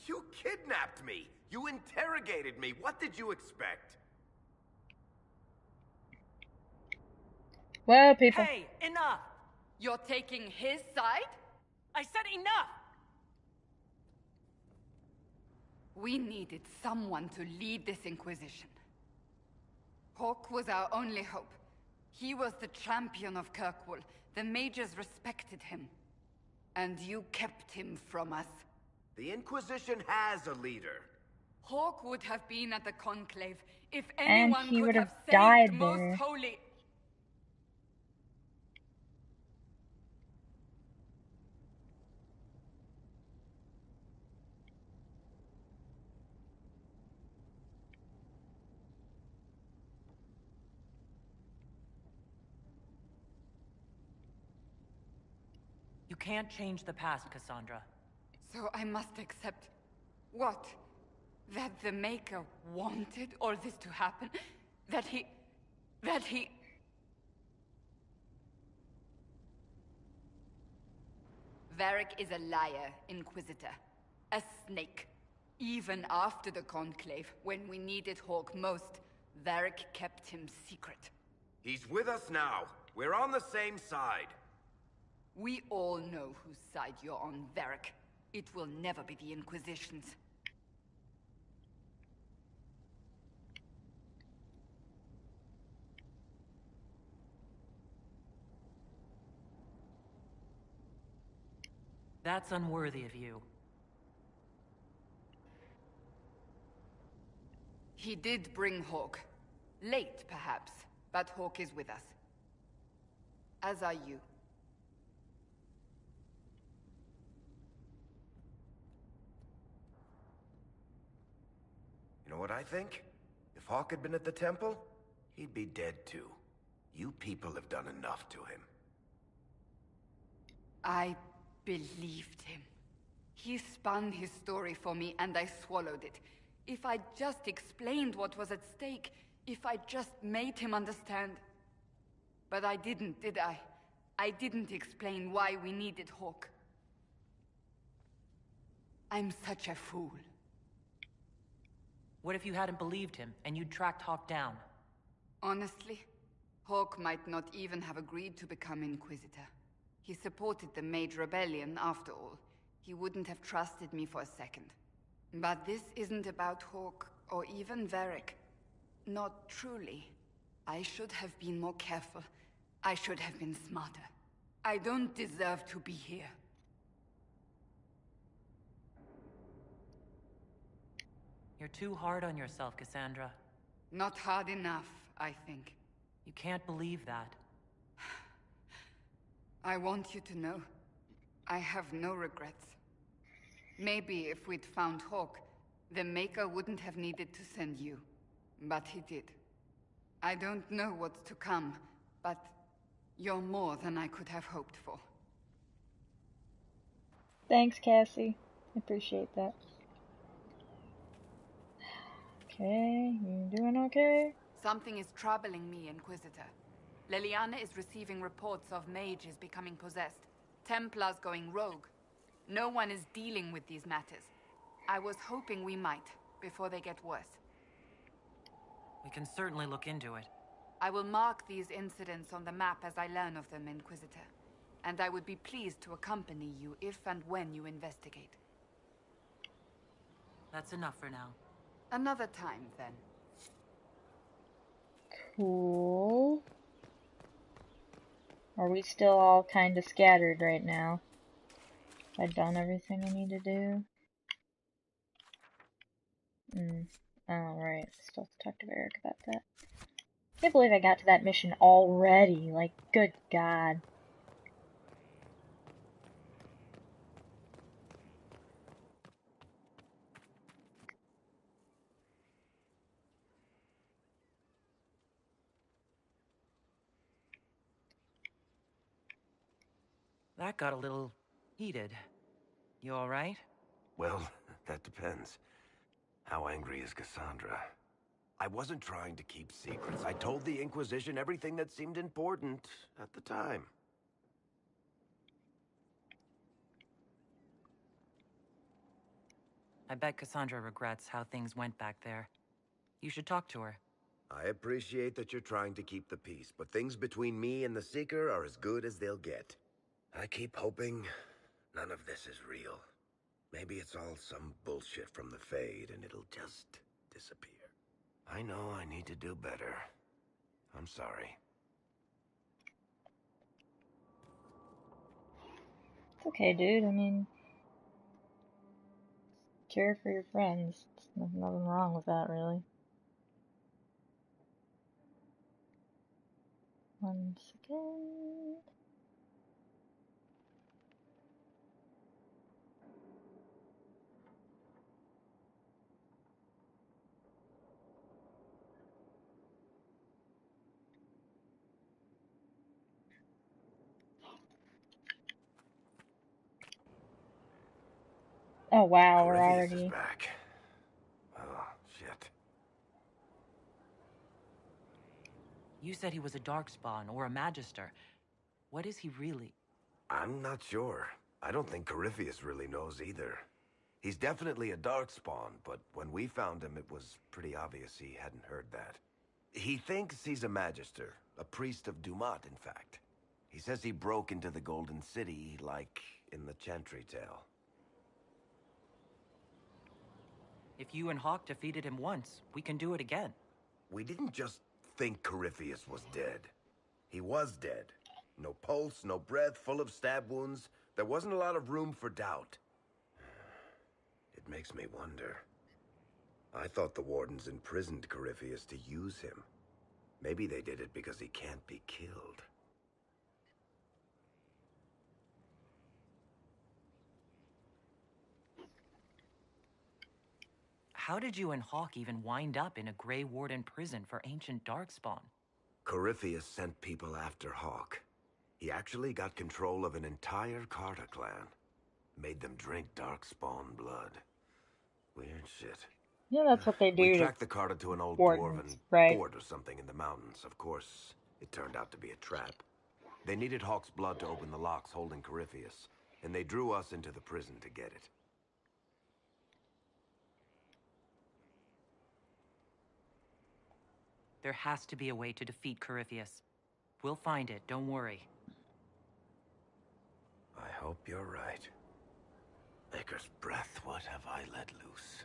You kidnapped me! You interrogated me! What did you expect? Well, people. Hey, enough! You're taking his side? I said enough! We needed someone to lead this Inquisition. Hawk was our only hope. He was the champion of Kirkwall. The mages respected him. And you kept him from us. The Inquisition has a leader. Hawk would have been at the Conclave if And anyone he could would have have saved died Most there. Holy. You can't change the past, Cassandra. So I must accept... what? That the Maker wanted all this to happen? That he... Varric is a liar, Inquisitor. A snake. Even after the Conclave, when we needed Hawk most, Varric kept him secret. He's with us now. We're on the same side. We all know whose side you're on, Varric. It will never be the Inquisition's. That's unworthy of you. He did bring Hawk. Late, perhaps, but Hawk is with us. As are you. You know what I think? If Hawk had been at the temple, he'd be dead too. You people have done enough to him. I believed him. He spun his story for me, and I swallowed it. If I just explained what was at stake, if I just made him understand... But I didn't, did I? I didn't explain why we needed Hawk. I'm such a fool. What if you hadn't believed him, and you'd tracked Hawk down? Honestly, Hawk might not even have agreed to become Inquisitor. He supported the Mage Rebellion, after all. He wouldn't have trusted me for a second. But this isn't about Hawk, or even Varric. Not truly. I should have been more careful. I should have been smarter. I don't deserve to be here. You're too hard on yourself, Cassandra. Not hard enough, I think. You can't believe that. I want you to know, I have no regrets. Maybe if we'd found Hawk, the Maker wouldn't have needed to send you. But he did. I don't know what's to come, but you're more than I could have hoped for. Thanks, Cassie. I appreciate that. Okay, you doing okay? Something is troubling me, Inquisitor. Leliana is receiving reports of mages becoming possessed, Templars going rogue. No one is dealing with these matters. I was hoping we might, before they get worse. We can certainly look into it. I will mark these incidents on the map as I learn of them, Inquisitor. And I would be pleased to accompany you if and when you investigate. That's enough for now. Another time, then. Cool. Are we still all kind of scattered right now? I've done everything I need to do. Alright, still have to talk to Eric about that. Can't believe I got to that mission already. Like, good God. That got a little heated. You all right? Well, that depends. How angry is Cassandra? I wasn't trying to keep secrets. I told the Inquisition everything that seemed important at the time. I bet Cassandra regrets how things went back there. You should talk to her. I appreciate that you're trying to keep the peace, but things between me and the Seeker are as good as they'll get. I keep hoping none of this is real. Maybe it's all some bullshit from the Fade and it'll just disappear. I know I need to do better. I'm sorry. It's okay, dude. I mean, care for your friends. There's nothing wrong with that, really. One second. Oh wow, we're Corypheus is already... back. Oh, shit. You said he was a Darkspawn or a Magister. What is he really? I'm not sure. I don't think Corypheus really knows either. He's definitely a Darkspawn, but when we found him, it was pretty obvious he hadn't heard that. He thinks he's a Magister, a priest of Dumat, in fact. He says he broke into the Golden City, like in the Chantry tale. If you and Hawk defeated him once, we can do it again. We didn't just think Corypheus was dead. He was dead. No pulse, no breath, full of stab wounds. There wasn't a lot of room for doubt. It makes me wonder. I thought the Wardens imprisoned Corypheus to use him. Maybe they did it because he can't be killed. How did you and Hawk even wind up in a Grey Warden prison for ancient Darkspawn? Corypheus sent people after Hawk. He actually got control of an entire Carter clan. Made them drink Darkspawn blood. Weird shit. Yeah, that's what they do We to tracked the Carter to an old Wardens, dwarven right? fort or something in the mountains. Of course, it turned out to be a trap. They needed Hawk's blood to open the locks holding Corypheus, and they drew us into the prison to get it. There has to be a way to defeat Corypheus. We'll find it, don't worry. I hope you're right. Maker's breath, what have I let loose?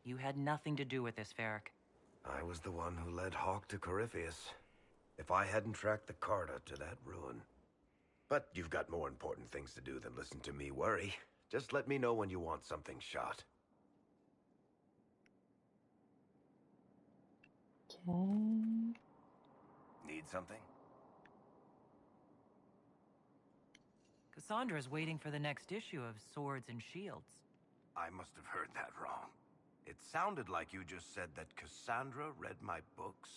You had nothing to do with this, Varric. I was the one who led Hawk to Corypheus. If I hadn't tracked the Carter to that ruin. But you've got more important things to do than listen to me worry. Just let me know when you want something shot. Okay. Need something? Cassandra's waiting for the next issue of Swords and Shields. I must have heard that wrong. It sounded like you just said that Cassandra read my books.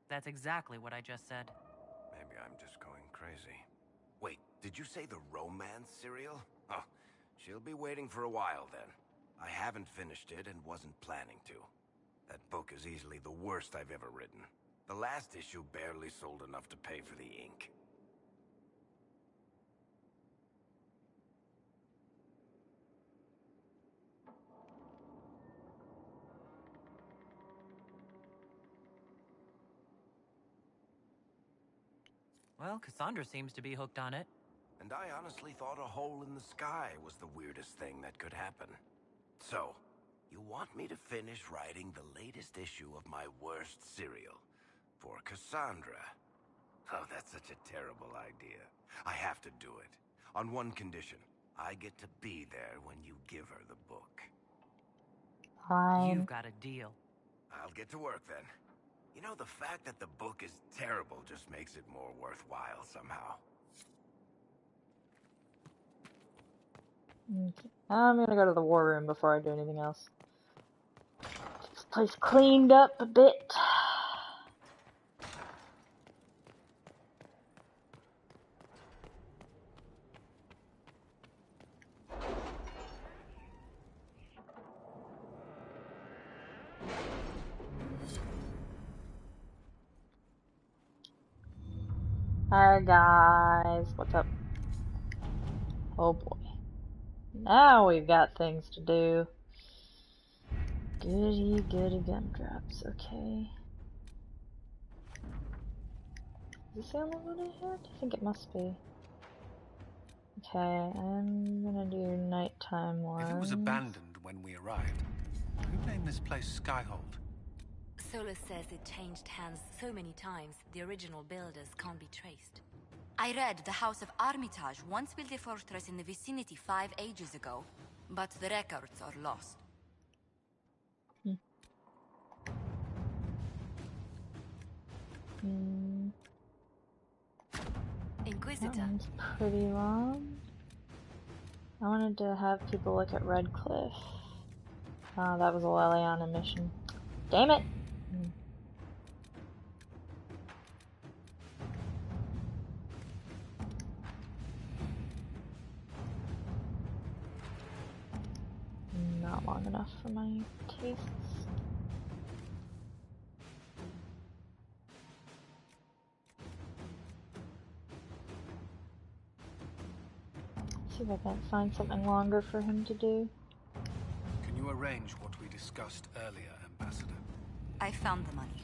That's exactly what I just said. Maybe I'm just going crazy. Wait, did you say the romance serial? Oh, she'll be waiting for a while then. I haven't finished it and wasn't planning to. That book is easily the worst I've ever written. The last issue barely sold enough to pay for the ink. Well, Cassandra seems to be hooked on it. And I honestly thought a hole in the sky was the weirdest thing that could happen. So, you want me to finish writing the latest issue of my worst serial for Cassandra? Oh, that's such a terrible idea. I have to do it. On one condition. I get to be there when you give her the book. Fine. You've got a deal. I'll get to work then. You know, the fact that the book is terrible just makes it more worthwhile somehow. Okay. I'm gonna go to the war room before I do anything else. Get this place cleaned up a bit. Hi guys, what's up? Oh boy. Now we've got things to do. Goody goody gumdrops, okay. Is this the only one I had? I think it must be. Okay, I'm gonna do nighttime ones. If it was abandoned when we arrived, who named this place Skyhold? Solus says it changed hands so many times, the original builders can't be traced. I read the House of Armitage once built a fortress in the vicinity 5 ages ago, but the records are lost. Inquisitor. That one's pretty long. I wanted to have people look at Red Cliff. Oh, that was a Leliana mission. Damn it! Not long enough for my tastes. See if I can find something longer for him to do. Can you arrange what we discussed earlier, Ambassador? I found the money.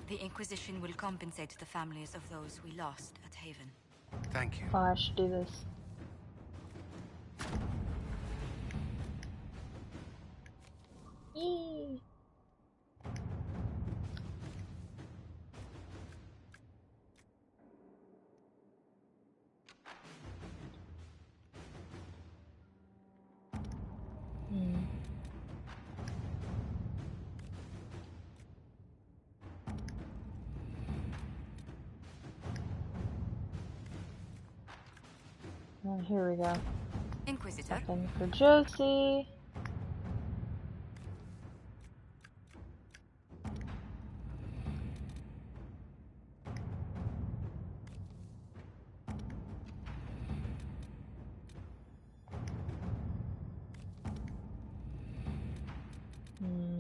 The Inquisition will compensate the families of those we lost at Haven. Thank you. Oh, I should do this. Yee! Oh, here we go. Inquisitor. Something for Josie.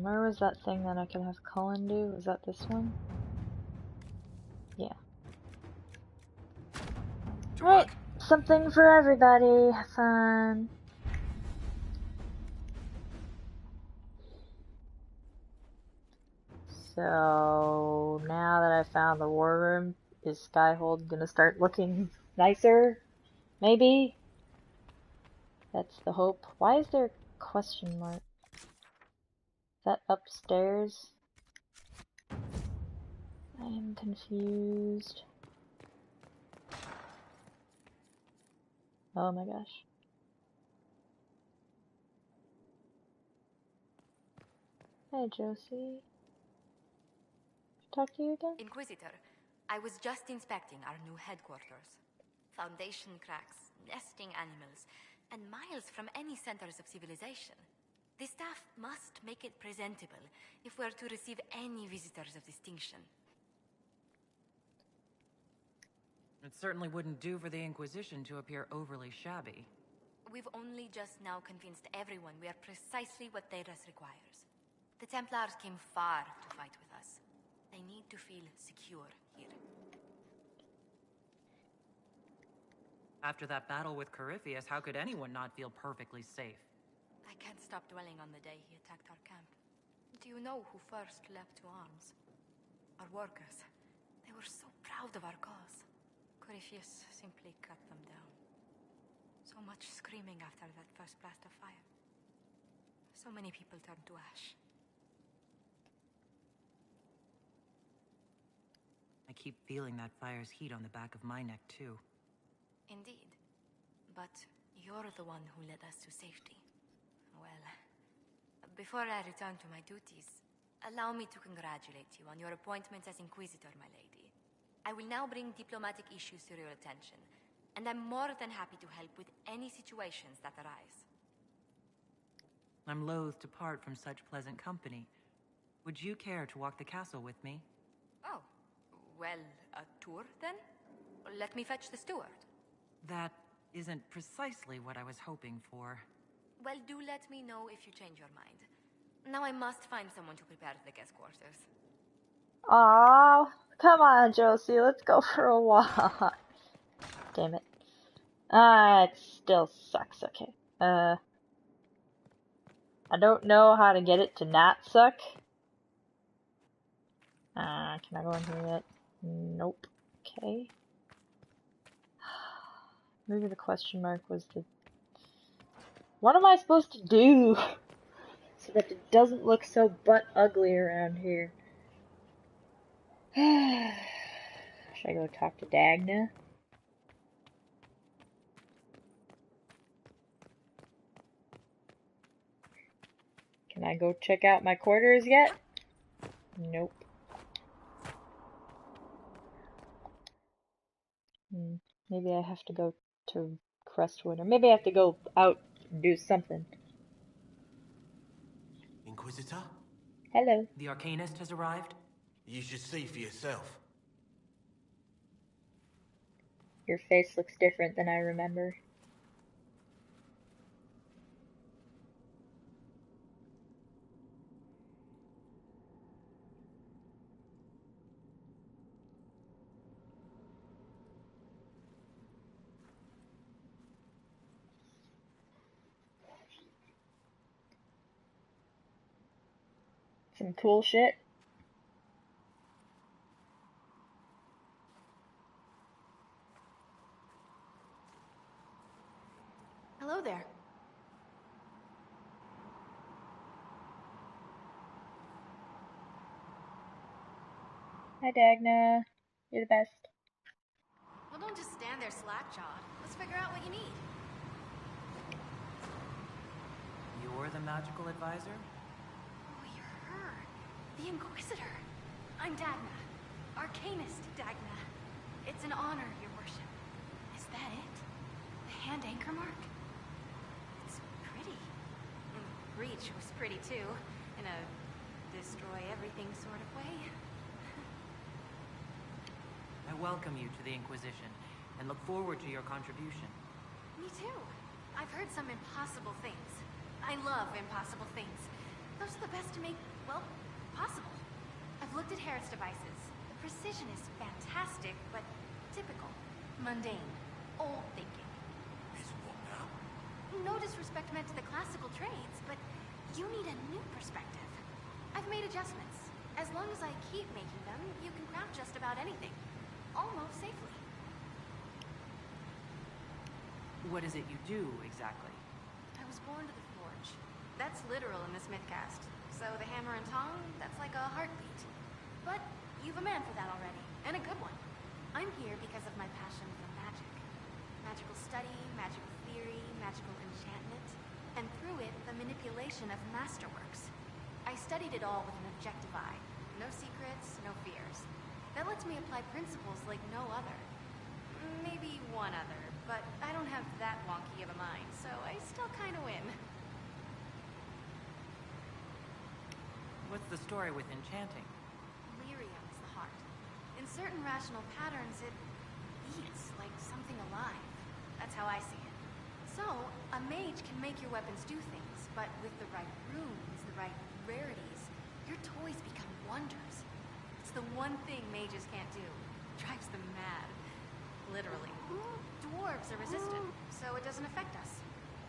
Where was that thing that I could have Cullen do? Was that this one? Yeah. Right, something for everybody. Have fun. So now that I found the war room, is Skyhold gonna start looking nicer? Maybe? That's the hope. Why is there a question mark? Is that upstairs? I am confused. Oh my gosh. Hey Josie. Talk to you again? Inquisitor, I was just inspecting our new headquarters. Foundation cracks, nesting animals, and miles from any centers of civilization. The staff must make it presentable if we're to receive any visitors of distinction. It certainly wouldn't do for the Inquisition to appear overly shabby. We've only just now convinced everyone we are precisely what Thedas requires. The Templars came far to fight with us. They need to feel secure here. After that battle with Corypheus, how could anyone not feel perfectly safe? I can't stop dwelling on the day he attacked our camp. Do you know who first leapt to arms? Our workers. They were so proud of our cause. Corypheus simply cut them down. So much screaming after that first blast of fire. So many people turned to ash. I keep feeling that fire's heat on the back of my neck, too. Indeed. But you're the one who led us to safety. Well, before I return to my duties, allow me to congratulate you on your appointment as Inquisitor, my lady. I will now bring diplomatic issues to your attention, and I'm more than happy to help with any situations that arise. I'm loath to part from such pleasant company. Would you care to walk the castle with me? Oh, well, a tour then? Let me fetch the steward. That isn't precisely what I was hoping for. Well, do let me know if you change your mind. Now I must find someone to prepare the guest quarters. Aww, Come on, Josie, let's go for a walk. Damn it. Ah, it still sucks. Okay. I don't know how to get it to not suck. Can I go in here yet? Nope. Okay. Maybe the question mark was the... What am I supposed to do so that it doesn't look so butt ugly around here? Should I go talk to Dagna? Can I go check out my quarters yet? Nope. Maybe I have to go to Crestwood, or maybe I have to go out and do something. Inquisitor? Hello. The Arcanist has arrived? You should see for yourself. Your face looks different than I remember. Some cool shit. Hello there. Hi, Dagna. You're the best. Well, don't just stand there slack-jawed. Let's figure out what you need. You're the magical advisor? Oh, you're her. The Inquisitor. I'm Dagna. Arcanist Dagna. It's an honor, your worship. Is that it? The hand anchor mark? It's pretty. And the breach was pretty, too. In a destroy-everything sort of way. I welcome you to the Inquisition, and look forward to your contribution. Me too. I've heard some impossible things. I love impossible things. Those are the best to make, well, possible. I've looked at Herod's devices. The precision is fantastic, but typical. Mundane. Old thinking. Is what now? No disrespect meant to the classical trades, but you need a new perspective. I've made adjustments. As long as I keep making them, you can craft just about anything. Almost safely. What is it you do, exactly? I was born to the forge. That's literal in this mythcast. So the hammer and tongue, that's like a heartbeat. But you've a man for that already, and a good one. I'm here because of my passion for magic. Magical study, magical theory, magical enchantment, and through it, the manipulation of masterworks. I studied it all with an objective eye. No secrets, no fears. That lets me apply principles like no other. Maybe one other, but I don't have that wonky of a mind, so I still kind of win. What's the story with enchanting? Lyrium is the heart. In certain rational patterns, it beats like something alive. That's how I see it. So, a mage can make your weapons do things, but with the right runes, the right rarities, your toys become wonders. It's the one thing mages can't do. Drives them mad. Literally. Dwarves are resistant, so it doesn't affect us.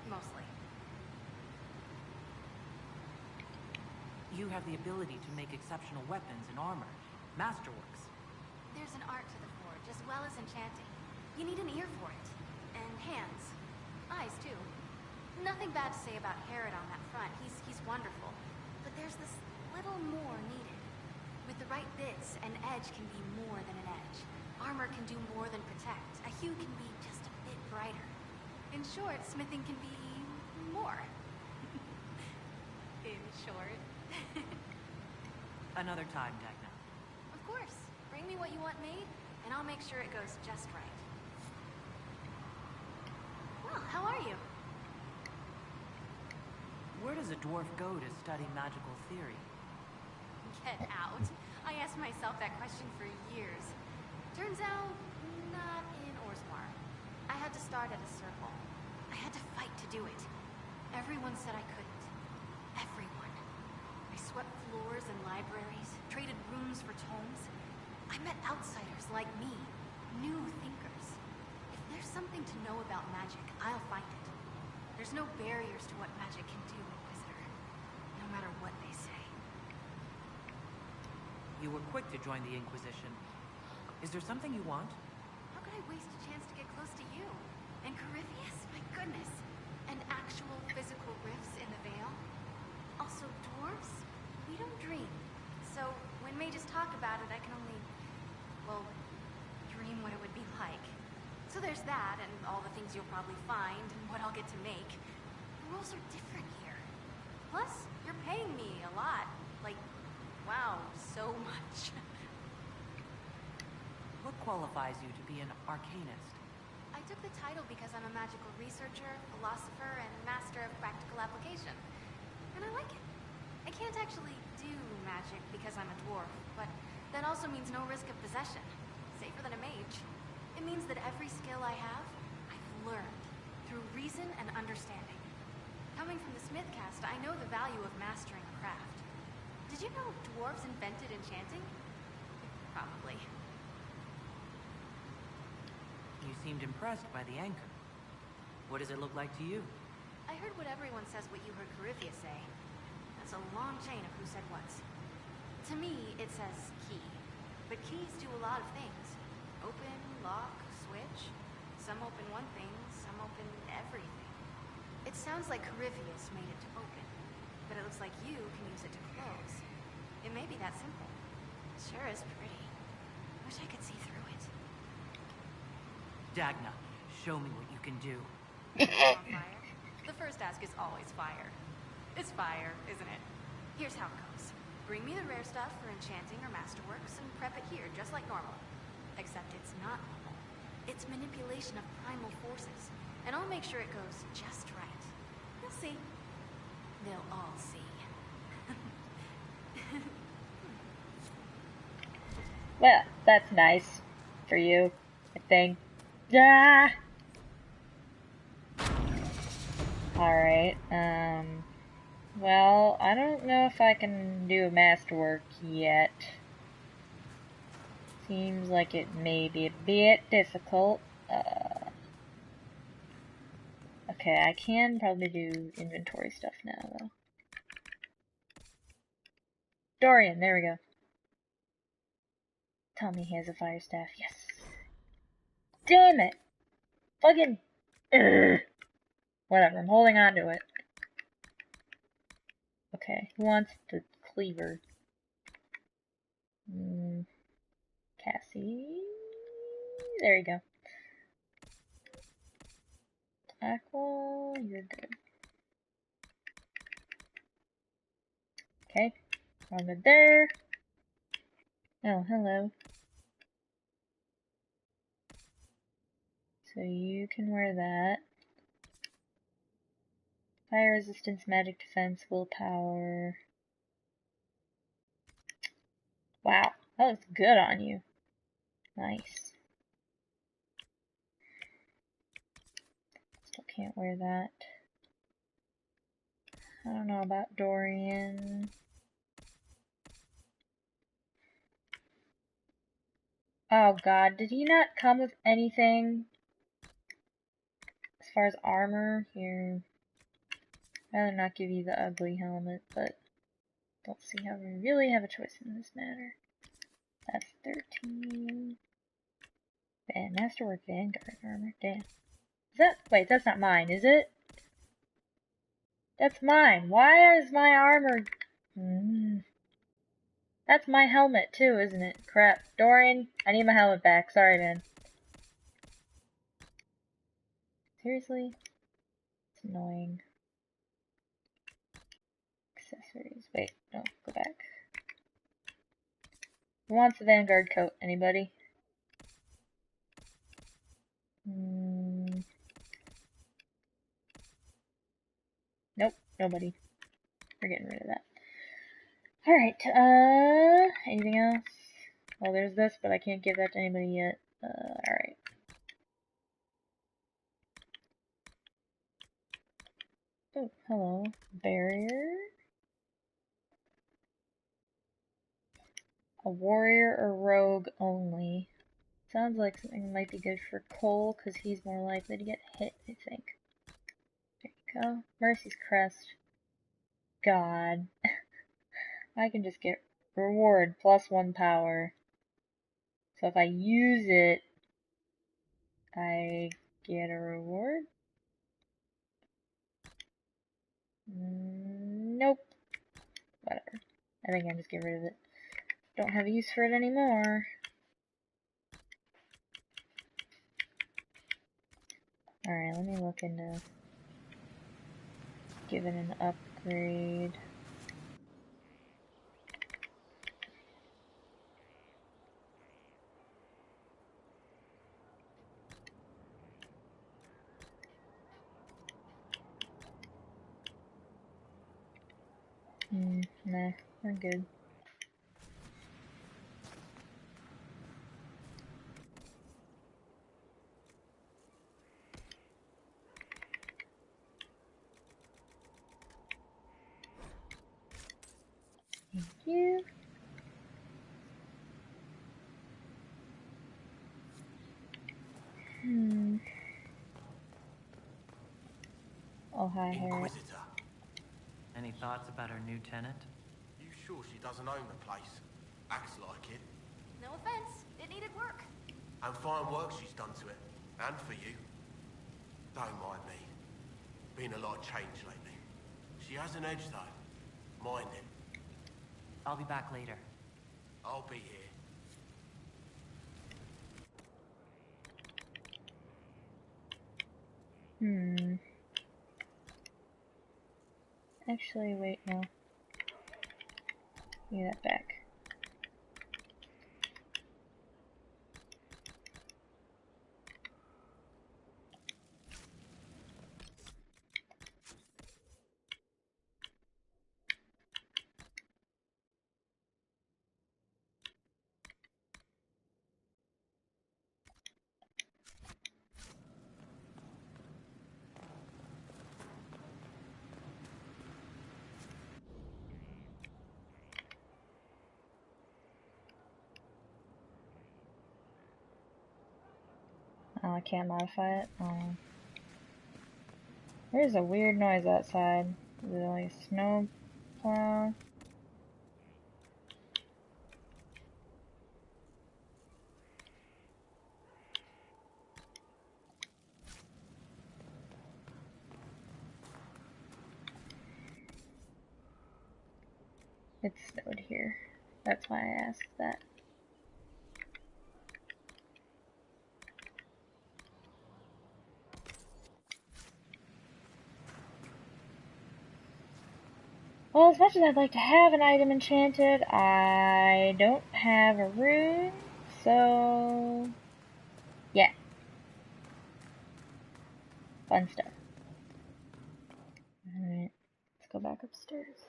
Mostly. You have the ability to make exceptional weapons and armor. Masterworks. There's an art to the forge, as well as enchanting. You need an ear for it. And hands. Eyes, too. Nothing bad to say about Herod on that front. He's wonderful. But there's this little more needed. With the right bits, an edge can be more than an edge. Armor can do more than protect. A hue can be just a bit brighter. In short, smithing can be more. In short. Another time, Dagna. Of course. Bring me what you want made, and I'll make sure it goes just right. Well, how are you? Where does a dwarf go to study magical theory? Get out. I asked myself that question for years. Turns out, not in Orsmar. I had to start at a circle. I had to fight to do it. Everyone said I couldn't. Everyone. I swept floors and libraries, traded rooms for tomes. I met outsiders like me, new thinkers. If there's something to know about magic, I'll find it. There's no barriers to what magic can do, Inquisitor, no matter what they say. You were quick to join the Inquisition. Is there something you want? How could I waste a chance to get close to you? And Corypheus? My goodness. And actual physical rifts in the Veil? Also dwarves? We don't dream. So, when mages talk about it, I can only, well, dream what it would be like. So there's that, and all the things you'll probably find, and what I'll get to make. The rules are different here. Plus, you're paying me a lot. Like, wow, so much. What qualifies you to be an arcanist? I took the title because I'm a magical researcher, philosopher, and master of practical application. And I like it. I can't actually do magic because I'm a dwarf, but that also means no risk of possession. Safer than a mage. It means that every skill I have, I've learned through reason and understanding. Coming from the Smith caste, I know the value of mastering a craft. Did you know dwarves invented enchanting? Probably. You seemed impressed by the anchor. What does it look like to you? I heard what everyone says what you heard Corypheus say. That's a long chain of who said what's. To me, it says key. But keys do a lot of things. Open, lock, switch. Some open one thing, some open everything. It sounds like Corypheus made it to open. But it looks like you can use it to close. It may be that simple. It sure is pretty. Wish I could see through it. Dagna, show me what you can do. On fire? The first ask is always fire. It's fire, isn't it? Here's how it goes. Bring me the rare stuff for enchanting or masterworks and prep it here, just like normal. Except it's not normal. It's manipulation of primal forces. And I'll make sure it goes just right. You'll see. They'll all see. Well, that's nice for you, I think. Ah! Alright, well, I don't know if I can do a masterwork yet. Seems like it may be a bit difficult. Okay, I can probably do inventory stuff now, though. Dorian, there we go. Tell me he has a fire staff. Yes. Damn it! Fucking... Ugh. Whatever, I'm holding on to it. Okay, who wants the cleaver? Cassie? There you go. Aqua, you're good. Okay, on good there. Oh, hello. So you can wear that. Fire resistance, magic defense, willpower. Wow, that looks good on you. Nice. Still can't wear that. I don't know about Dorian. Oh god, did he not come with anything? As far as armor, here. I'd rather not give you the ugly helmet, but don't see how we really have a choice in this matter. That's 13. And Masterwork Vanguard armor, damn. Is that, wait, that's not mine, is it? That's mine. Why is my armor... That's my helmet too, isn't it? Crap. Dorian, I need my helmet back. Sorry, man. Seriously? It's annoying. Accessories. Wait, no, go back. Who wants the Vanguard coat? Anybody? Nope, nobody. We're getting rid of that. Alright, anything else? Well, there's this, but I can't give that to anybody yet. Alright. Oh, hello. Barrier. A warrior or rogue only. Sounds like something that might be good for Cole, because he's more likely to get hit, I think. There you go. Mercy's Crest. God. I can just get reward +1 power. So if I use it, I get a reward? Nope. Whatever. I think I'll just get rid of it. Don't have a use for it anymore. Alright, let me look into giving an upgrade. Nah, we're good. Thank you. Oh, hi, Harriet. Inquisitor. Any thoughts about our new tenant? You sure she doesn't own the place? Acts like it. No offense, it needed work. And fine work she's done to it. And for you. Don't mind me. Been a lot of change lately. She has an edge, though. Mind it. I'll be back later. I'll be here. Actually, wait, no. Give me that back. Oh, I can't modify it. Oh. There's a weird noise outside. Is it like a snow plow? It snowed here. That's why I asked that. Well, as much as I'd like to have an item enchanted, I don't have a rune, so yeah. Fun stuff. Alright, let's go back upstairs.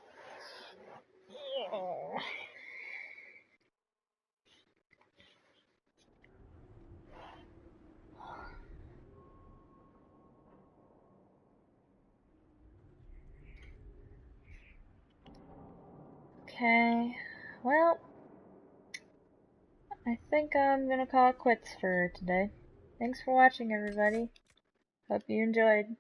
Okay, well, I think I'm gonna call it quits for today. Thanks for watching, everybody. Hope you enjoyed.